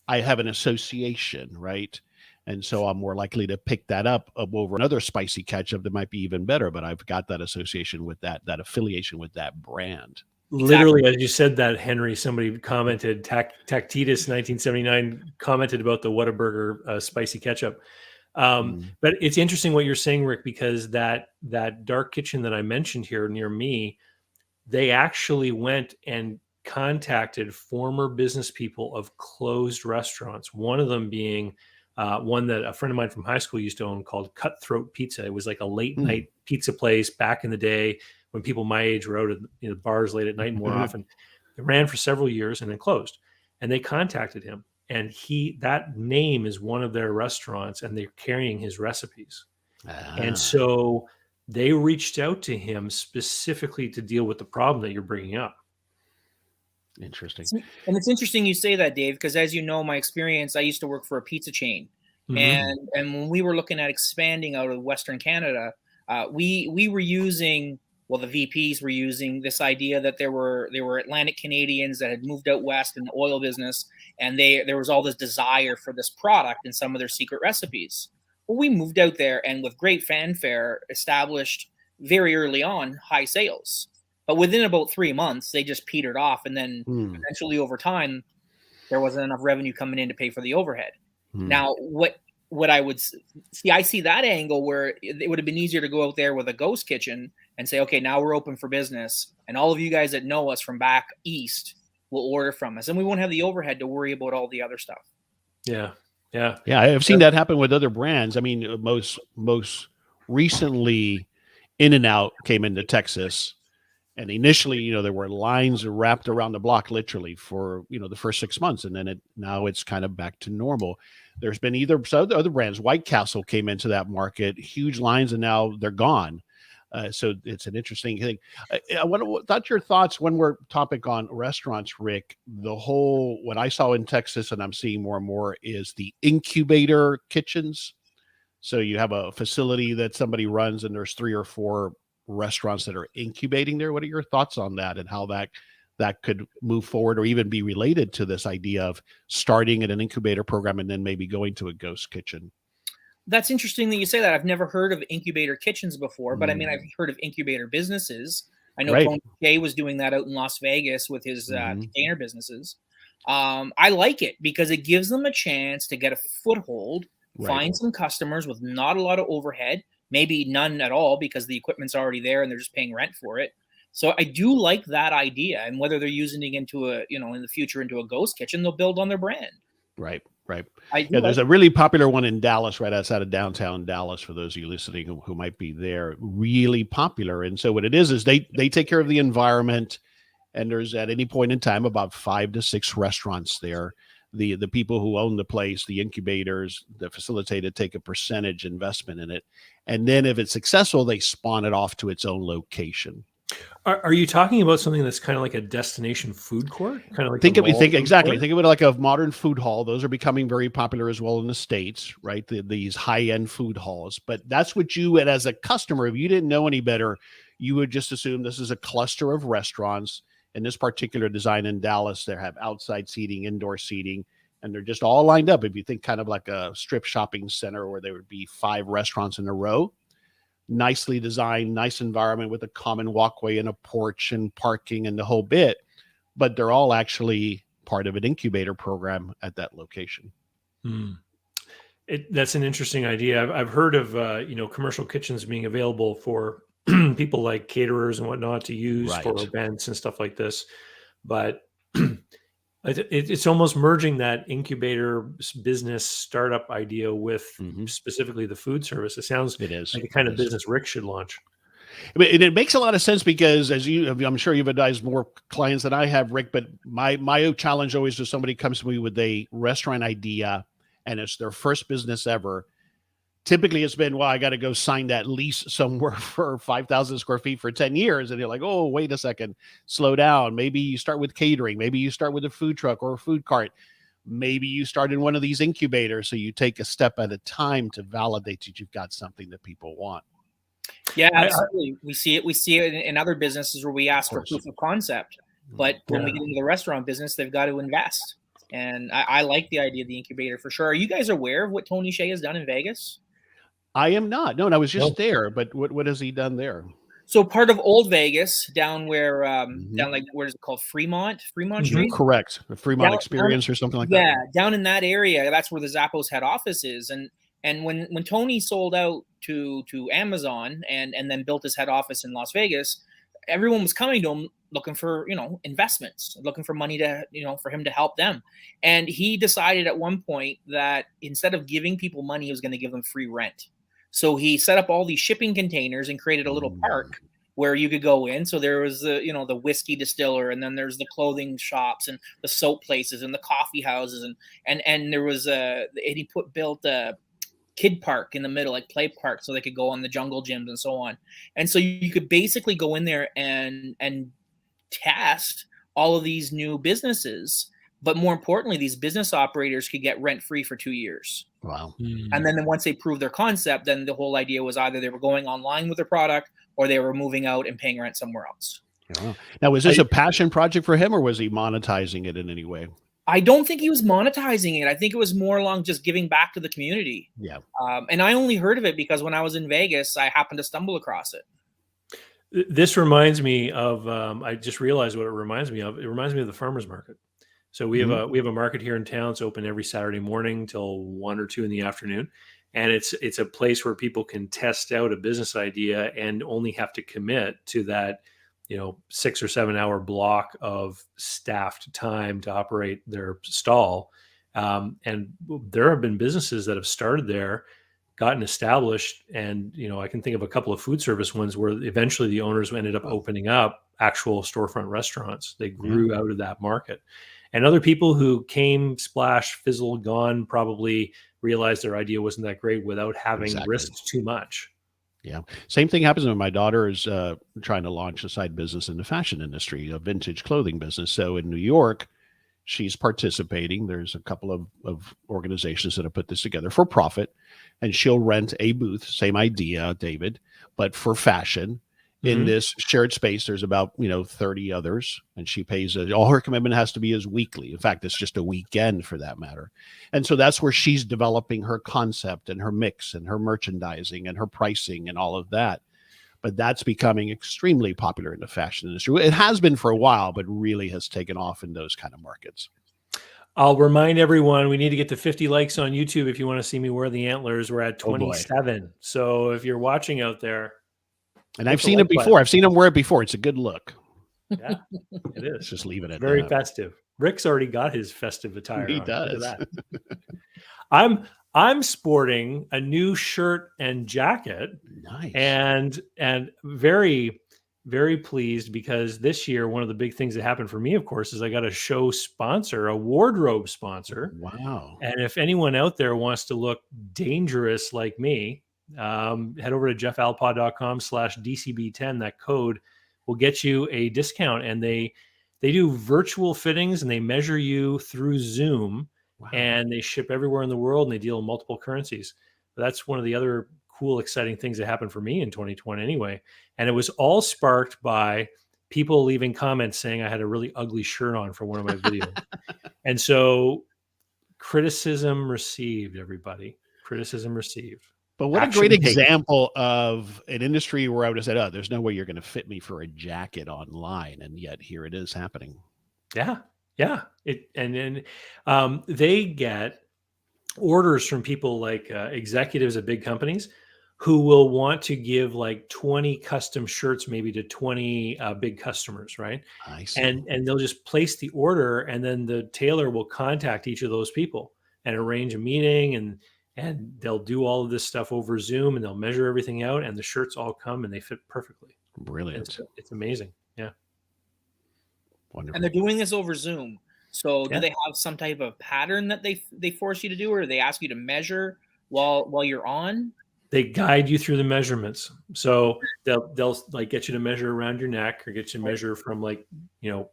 I have an association, right? And so I'm more likely to pick that up over another spicy ketchup that might be even better, but I've got that association with that affiliation with that brand. Literally, as you said that, Henry, somebody commented, Tactitus 1979 commented about the Whataburger spicy ketchup. But it's interesting what you're saying, Rick, because that dark kitchen that I mentioned here near me, they actually went and contacted former business people of closed restaurants. One of them being one that a friend of mine from high school used to own, called Cutthroat Pizza. It was like a late night pizza place back in the day when people my age were out at bars late at night more often. It ran for several years and then closed. And they contacted him. And that name is one of their restaurants, and they're carrying his recipes. And so they reached out to him specifically to deal with the problem that you're bringing up. Interesting. And it's interesting you say that, Dave, because as you know, my experience, I used to work for a pizza chain. And when we were looking at expanding out of Western Canada, we were using, the VPs were using this idea that there were Atlantic Canadians that had moved out west in the oil business, and there was all this desire for this product in some of their secret recipes. Well, we moved out there and with great fanfare established very early on high sales. But within about 3 months, they just petered off. And then eventually over time, there wasn't enough revenue coming in to pay for the overhead. Now, what I would see, I see that angle where it would have been easier to go out there with a ghost kitchen and say, okay, now we're open for business. And all of you guys that know us from back east will order from us. And we won't have the overhead to worry about all the other stuff. Yeah. I've seen that happen with other brands. Most recently, In-N-Out came into Texas. And initially, there were lines wrapped around the block, literally, for the first 6 months, and then now it's kind of back to normal. There's been other brands. White Castle came into that market, huge lines, and now they're gone. So it's an interesting thing. Thought your thoughts when we're topic on restaurants, Rick. What I saw in Texas, and I'm seeing more and more, is the incubator kitchens. So you have a facility that somebody runs, and there's 3 or 4 restaurants that are incubating there. What are your thoughts on that, and how that could move forward, or even be related to this idea of starting at an incubator program and then maybe going to a ghost kitchen? That's interesting that you say that. I've never heard of incubator kitchens before, but I've heard of incubator businesses. I know Tony Shea was doing that out in Las Vegas with his container businesses. I like it because it gives them a chance to get a foothold, find some customers with not a lot of overhead, maybe none at all because the equipment's already there and they're just paying rent for it. So I do like that idea. And whether they're using it into in the future into a ghost kitchen, they'll build on their brand. Right. There's a really popular one in Dallas, right outside of downtown Dallas, for those of you listening who might be there. Really popular. And so what it is they take care of the environment, and there's at any point in time about 5 to 6 restaurants there. The people who own the place, the incubators, the facilitator, take a percentage investment in it. And then if it's successful, they spawn it off to its own location. Are you talking about something that's kind of like a destination food court? Kind of like Think of it like a modern food hall. Those are becoming very popular as well in the States, right? These high-end food halls. But that's what and as a customer, if you didn't know any better, you would just assume this is a cluster of restaurants. In this particular design in Dallas, they have outside seating, indoor seating, and they're just all lined up. If you think kind of like a strip shopping center where there would be 5 restaurants in a row, nicely designed, nice environment with a common walkway and a porch and parking and the whole bit. But they're all actually part of an incubator program at that location. That's an interesting idea. I've heard of commercial kitchens being available for people like caterers and whatnot to use for Right. events and stuff like this. But it's almost merging that incubator business startup idea with specifically the food service. It sounds It is like the kind It of is. business Rick should launch. But it makes a lot of sense because I'm sure you've advised more clients than I have, Rick, but my challenge always is somebody comes to me with a restaurant idea and it's their first business ever. Typically it's been, well, I got to go sign that lease somewhere for 5,000 square feet for 10 years. And you're like, oh, wait a second, slow down. Maybe you start with catering. Maybe you start with a food truck or a food cart. Maybe you start in one of these incubators. So you take a step at a time to validate that you've got something that people want. Yeah, absolutely. We see it in other businesses where we ask for proof of concept. But when we get into the restaurant business, they've got to invest. And I like the idea of the incubator for sure. Are you guys aware of what Tony Hsieh has done in Vegas? I am not. No, and I was just there. But what has he done there? So part of Old Vegas, down where, down like what is it called, Fremont Street? Correct. The Fremont Experience or something like that. Yeah, down in that area, that's where the Zappos head office is. And when Tony sold out to Amazon and then built his head office in Las Vegas, everyone was coming to him looking for, investments, looking for money to, for him to help them. And he decided at one point that instead of giving people money, he was going to give them free rent. So he set up all these shipping containers and created a little park where you could go in. So there was the whiskey distiller, and then there's the clothing shops and the soap places and the coffee houses, and there was built a kid park in the middle, like play park, so they could go on the jungle gyms and so on. And so you could basically go in there and test all of these new businesses. But more importantly, these business operators could get rent free for 2 years. Wow. And then once they proved their concept, then the whole idea was either they were going online with their product or they were moving out and paying rent somewhere else. Wow. Now, was this a passion project for him, or was he monetizing it in any way? I don't think he was monetizing it. I think it was more along just giving back to the community. Yeah. And I only heard of it because when I was in Vegas, I happened to stumble across it. This reminds me of, I just realized what it reminds me of. It reminds me of the farmer's market. So we have a market here in town. It's open every Saturday morning till 1 or 2 in the afternoon. And it's a place where people can test out a business idea and only have to commit to that, 6 or 7 hour block of staffed time to operate their stall. And there have been businesses that have started there, gotten established. And, I can think of a couple of food service ones where eventually the owners ended up opening up actual storefront restaurants. They grew out of that market. And other people who came, splash, fizzled, gone, probably realized their idea wasn't that great without having risked too much. Yeah. Same thing happens when my daughter is trying to launch a side business in the fashion industry, a vintage clothing business. So in New York, she's participating. There's a couple of organizations that have put this together for profit, and she'll rent a booth, same idea, David, but for fashion. In this shared space, there's about 30 others, and she pays all her commitment has to be is weekly. In fact, it's just a weekend for that matter. And so that's where she's developing her concept and her mix and her merchandising and her pricing and all of that. But that's becoming extremely popular in the fashion industry. It has been for a while, but really has taken off in those kind of markets. I'll remind everyone, we need to get to 50 likes on YouTube if you want to see me wear the antlers. We're at 27. So if you're watching out there. And I've seen it before. I've seen him wear it before. It's a good look. Yeah, it is. Let's just leave it at very that. Festive. Rick's already got his festive attire. He on. does. Look at that. I'm sporting a new shirt and jacket. Nice. And very, very pleased because this year, one of the big things that happened for me, of course, is I got a show sponsor, a wardrobe sponsor. Wow. And if anyone out there wants to look dangerous like me, head over to jeffalpod.com/DCB10. That code will get you a discount. And they do virtual fittings and they measure you through Zoom. Wow. And they ship everywhere in the world and they deal in multiple currencies. But that's one of the other cool, exciting things that happened for me in 2020 anyway. And it was all sparked by people leaving comments saying I had a really ugly shirt on for one of my videos. And so criticism received, everybody. Criticism received. But what a great example of an industry where I would have said, oh, there's no way you're going to fit me for a jacket online. And yet here it is happening. Yeah. Yeah. And they get orders from people like executives at big companies who will want to give like 20 custom shirts, maybe to 20 big customers, right? I see. And they'll just place the order, and then the tailor will contact each of those people and arrange a meeting, and they'll do all of this stuff over Zoom, and they'll measure everything out, and the shirts all come and they fit perfectly. Brilliant. It's amazing. Yeah. Wonderful. And they're doing this over Zoom. So Yeah. do they have some type of pattern that they force you to do, or they ask you to measure while you're on? They guide you through the measurements. So they'll like get you to measure around your neck, or get you to measure from like,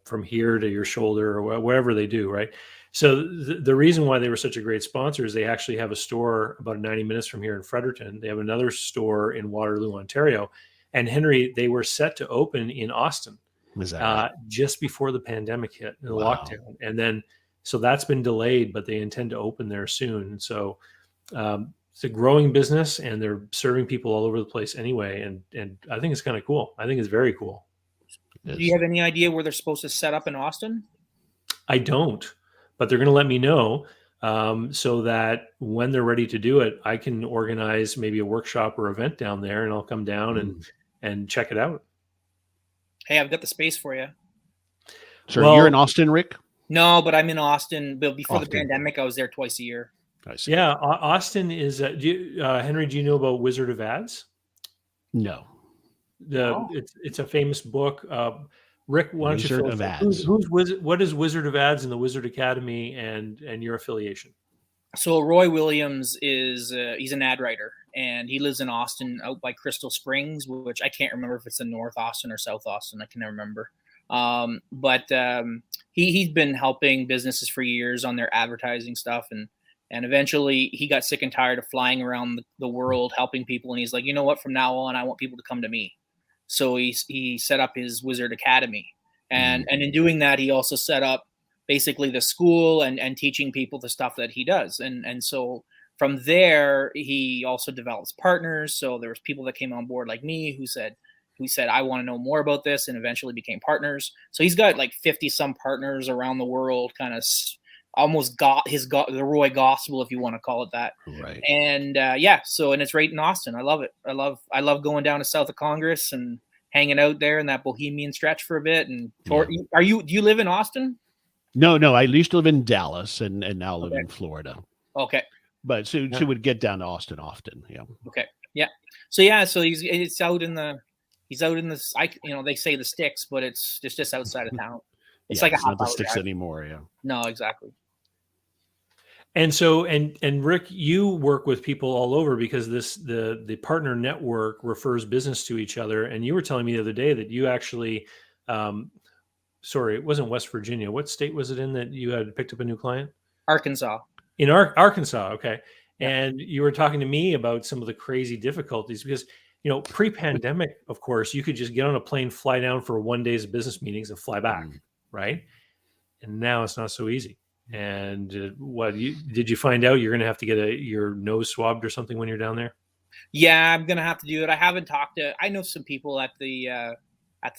from here to your shoulder, or whatever they do. Right. So the reason why they were such a great sponsor is they actually have a store about 90 minutes from here in Fredericton. They have another store in Waterloo, Ontario. And Henry, they were set to open in Austin Is that right? just before the pandemic hit, the Wow. lockdown. And then, so that's been delayed, but they intend to open there soon. And so it's a growing business, and they're serving people all over the place anyway. And I think it's kind of cool. I think it's very cool. Do you have any idea where they're supposed to set up in Austin? I don't, but they're going to let me know so that when they're ready to do it, I can organize maybe a workshop or event down there, and I'll come down and check it out. Hey, I've got the space for you. So Well- you're in Austin, Rick? No, but I'm in Austin. But before the Austin. pandemic, I was there twice a year. I see. Yeah, Austin is. Henry, do you know about Wizard of Ads? No. It's a famous book. Rick, why don't Wizard you of fill Ads. who's Wizard? What is Wizard of Ads and the Wizard Academy and your affiliation? So Roy Williams is he's an ad writer, and he lives in Austin, out by Crystal Springs, which I can't remember if it's in North Austin or South Austin. I can never remember. But he's been helping businesses for years on their advertising stuff, and eventually he got sick and tired of flying around the world helping people, and he's like, you know what? From now on, I want people to come to me. So he set up his Wizard Academy, and in doing that, he also set up basically the school and teaching people the stuff that he does. And so from there, he also develops partners. So there was people that came on board like me who said, I want to know more about this, and eventually became partners. So he's got like 50 some partners around the world, kind of almost got the Roy gospel, if you want to call it that. Right. And so, and it's right in Austin. I love it. I love going down to South of Congress and hanging out there in that bohemian stretch for a bit. And do you live in Austin? No, I used to live in Dallas and now live in Florida. Okay. But so would get down to Austin often. Yeah. Okay. Yeah. So he's out in the they say the sticks, but it's just outside of town. It's like a not the half-hour sticks drive. anymore. Yeah. No, exactly. And so, and Rick, you work with people all over, because the partner network refers business to each other. And you were telling me the other day that you actually, sorry, it wasn't West Virginia. What state was it in that you had picked up a new client? Arkansas. In Arkansas. Okay. Yeah. And you were talking to me about some of the crazy difficulties, because, pre-pandemic, of course, you could just get on a plane, fly down for 1 day's business meetings and fly back. Right. And now it's not so easy. And did you find out you're going to have to get your nose swabbed or something when you're down there? Yeah, I'm going to have to do it. I haven't I know some people at the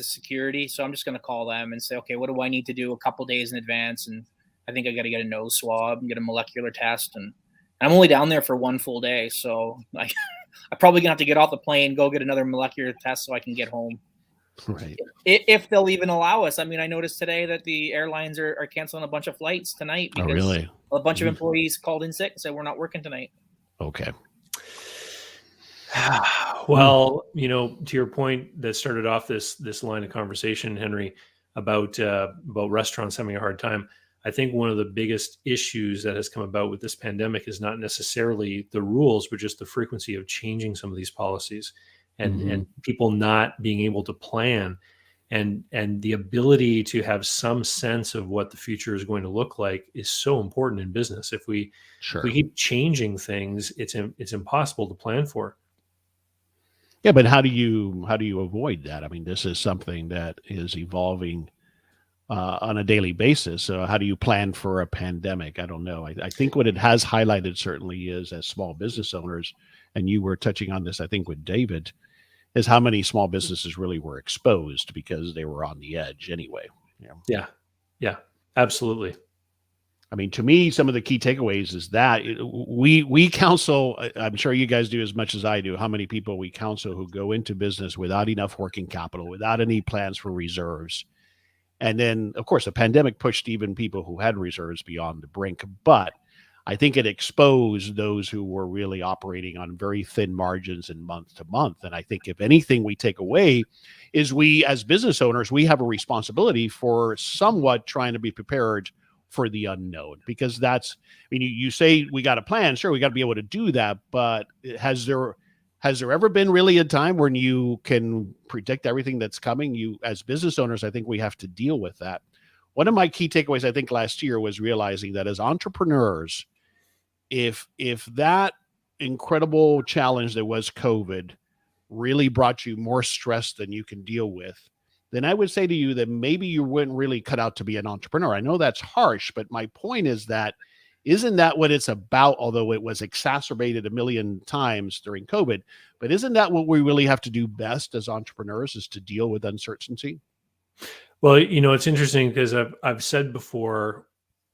security, so I'm just going to call them and say, okay, what do I need to do a couple days in advance? And I think I got to get a nose swab and get a molecular test. And I'm only down there for 1 full day. So I'm probably going to have to get off the plane, go get another molecular test so I can get home. Right. If they'll even allow us. I mean, I noticed today that the airlines are canceling a bunch of flights tonight because really? A bunch of employees called in sick and said, we're not working tonight. Okay. Well, to your point that started off this line of conversation, Henry, about restaurants having a hard time. I think one of the biggest issues that has come about with this pandemic is not necessarily the rules, but just the frequency of changing some of these policies, and people not being able to plan, and the ability to have some sense of what the future is going to look like is so important in business. If we keep changing things, it's impossible to plan for. Yeah, but how do you avoid that? I mean, this is something that is evolving on a daily basis. So how do you plan for a pandemic? I don't know. I think what it has highlighted certainly is, as small business owners, and you were touching on this, I think, with David, is how many small businesses really were exposed because they were on the edge anyway. Yeah, absolutely. I mean, to me, some of the key takeaways is that we counsel, I'm sure you guys do as much as I do, how many people we counsel who go into business without enough working capital, without any plans for reserves. And then, of course, the pandemic pushed even people who had reserves beyond the brink. But I think it exposed those who were really operating on very thin margins and month to month. And I think if anything we take away is we, as business owners, we have a responsibility for somewhat trying to be prepared for the unknown, because that's, I mean, you say we got a plan, sure, we got to be able to do that, but has there ever been really a time when you can predict everything that's coming? You, as business owners, I think we have to deal with that. One of my key takeaways, I think, last year was realizing that as entrepreneurs, if that incredible challenge that was COVID really brought you more stress than you can deal with, then I would say to you that maybe you wouldn't really cut out to be an entrepreneur. I know that's harsh, but my point is that isn't that what it's about? Although it was exacerbated a million times during COVID, but isn't that what we really have to do best as entrepreneurs, is to deal with uncertainty? Well, it's interesting because I've said before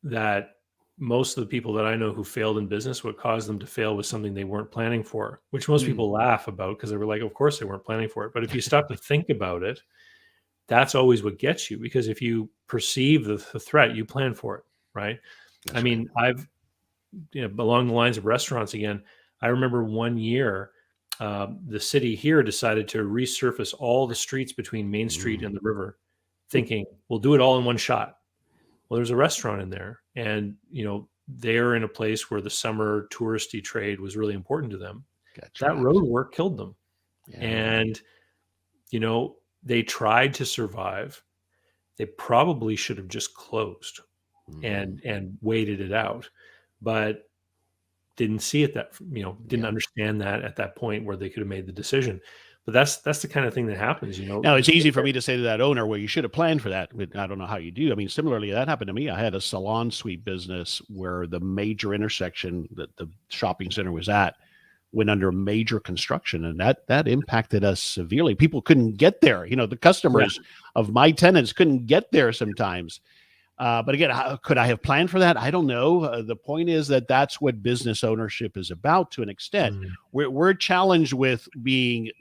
that most of the people that I know who failed in business, what caused them to fail was something they weren't planning for, which most people laugh about because they were like, of course they weren't planning for it. But if you stop to think about it, that's always what gets you, because if you perceive the threat, you plan for it, right? That's I mean, I've, along the lines of restaurants again, I remember one year, the city here decided to resurface all the streets between Main Street and the river, thinking we'll do it all in one shot. Well, there's a restaurant in there, and they're in a place where the summer touristy trade was really important to them. That road work killed them. Yeah. And they tried to survive. They probably should have just closed and waited it out, but didn't see it didn't understand that at that point where they could have made the decision. But that's the kind of thing that happens, Now, it's easy for me to say to that owner, well, you should have planned for that. But I don't know how you do. I mean, similarly, that happened to me. I had a salon suite business where the major intersection that the shopping center was at went under major construction, and that impacted us severely. People couldn't get there. The customers of my tenants couldn't get there sometimes. But again, could I have planned for that? I don't know. The point is that that's what business ownership is about to an extent. We're challenged with being,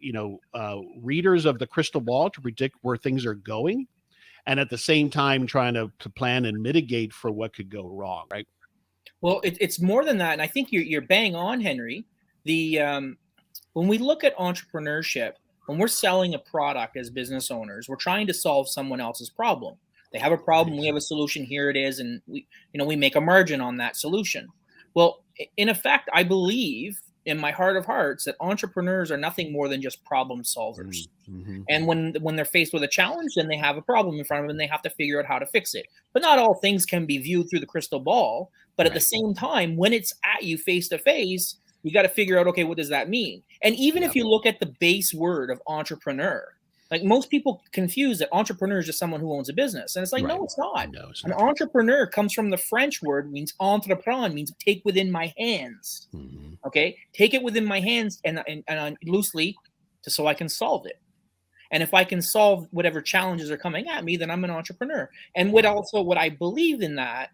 readers of the crystal ball to predict where things are going, and at the same time trying to plan and mitigate for what could go wrong, right? Well, it's more than that, and I think you're bang on, Henry. When we look at entrepreneurship, when we're selling a product as business owners, we're trying to solve someone else's problem. They have a problem, we have a solution, here it is, and we make a margin on that solution. Well, in effect, I believe in my heart of hearts that entrepreneurs are nothing more than just problem solvers. And when they're faced with a challenge, then they have a problem in front of them and they have to figure out how to fix it. But not all things can be viewed through the crystal ball. But at the same time, when it's at you face to face, you got to figure out, okay, what does that mean? And even if you look at the base word of entrepreneur, like most people confuse that entrepreneur is just someone who owns a business. And it's like, no, it's not. No, it's not. An entrepreneur comes from the French word, means entreprendre, means take within my hands. Okay. Take it within my hands and loosely so I can solve it. And if I can solve whatever challenges are coming at me, then I'm an entrepreneur. And what I believe in that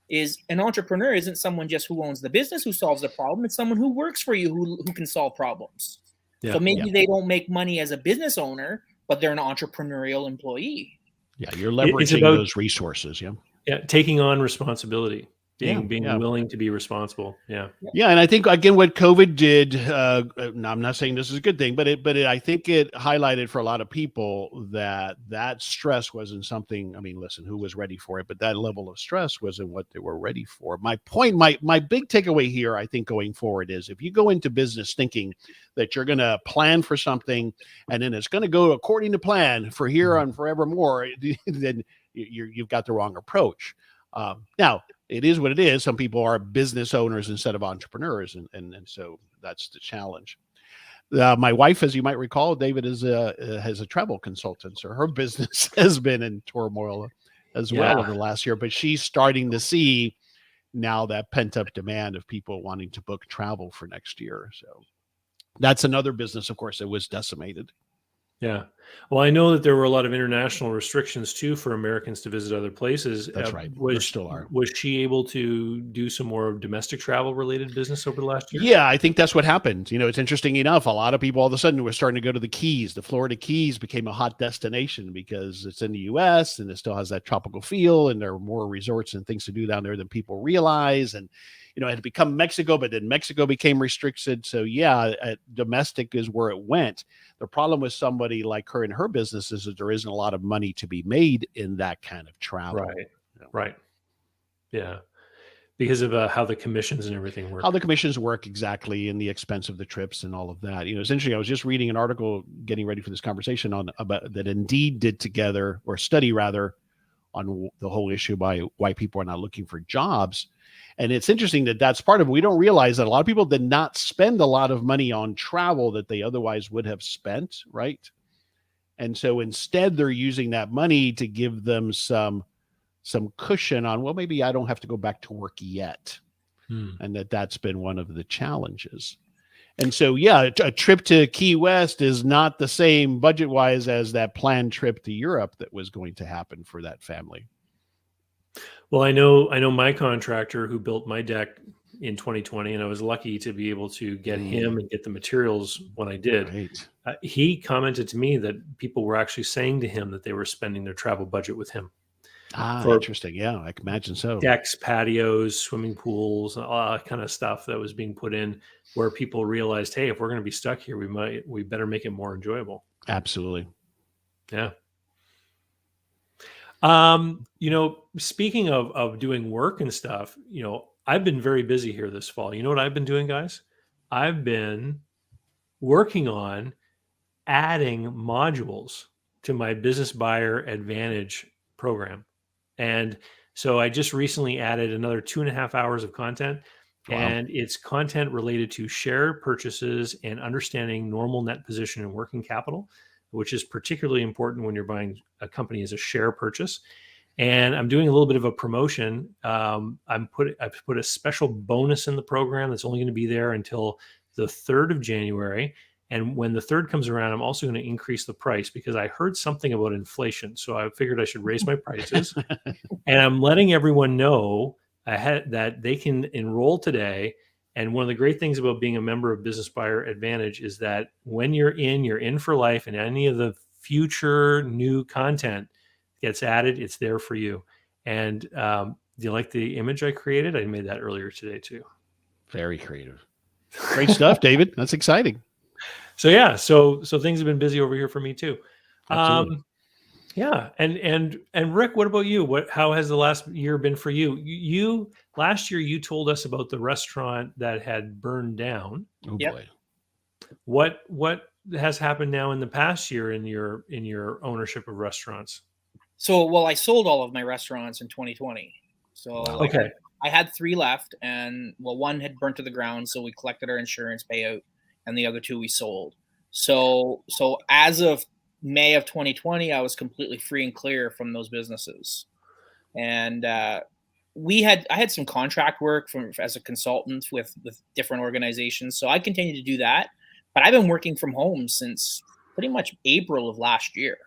is an entrepreneur isn't someone just who owns the business, who solves the problem. It's someone who works for you, who can solve problems. So maybe they don't make money as a business owner, but they're an entrepreneurial employee. Yeah, you're leveraging those resources. Yeah, taking on responsibility, being willing to be responsible. Yeah, and I think again what COVID did. I'm not saying this is a good thing, but I think it highlighted for a lot of people that stress wasn't something. I mean, listen, who was ready for it? But that level of stress wasn't what they were ready for. My point, my big takeaway here, I think, going forward is if you go into business thinking that you're going to plan for something and then it's going to go according to plan for here on forevermore, then you've got the wrong approach. Now, it is what it is. Some people are business owners instead of entrepreneurs, and so that's the challenge. My wife, as you might recall, David, has a travel consultant, so her business has been in turmoil as well over the last year. But she's starting to see now that pent-up demand of people wanting to book travel for next year. So that's another business, of course, that was decimated. Yeah. Well, I know that there were a lot of international restrictions too for Americans to visit other places. That's right. There still are. Was she able to do some more domestic travel related business over the last year? Yeah, I think that's what happened. It's interesting enough. A lot of people all of a sudden were starting to go to the Keys. The Florida Keys became a hot destination because it's in the U.S. and it still has that tropical feel, and there are more resorts and things to do down there than people realize. And it had become Mexico, but then Mexico became restricted. So yeah, domestic is where it went. The problem with somebody like her and her business is that there isn't a lot of money to be made in that kind of travel. Right. Right. Yeah. Because of how the commissions and everything work. How the commissions work exactly, and the expense of the trips and all of that. It's interesting. I was just reading an article getting ready for this conversation about that Indeed did together, or study rather, on the whole issue by why people are not looking for jobs. And it's interesting that that's part of it. We don't realize that a lot of people did not spend a lot of money on travel that they otherwise would have spent, right? And so instead, they're using that money to give them some cushion on, well, maybe I don't have to go back to work yet. And that's been one of the challenges. And so, yeah, a trip to Key West is not the same budget-wise as that planned trip to Europe that was going to happen for that family. Well, I know my contractor who built my deck in 2020, and I was lucky to be able to get him and get the materials when I did. Right. He commented to me that people were actually saying to him that they were spending their travel budget with him. For interesting. Yeah, I can imagine so. Decks, patios, swimming pools, all that kind of stuff that was being put in, where people realized, hey, if we're going to be stuck here, we better make it more enjoyable. Absolutely. Yeah. Speaking of doing work and stuff, I've been very busy here this fall. You know what I've been doing, guys? I've been working on adding modules to my Business Buyer Advantage program. And so I just recently added another 2.5 hours of content. Wow. And it's content related to share purchases and understanding normal net position and working capital, which is particularly important when you're buying a company as a share purchase. And I'm doing a little bit of a promotion. I've put a special bonus in the program that's only going to be there until the 3rd of January. And when the 3rd comes around, I'm also going to increase the price because I heard something about inflation. So I figured I should raise my prices. And I'm letting everyone know ahead that they can enroll today. And one of the great things about being a member of Business Buyer Advantage is that when you're in for life, and any of the future new content gets added, it's there for you. And do you like the image I created? I made that earlier today too. Very creative. Great stuff, David. That's exciting. So yeah, so things have been busy over here for me too. Yeah. And Rick, what about you? How has the last year been for you? Last year you told us about the restaurant that had burned down. Oh boy. What has happened now in the past year in your ownership of restaurants? So, well, I sold all of my restaurants in 2020. So okay. I had 3 left, and one had burnt to the ground, so we collected our insurance payout, and the other 2 we sold. So as of May of 2020, I was completely free and clear from those businesses. And I had some contract work as a consultant with different organizations. So I continued to do that, but I've been working from home since pretty much April of last year,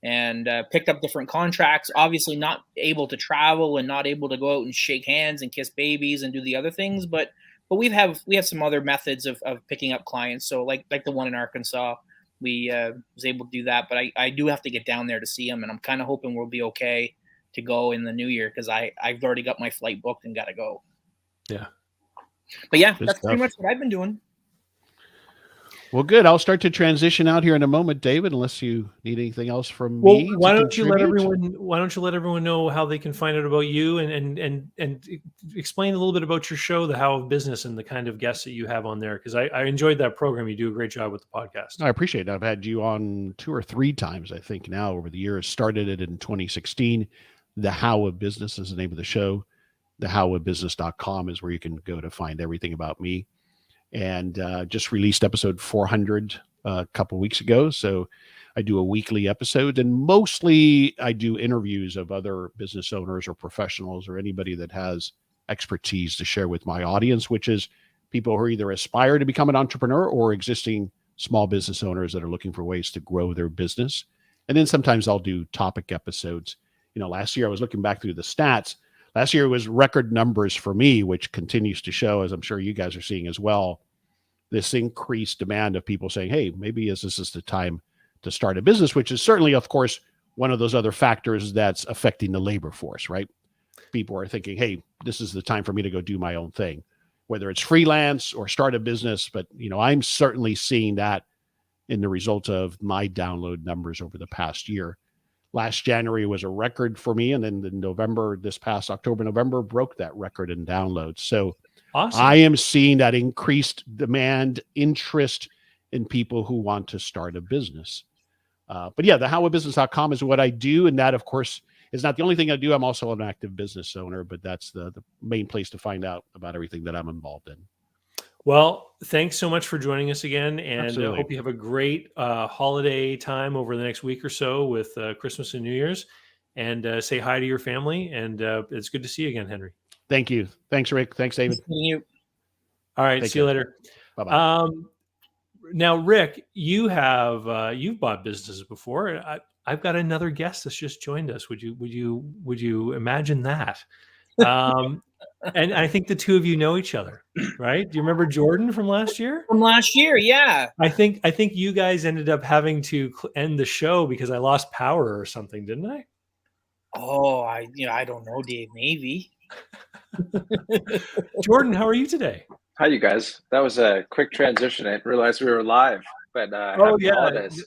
and picked up different contracts, obviously not able to travel and not able to go out and shake hands and kiss babies and do the other things. But we have some other methods of picking up clients. So like the one in Arkansas, we was able to do that, but I do have to get down there to see them, and I'm kind of hoping we'll be okay to go in the new year because I've already got my flight booked and got to go. Yeah. But yeah, that's pretty much what I've been doing. Well, good. I'll start to transition out here in a moment, David, unless you need anything else from me. Well, why don't you let everyone know how they can find out about you and explain a little bit about your show, The How of Business, and the kind of guests that you have on there? Because I enjoyed that program. You do a great job with the podcast. I appreciate it. I've had you on 2 or 3 times, I think, now over the years. Started it in 2016. The How of Business is the name of the show. thehowofbusiness.com is where you can go to find everything about me. And just released episode 400 a couple weeks ago. So I do a weekly episode, and mostly I do interviews of other business owners or professionals or anybody that has expertise to share with my audience, which is people who either aspire to become an entrepreneur or existing small business owners that are looking for ways to grow their business. And then sometimes I'll do topic episodes. Last year I was looking back through the stats. Last year was record numbers for me, which continues to show, as I'm sure you guys are seeing as well, this increased demand of people saying, hey, maybe this is the time to start a business, which is certainly, of course, one of those other factors that's affecting the labor force, right? People are thinking, hey, this is the time for me to go do my own thing, whether it's freelance or start a business. But, I'm certainly seeing that in the result of my download numbers over the past year. Last January was a record for me. And then in November, this past October, November broke that record in downloads. So Awesome. I am seeing that increased demand, interest in people who want to start a business. But yeah, the howabusiness.com is what I do. And that, of course, is not the only thing I do. I'm also an active business owner, but that's the main place to find out about everything that I'm involved in. Well, thanks so much for joining us again. And I Absolutely. hope you have a great holiday time over the next week or so with Christmas and New Year's. And say hi to your family. And it's good to see you again, Henry. Thank you. Thanks, Rick. Thanks, David. You. All right. Take See you care. later. Bye-bye. Now, Rick, you've bought businesses before. I've got another guest that's just joined us. Would you imagine that? And I think the two of you know each other, right? Do you remember Jordan from last year? From last year, yeah. I think you guys ended up having to end the show because I lost power or something, didn't I? Oh, I don't know, Dave. Maybe. Jordan, how are you today? Hi, you guys. That was a quick transition. I didn't realize we were live, but happy holidays.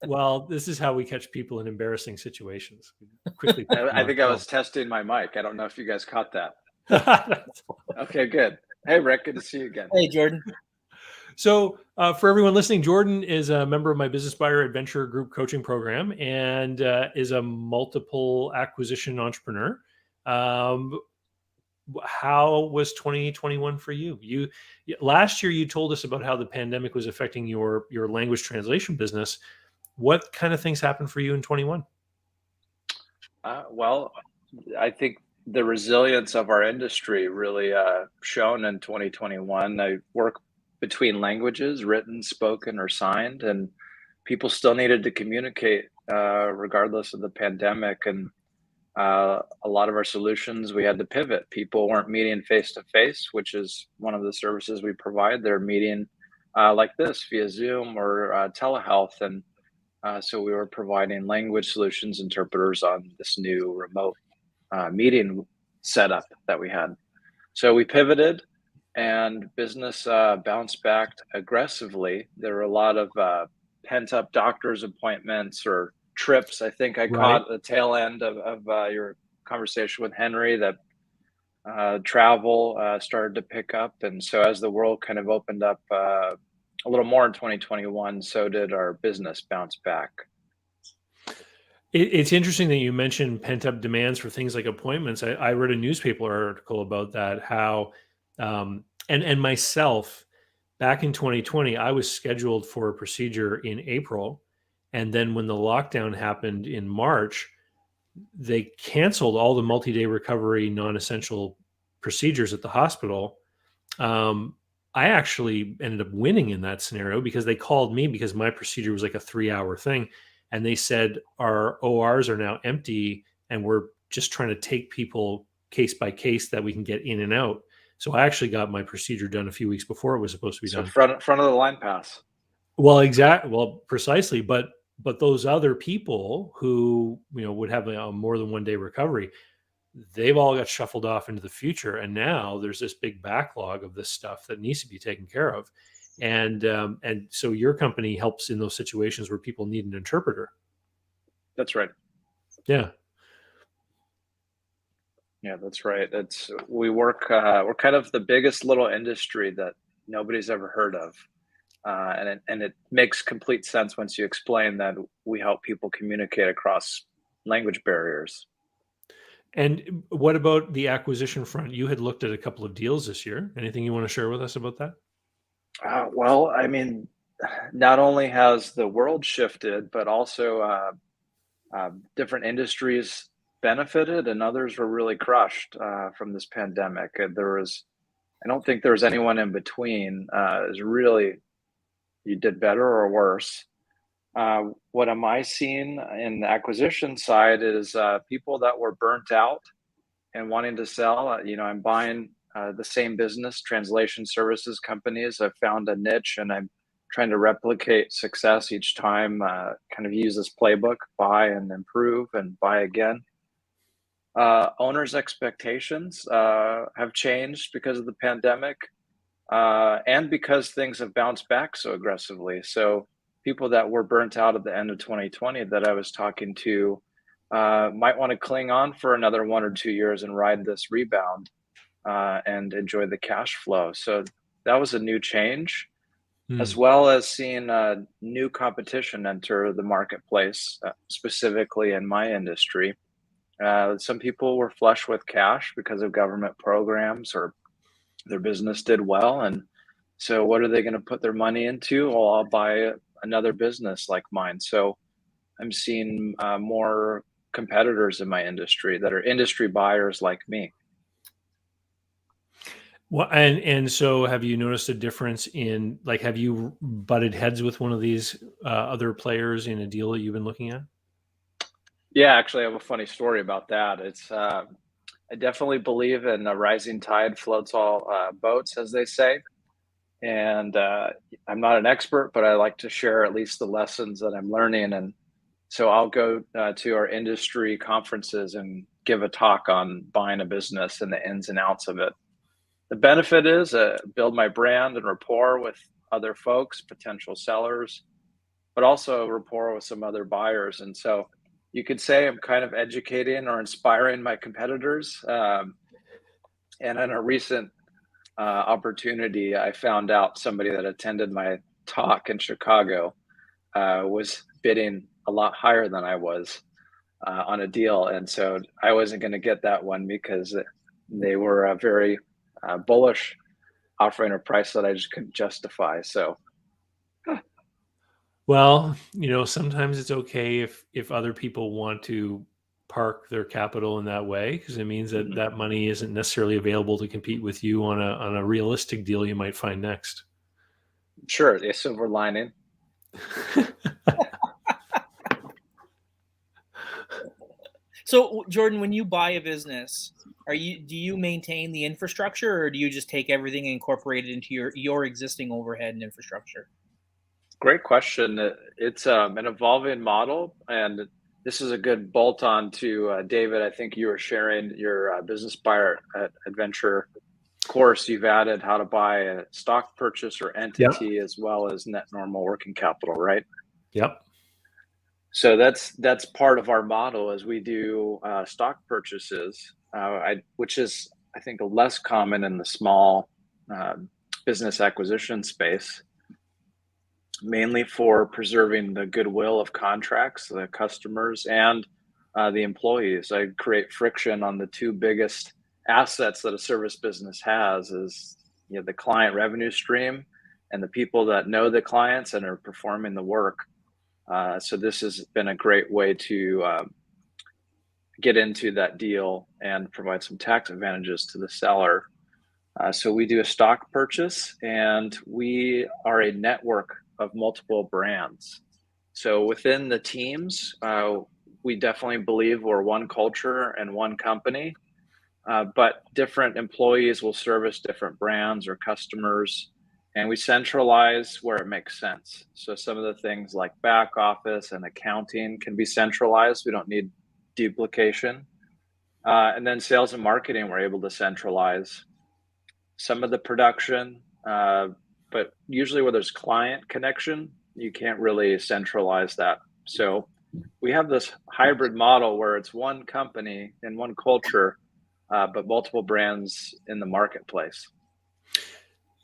Well, this is how we catch people in embarrassing situations. Quickly. I think I was testing my mic. I don't know if you guys caught that. Okay, good. Hey, Rick, good to see you again. Hey, Jordan. So for everyone listening, Jordan is a member of my Business Buyer Adventure Group coaching program and is a multiple acquisition entrepreneur. How was 2021 for you? Last year you told us about how the pandemic was affecting your language translation business. What kind of things happened for you in 21? Well, I think the resilience of our industry really shown in 2021. I work between languages, written, spoken, or signed, and people still needed to communicate regardless of the pandemic. And a lot of our solutions, we had to pivot. People weren't meeting face to face, which is one of the services we provide. They're meeting like this via Zoom or telehealth. And so we were providing language solutions, interpreters on this new remote meeting setup that we had. So we pivoted and business bounced back aggressively. There were a lot of pent up doctor's appointments or trips. I think I caught the tail end of your conversation with Henry that travel started to pick up. And so as the world kind of opened up a little more in 2021, so did our business bounce back. It's interesting that you mentioned pent-up demands for things like appointments. I read a newspaper article about that, how and myself, back in 2020, I was scheduled for a procedure in April. And then when the lockdown happened in March, they canceled all the multi-day recovery non-essential procedures at the hospital. I actually ended up winning in that scenario because they called me because my procedure was like a 3-hour thing. And they said, our ORs are now empty and we're just trying to take people case by case that we can get in and out. So I actually got my procedure done a few weeks before it was supposed to be done. Front of the line pass. Well, precisely. But those other people who, would have a more than 1 day recovery, they've all got shuffled off into the future. And now there's this big backlog of this stuff that needs to be taken care of. And so your company helps in those situations where people need an interpreter. That's right. Yeah. Yeah, that's right. We're kind of the biggest little industry that nobody's ever heard of. And it makes complete sense once you explain that we help people communicate across language barriers. And what about the acquisition front? You had looked at a couple of deals this year. Anything you want to share with us about that? Well, I mean, not only has the world shifted, but also different industries benefited and others were really crushed from this pandemic. I don't think there was anyone in between. It was really you did better or worse. What am I seeing in the acquisition side is people that were burnt out and wanting to sell. I'm buying the same business, translation services companies. I've found a niche and I'm trying to replicate success each time, kind of use this playbook, buy and improve and buy again. Owners' expectations have changed because of the pandemic and because things have bounced back so aggressively. So people that were burnt out at the end of 2020 that I was talking to might want to cling on for another 1 or 2 years and ride this rebound and enjoy the cash flow. So that was a new change, as well as seeing new competition enter the marketplace, specifically in my industry. Some people were flush with cash because of government programs or their business did well. And so what are they going to put their money into? Well, I'll buy another business like mine. So I'm seeing more competitors in my industry that are industry buyers like me. Well, and so have you noticed a difference in, like, have you butted heads with one of these other players in a deal that you've been looking at? Yeah, actually, I have a funny story about that. I definitely believe in a rising tide floats all boats, as they say. And I'm not an expert, but I like to share at least the lessons that I'm learning. And so I'll go to our industry conferences and give a talk on buying a business and the ins and outs of it. The benefit is build my brand and rapport with other folks, potential sellers, but also rapport with some other buyers. And so you could say I'm kind of educating or inspiring my competitors. And in a recent opportunity, I found out somebody that attended my talk in Chicago was bidding a lot higher than I was on a deal. And so I wasn't going to get that one because they were very bullish, offering a price that I just couldn't justify. So, well, sometimes it's okay if other people want to park their capital in that way, because it means that that money isn't necessarily available to compete with you on a realistic deal you might find next. Sure, a silver lining. So, Jordan, when you buy a business, do you maintain the infrastructure, or do you just take everything and incorporate it into your existing overhead and infrastructure? Great question. It's an evolving model, and this is a good bolt on to David. I think you were sharing your business buyer adventure course. You've added how to buy a stock purchase or entity, as well as net normal working capital, right? Yep. So that's part of our model as we do stock purchases, which is, I think, less common in the small business acquisition space, mainly for preserving the goodwill of contracts, the customers, and the employees. I create friction on the two biggest assets that a service business has is the client revenue stream and the people that know the clients and are performing the work. So this has been a great way to get into that deal and provide some tax advantages to the seller. So we do a stock purchase, and we are a network of multiple brands. So within the teams, we definitely believe we're one culture and one company, but different employees will service different brands or customers. And we centralize where it makes sense. So some of the things like back office and accounting can be centralized. We don't need duplication. And then sales and marketing, we're able to centralize some of the production, but usually where there's client connection, you can't really centralize that. So we have this hybrid model where it's one company and one culture, but multiple brands in the marketplace.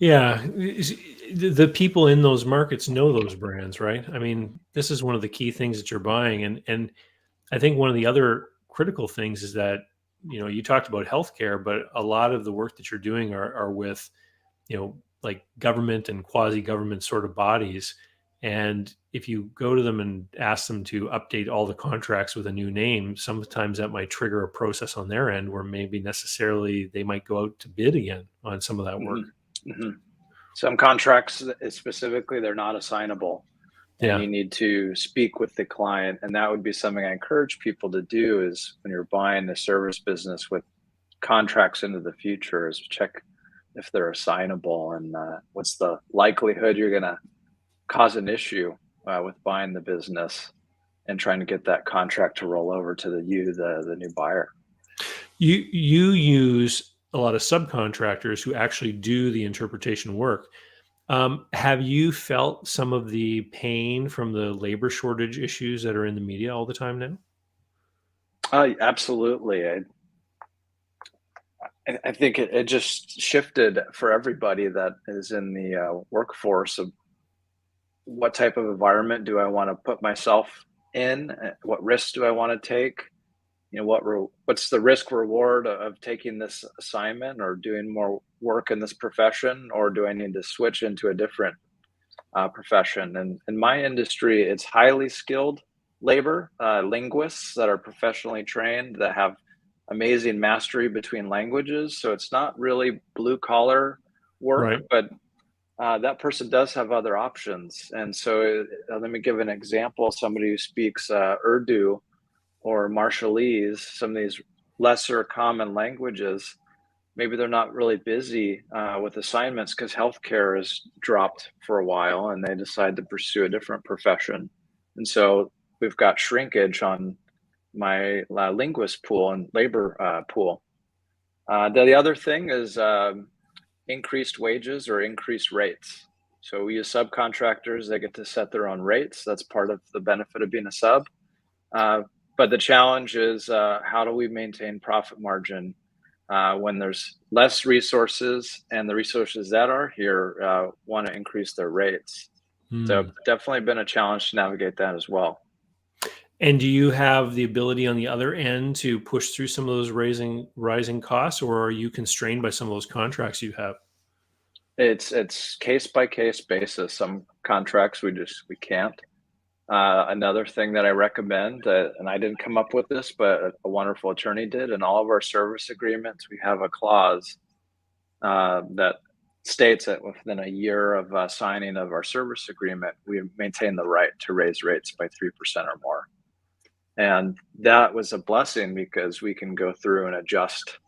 Yeah, the people in those markets know those brands, right? I mean, this is one of the key things that you're buying, and I think one of the other critical things is that you talked about healthcare, but a lot of the work that you're doing are with like government and quasi-government sort of bodies, and if you go to them and ask them to update all the contracts with a new name, sometimes that might trigger a process on their end where maybe necessarily they might go out to bid again on some of that work. Mm-hmm. Some contracts specifically, they're not assignable. Yeah. And you need to speak with the client. And that would be something I encourage people to do is when you're buying a service business with contracts into the future is check if they're assignable and what's the likelihood you're going to cause an issue with buying the business and trying to get that contract to roll over to the new buyer. You use a lot of subcontractors who actually do the interpretation work. Have you felt some of the pain from the labor shortage issues that are in the media all the time now? Absolutely. I think it just shifted for everybody that is in the workforce of what type of environment do I want to put myself in? What risks do I want to take? You know, what's the risk reward of taking this assignment or doing more work in this profession, or do I need to switch into a different profession? And in my industry, it's highly skilled labor, linguists that are professionally trained that have amazing mastery between languages. So it's not really blue collar work, Right. but that person does have other options. And so let me give an example. Somebody who speaks Urdu or Marshallese, some of these lesser common languages, maybe they're not really busy with assignments because healthcare has dropped for a while and they decide to pursue a different profession. And so we've got shrinkage on my linguist pool and labor pool. The other thing is increased wages or increased rates. So we use subcontractors. They get to set their own rates. That's part of the benefit of being a sub. But the challenge is how do we maintain profit margin when there's less resources and the resources that are here want to increase their rates. So definitely been a challenge to navigate that as well. And do you have the ability on the other end to push through some of those rising costs, or are you constrained by some of those contracts you have? It's case by case basis. Some contracts we can't. Another thing that I recommend, and I didn't come up with this, but a wonderful attorney did, in all of our service agreements, we have a clause that states that within a year of signing of our service agreement, we maintain the right to raise rates by 3% or more. And that was a blessing because we can go through and adjust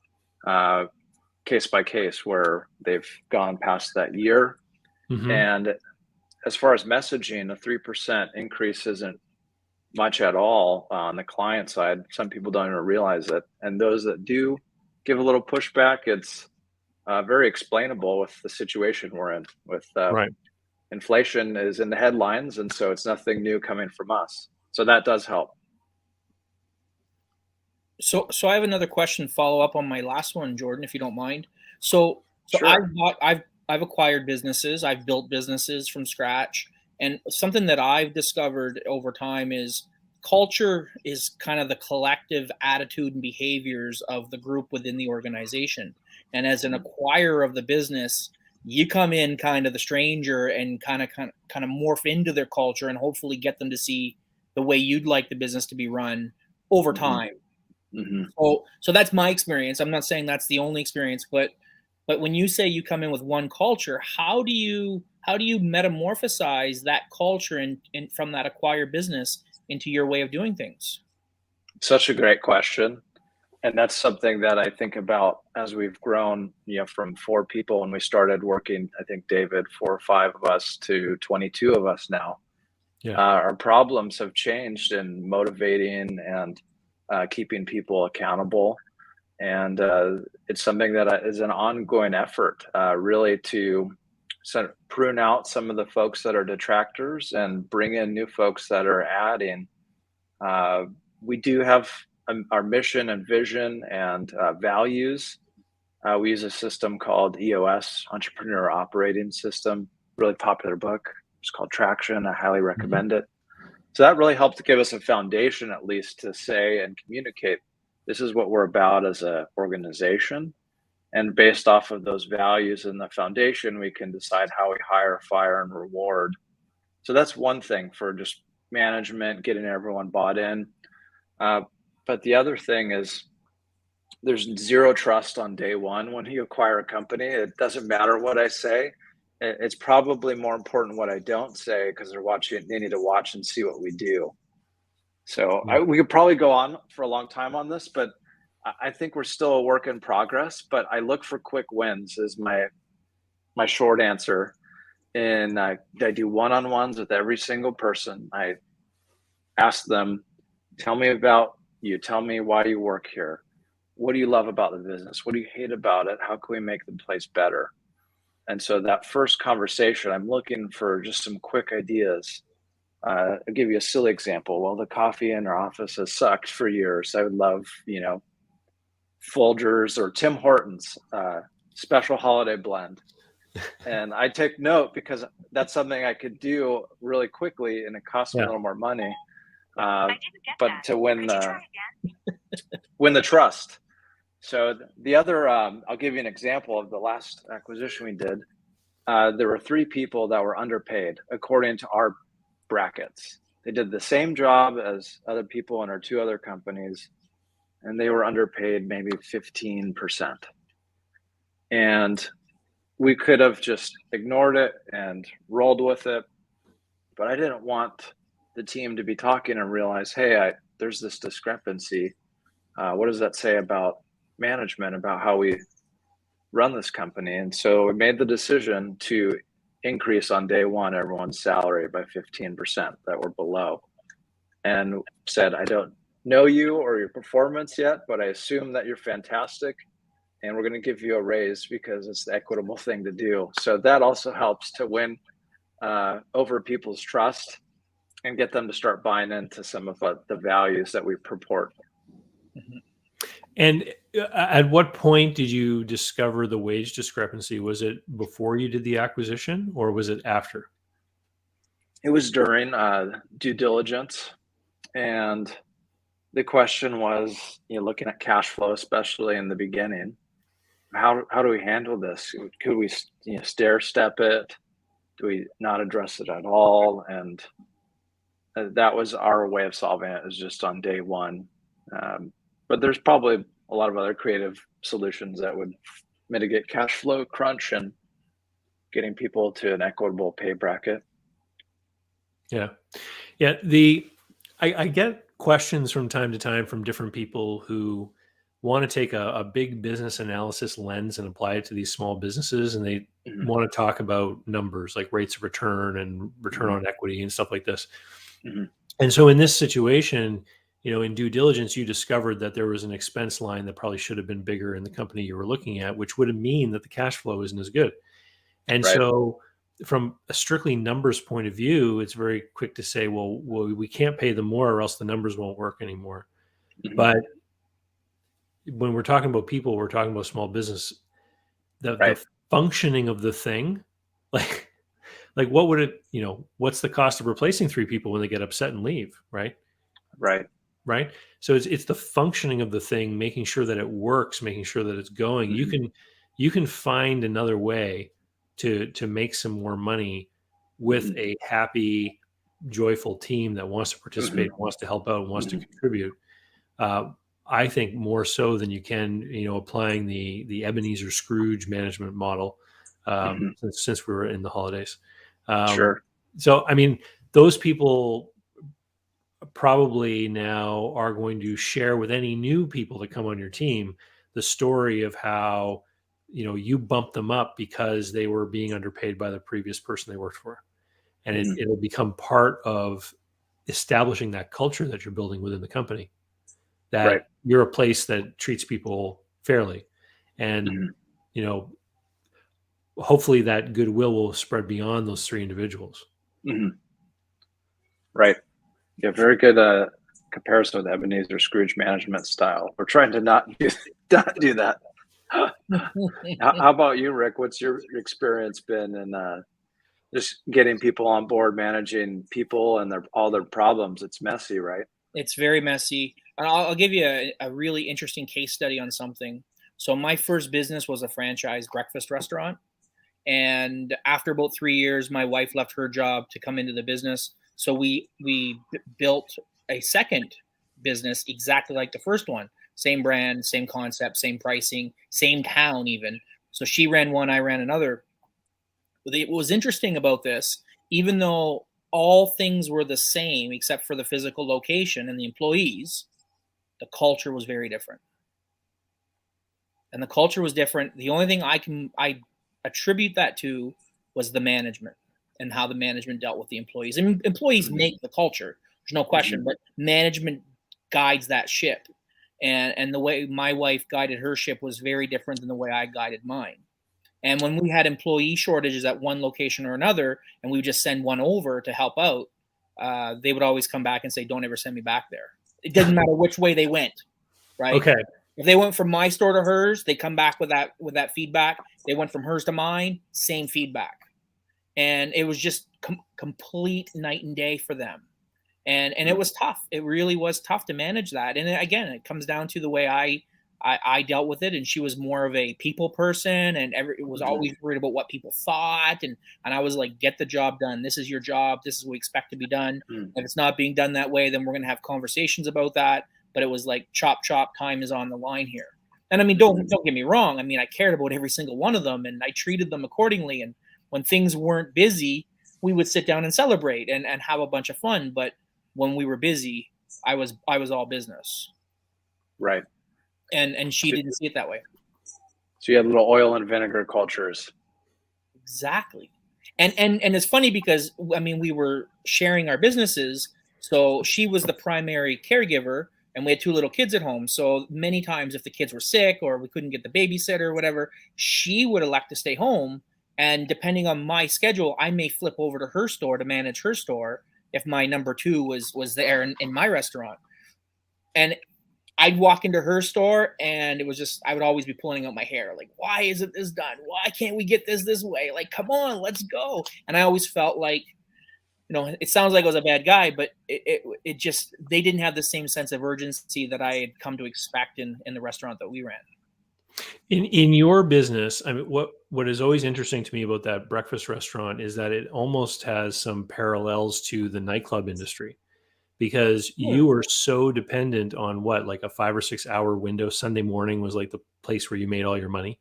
case by case where they've gone past that year. Mm-hmm. And as far as messaging, a 3% increase isn't much at all on the client side. Some people don't even realize it. And those that do give a little pushback, it's very explainable with the situation we're in. With Right. Inflation is in the headlines, and so it's nothing new coming from us. So that does help. So I have another question follow up on my last one, Jordan, if you don't mind. So Sure. I've acquired businesses, I've built businesses from scratch, and something that I've discovered over time is culture is kind of the collective attitude and behaviors of the group within the organization. And as an acquirer of the business, you come in kind of the stranger and kind of morph into their culture and hopefully get them to see the way you'd like the business to be run over time. Mm-hmm. So that's my experience. I'm not saying that's the only experience, but when you say you come in with one culture, how do you metamorphosize that culture and from that acquired business into your way of doing things? Such a great question. And that's something that I think about as we've grown, from 4 people when we started working, I think, David, 4 or 5 of us to 22 of us now. Yeah. Our problems have changed in motivating and keeping people accountable. And it's something that is an ongoing effort, really, to sort of prune out some of the folks that are detractors and bring in new folks that are adding. We do have our mission and vision and values. We use a system called EOS, Entrepreneur Operating System, really popular book. It's called Traction. I highly recommend it. So that really helped to give us a foundation, at least, to say and communicate, this is what we're about as an organization. And based off of those values and the foundation, we can decide how we hire, fire, and reward. So that's one thing for just management, getting everyone bought in. But the other thing is there's zero trust on day one when you acquire a company. It doesn't matter what I say. it's probably more important what I don't say, because they need to watch and see what we do. So we could probably go on for a long time on this, but I think we're still a work in progress. But I look for quick wins is my short answer. And I do one-on-ones with every single person. I ask them, tell me about you. Tell me why you work here. What do you love about the business? What do you hate about it? How can we make the place better? And so that first conversation, I'm looking for just some quick ideas. I'll give you a silly example. Well, the coffee in our office has sucked for years. I would love, Folgers or Tim Hortons special holiday blend. And I take note because that's something I could do really quickly, and it costs me a little more money. But to win the trust. So the other, I'll give you an example of the last acquisition we did. There were 3 people that were underpaid according to our brackets. They did the same job as other people in our 2 other companies, and they were underpaid maybe 15%. And we could have just ignored it and rolled with it, but I didn't want the team to be talking and realize, hey, there's this discrepancy. What does that say about management, about how we run this company? And so we made the decision to increase on day one everyone's salary by 15% that were below, and said, I don't know you or your performance yet, but I assume that you're fantastic, and we're going to give you a raise because it's the equitable thing to do. So that also helps to win over people's trust and get them to start buying into some of the values that we purport. And at what point did you discover the wage discrepancy? Was it before you did the acquisition, or was it after? It was during due diligence. And the question was, looking at cash flow, especially in the beginning, how do we handle this? Could we stair step it? Do we not address it at all? And that was our way of solving it, is just on day one. But there's probably a lot of other creative solutions that would mitigate cash flow crunch and getting people to an equitable pay bracket. Yeah. I get questions from time to time from different people who want to take a big business analysis lens and apply it to these small businesses, and they want to talk about numbers like rates of return and return on equity and stuff like this. And so in this situation, in due diligence, you discovered that there was an expense line that probably should have been bigger in the company you were looking at, which would mean that the cash flow isn't as good. And so from a strictly numbers point of view, it's very quick to say, well, we can't pay them more or else the numbers won't work anymore. But when we're talking about people, we're talking about small business. The functioning of the thing, like what would it, what's the cost of replacing 3 people when they get upset and leave, right? Right. So it's the functioning of the thing, making sure that it works, making sure that it's going. You can find another way to make some more money with a happy, joyful team that wants to participate, wants to help out, and wants to contribute. I think more so than you can, applying the Ebenezer Scrooge management model since we were in the holidays. Sure. So, I mean, those people probably now are going to share with any new people that come on your team the story of how, you bumped them up because they were being underpaid by the previous person they worked for. And it'll become part of establishing that culture that you're building within the company, that you're a place that treats people fairly. And, hopefully that goodwill will spread beyond those 3 individuals. Right. Yeah, very good comparison with Ebenezer Scrooge management style. We're trying to not do that. How about you, Rick? What's your experience been in just getting people on board, managing people and all their problems? It's messy, right? It's very messy. And I'll give you a really interesting case study on something. So my first business was a franchise breakfast restaurant. And after about 3 years, my wife left her job to come into the business. So we built a second business exactly like the first one. Same brand, same concept, same pricing, same town even. So she ran one, I ran another. What was interesting about this, even though all things were the same except for the physical location and the employees, the culture was very different. And the culture was different. The only thing I attribute that to was the management and how the management dealt with the employees. I mean, employees make the culture, there's no question, but management guides that ship. And the way my wife guided her ship was very different than the way I guided mine. And when we had employee shortages at one location or another, and we would just send one over to help out, they would always come back and say, don't ever send me back there. It doesn't matter which way they went, right? Okay. If they went from my store to hers, they come back with that feedback. They went from hers to mine, same feedback. And it was just complete night and day for them. And it was tough. It really was tough to manage that. And again, it comes down to the way I dealt with it. And she was more of a people person, and it was always worried about what people thought. And I was like, get the job done. This is your job. This is what we expect to be done. If it's not being done that way, then we're going to have conversations about that. But it was like, chop, time is on the line here. And I mean, don't get me wrong. I mean, I cared about every single one of them, and I treated them accordingly. And when things weren't busy, we would sit down and celebrate and have a bunch of fun. But when we were busy, I was all business. Right. And she didn't see it that way. So you had little oil and vinegar cultures. Exactly. And it's funny because, I mean, we were sharing our businesses. So she was the primary caregiver, and we had 2 little kids at home. So many times if the kids were sick or we couldn't get the babysitter or whatever, she would elect to stay home. And depending on my schedule, I may flip over to her store to manage her store if my number 2 was there in my restaurant. And I'd walk into her store, and it was just, I would always be pulling out my hair. Like, why isn't this done? Why can't we get this way? Like, come on, let's go. And I always felt like, you know, it sounds like I was a bad guy, but it just, they didn't have the same sense of urgency that I had come to expect in the restaurant that we ran. In your business, I mean, what is always interesting to me about that breakfast restaurant is that it almost has some parallels to the nightclub industry, because you were so dependent on like a 5 or 6 hour window. Sunday morning was like the place where you made all your money.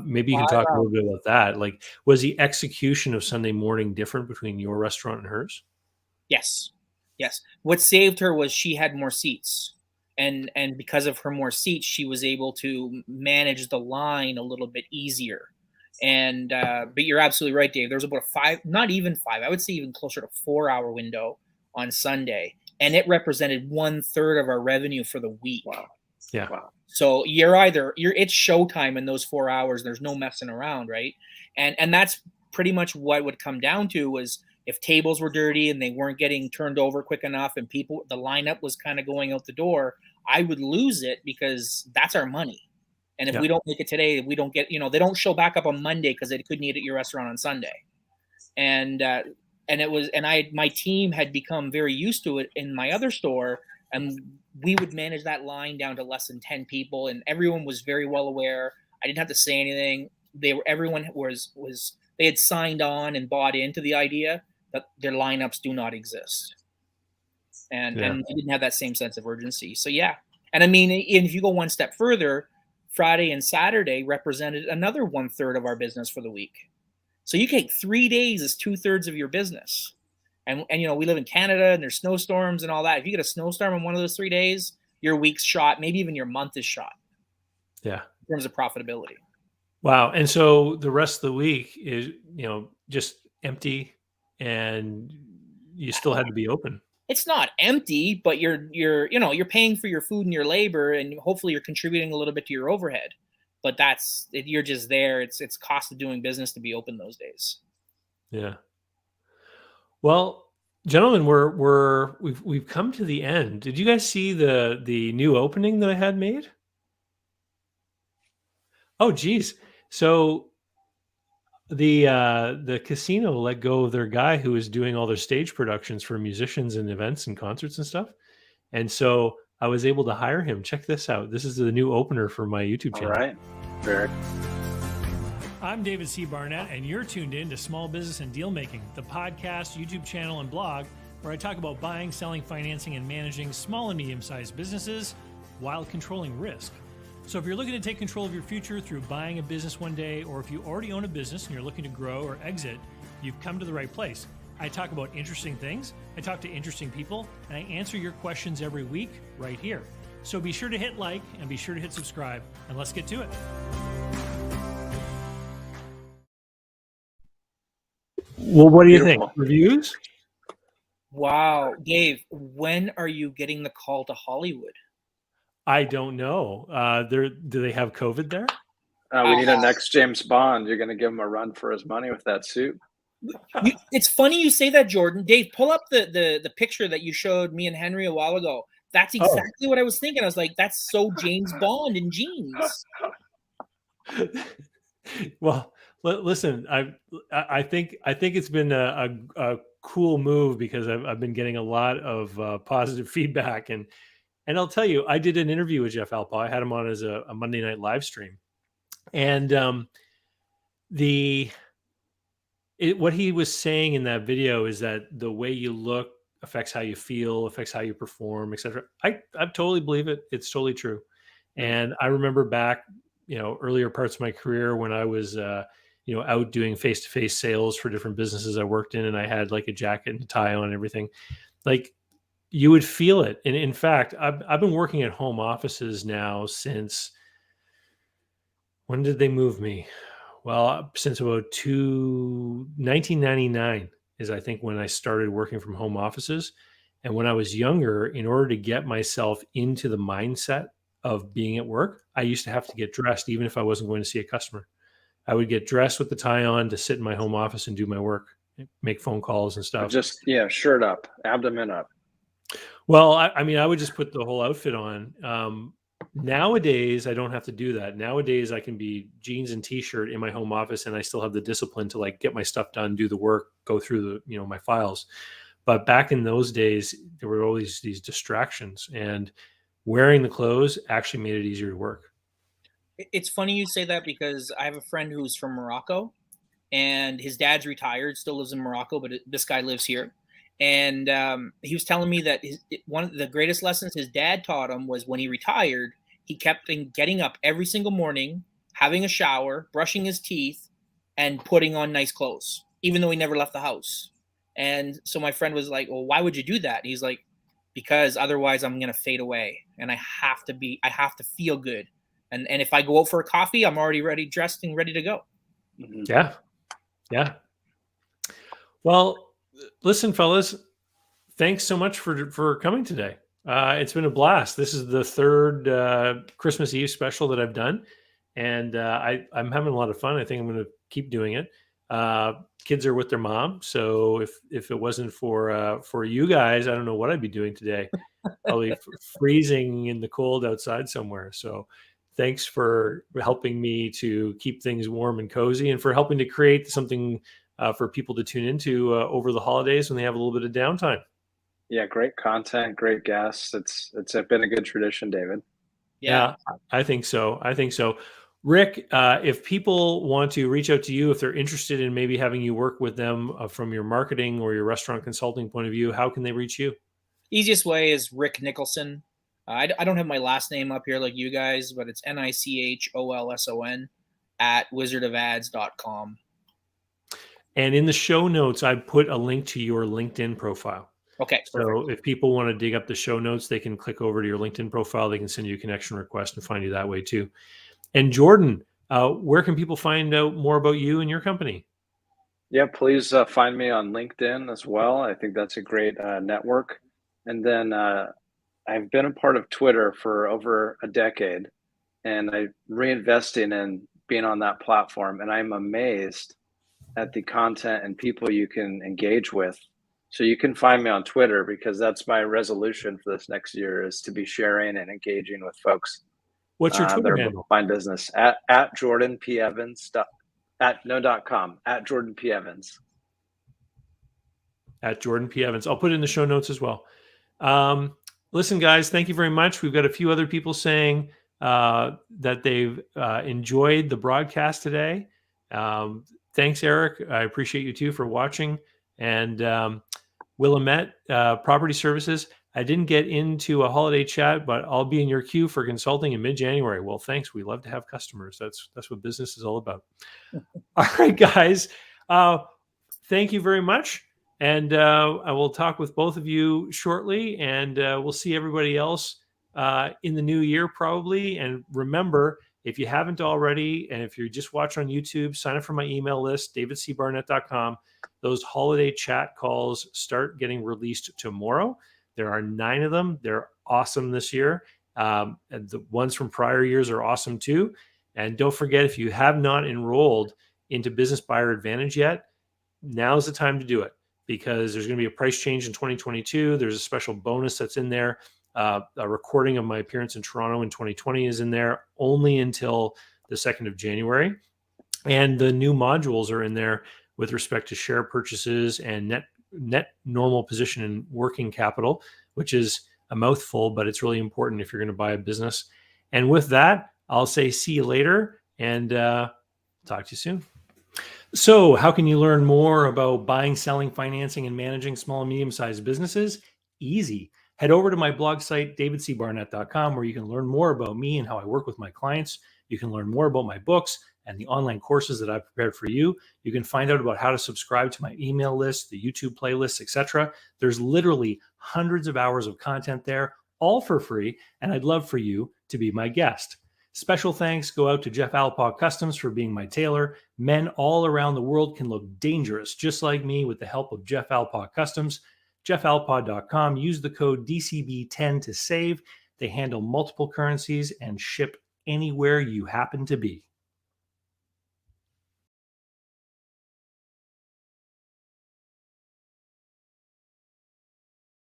Maybe you can talk a little bit about that. Like, was the execution of Sunday morning different between your restaurant and hers? Yes. What saved her was she had more seats. And because of her more seats, she was able to manage the line a little bit easier. And but you're absolutely right, Dave. There was about a 5, not even 5, I would say even closer to 4 hour window on Sunday, and it represented 1/3 of our revenue for the week. Wow. Yeah. Wow. So it's showtime in those 4 hours. There's no messing around, right? And that's pretty much what would come down to was if tables were dirty and they weren't getting turned over quick enough and the lineup was kind of going out the door, I would lose it because that's our money. And if we don't make it today, we don't get, they don't show back up on Monday because they couldn't eat at your restaurant on Sunday. And my team had become very used to it in my other store, and we would manage that line down to less than 10 people, and everyone was very well aware. I didn't have to say anything. Everyone they had signed on and bought into the idea that their lineups do not exist. And they didn't have that same sense of urgency. So yeah. And I mean, if you go one step further, Friday and Saturday represented another 1/3 of our business for the week. So you take 3 days as 2/3 of your business. And we live in Canada and there's snowstorms and all that. If you get a snowstorm in one of those 3 days, your week's shot, maybe even your month is shot. Yeah. In terms of profitability. Wow. And so the rest of the week is, just empty, and you still had to be open. It's not empty, but you're paying for your food and your labor, and hopefully you're contributing a little bit to your overhead. But you're just there. It's cost of doing business to be open those days. Yeah. Well, gentlemen, we've come to the end. Did you guys see the new opening that I had made? Oh, geez. So the casino let go of their guy who was doing all their stage productions for musicians and events and concerts and stuff. And so I was able to hire him. Check this out. This is the new opener for my YouTube channel. All right. Very. I'm David C. Barnett, and you're tuned in to Small Business and Deal Making, the podcast, YouTube channel, and blog where I talk about buying, selling, financing, and managing small and medium-sized businesses while controlling risk. So if you're looking to take control of your future through buying a business one day, or if you already own a business and you're looking to grow or exit, you've come to the right place. I talk about interesting things, I talk to interesting people, and I answer your questions every week right here. So be sure to hit like and be sure to hit subscribe, and let's get to it. Well, what do you think? Reviews? Wow. Dave, when are you getting the call to Hollywood? I don't know. Do they have COVID there? We need a next James Bond. You're going to give him a run for his money with that suit. It's funny you say that, Jordan. Dave, pull up the picture that you showed me and Henry a while ago. That's exactly what I was thinking. I was like, that's so James Bond in jeans. Well, listen, I think it's been a cool move because I've been getting a lot of positive feedback, and I'll tell you, I did an interview with Jeff Alpaugh. I had him on as a Monday night live stream, and what he was saying in that video is that the way you look affects how you feel, affects how you perform, etc. I totally believe it. It's totally true. And I remember back, earlier parts of my career when I was, out doing face-to-face sales for different businesses I worked in, and I had like a jacket and a tie on and everything. Like, you would feel it. And in fact, I've been working at home offices now since, when did they move me? Well, since about 1999 is, I think, when I started working from home offices. And when I was younger, in order to get myself into the mindset of being at work, I used to have to get dressed, even if I wasn't going to see a customer. I would get dressed with the tie on to sit in my home office and do my work, make phone calls and stuff. Just, shirt up, abdomen up. Well, I mean, I would just put the whole outfit on. Nowadays, I don't have to do that. Nowadays, I can be jeans and t-shirt in my home office, and I still have the discipline to like get my stuff done, do the work, go through my files. But back in those days, there were always these distractions, and wearing the clothes actually made it easier to work. It's funny you say that because I have a friend who's from Morocco, and his dad's retired, still lives in Morocco, but this guy lives here. And he was telling me that one of the greatest lessons his dad taught him was when he retired, he kept getting up every single morning, having a shower, brushing his teeth, and putting on nice clothes, even though he never left the house. And so my friend was like, well, why would you do that? And he's like, because otherwise I'm going to fade away, and I have to feel good. And if I go out for a coffee, I'm already ready, dressed and ready to go. Mm-hmm. Yeah. Well, listen, fellas, thanks so much for coming today. It's been a blast. This is the third Christmas Eve special that I've done, and I'm having a lot of fun. I think I'm going to keep doing it. Kids are with their mom, so if it wasn't for you guys, I don't know what I'd be doing today. Probably freezing in the cold outside somewhere. So thanks for helping me to keep things warm and cozy, and for helping to create something for people to tune into over the holidays when they have a little bit of downtime. Yeah, great content, great guests. It's been a good tradition, David. Yeah, I think so. Rick, if people want to reach out to you, if they're interested in maybe having you work with them from your marketing or your restaurant consulting point of view, how can they reach you? Easiest way is Rick Nicholson. I don't have my last name up here like you guys, but it's Nichholson at wizardofads.com. And in the show notes, I put a link to your LinkedIn profile. Okay. So perfect. If people want to dig up the show notes, they can click over to your LinkedIn profile. They can send you a connection request and find you that way too. And Jordan, where can people find out more about you and your company? Yeah, please find me on LinkedIn as well. I think that's a great network. And then I've been a part of Twitter for over a decade, and I'm reinvesting in being on that platform. And I'm amazed at the content and people you can engage with. So you can find me on Twitter, because that's my resolution for this next year, is to be sharing and engaging with folks. What's your Twitter handle? Find business at Jordan P. Evans .com, at Jordan P. Evans. At Jordan P. Evans. I'll put it in the show notes as well. Listen, guys, thank you very much. We've got a few other people saying that they've enjoyed the broadcast today. Thanks, Eric. I appreciate you too for watching. And Willamette Property Services. I didn't get into a holiday chat, but I'll be in your queue for consulting in mid-January. Well, thanks. We love to have customers. That's what business is all about. All right, guys. Thank you very much. And I will talk with both of you shortly, and we'll see everybody else in the new year probably. And remember, if you haven't already, and if you're just watching on YouTube, sign up for my email list, davidcbarnett.com. Those holiday chat calls start getting released tomorrow. There are 9 of them. They're awesome this year. And the ones from prior years are awesome too. And don't forget, if you have not enrolled into Business Buyer Advantage yet, now's the time to do it, because there's going to be a price change in 2022. There's a special bonus that's in there. A recording of my appearance in Toronto in 2020 is in there only until the 2nd of January. And the new modules are in there with respect to share purchases and net normal position and working capital, which is a mouthful, but it's really important if you're going to buy a business. And with that, I'll say see you later, and talk to you soon. So how can you learn more about buying, selling, financing, and managing small and medium-sized businesses? Easy. Head over to my blog site, davidcbarnett.com, where you can learn more about me and how I work with my clients. You can learn more about my books and the online courses that I've prepared for you. You can find out about how to subscribe to my email list, the YouTube playlists, etc. There's literally hundreds of hours of content there, all for free, and I'd love for you to be my guest. Special thanks go out to Jeff Alpaugh Customs for being my tailor. Men all around the world can look dangerous, just like me, with the help of Jeff Alpaugh Customs. JeffAlpaugh.com. Use the code DCB10 to save. They handle multiple currencies and ship anywhere you happen to be.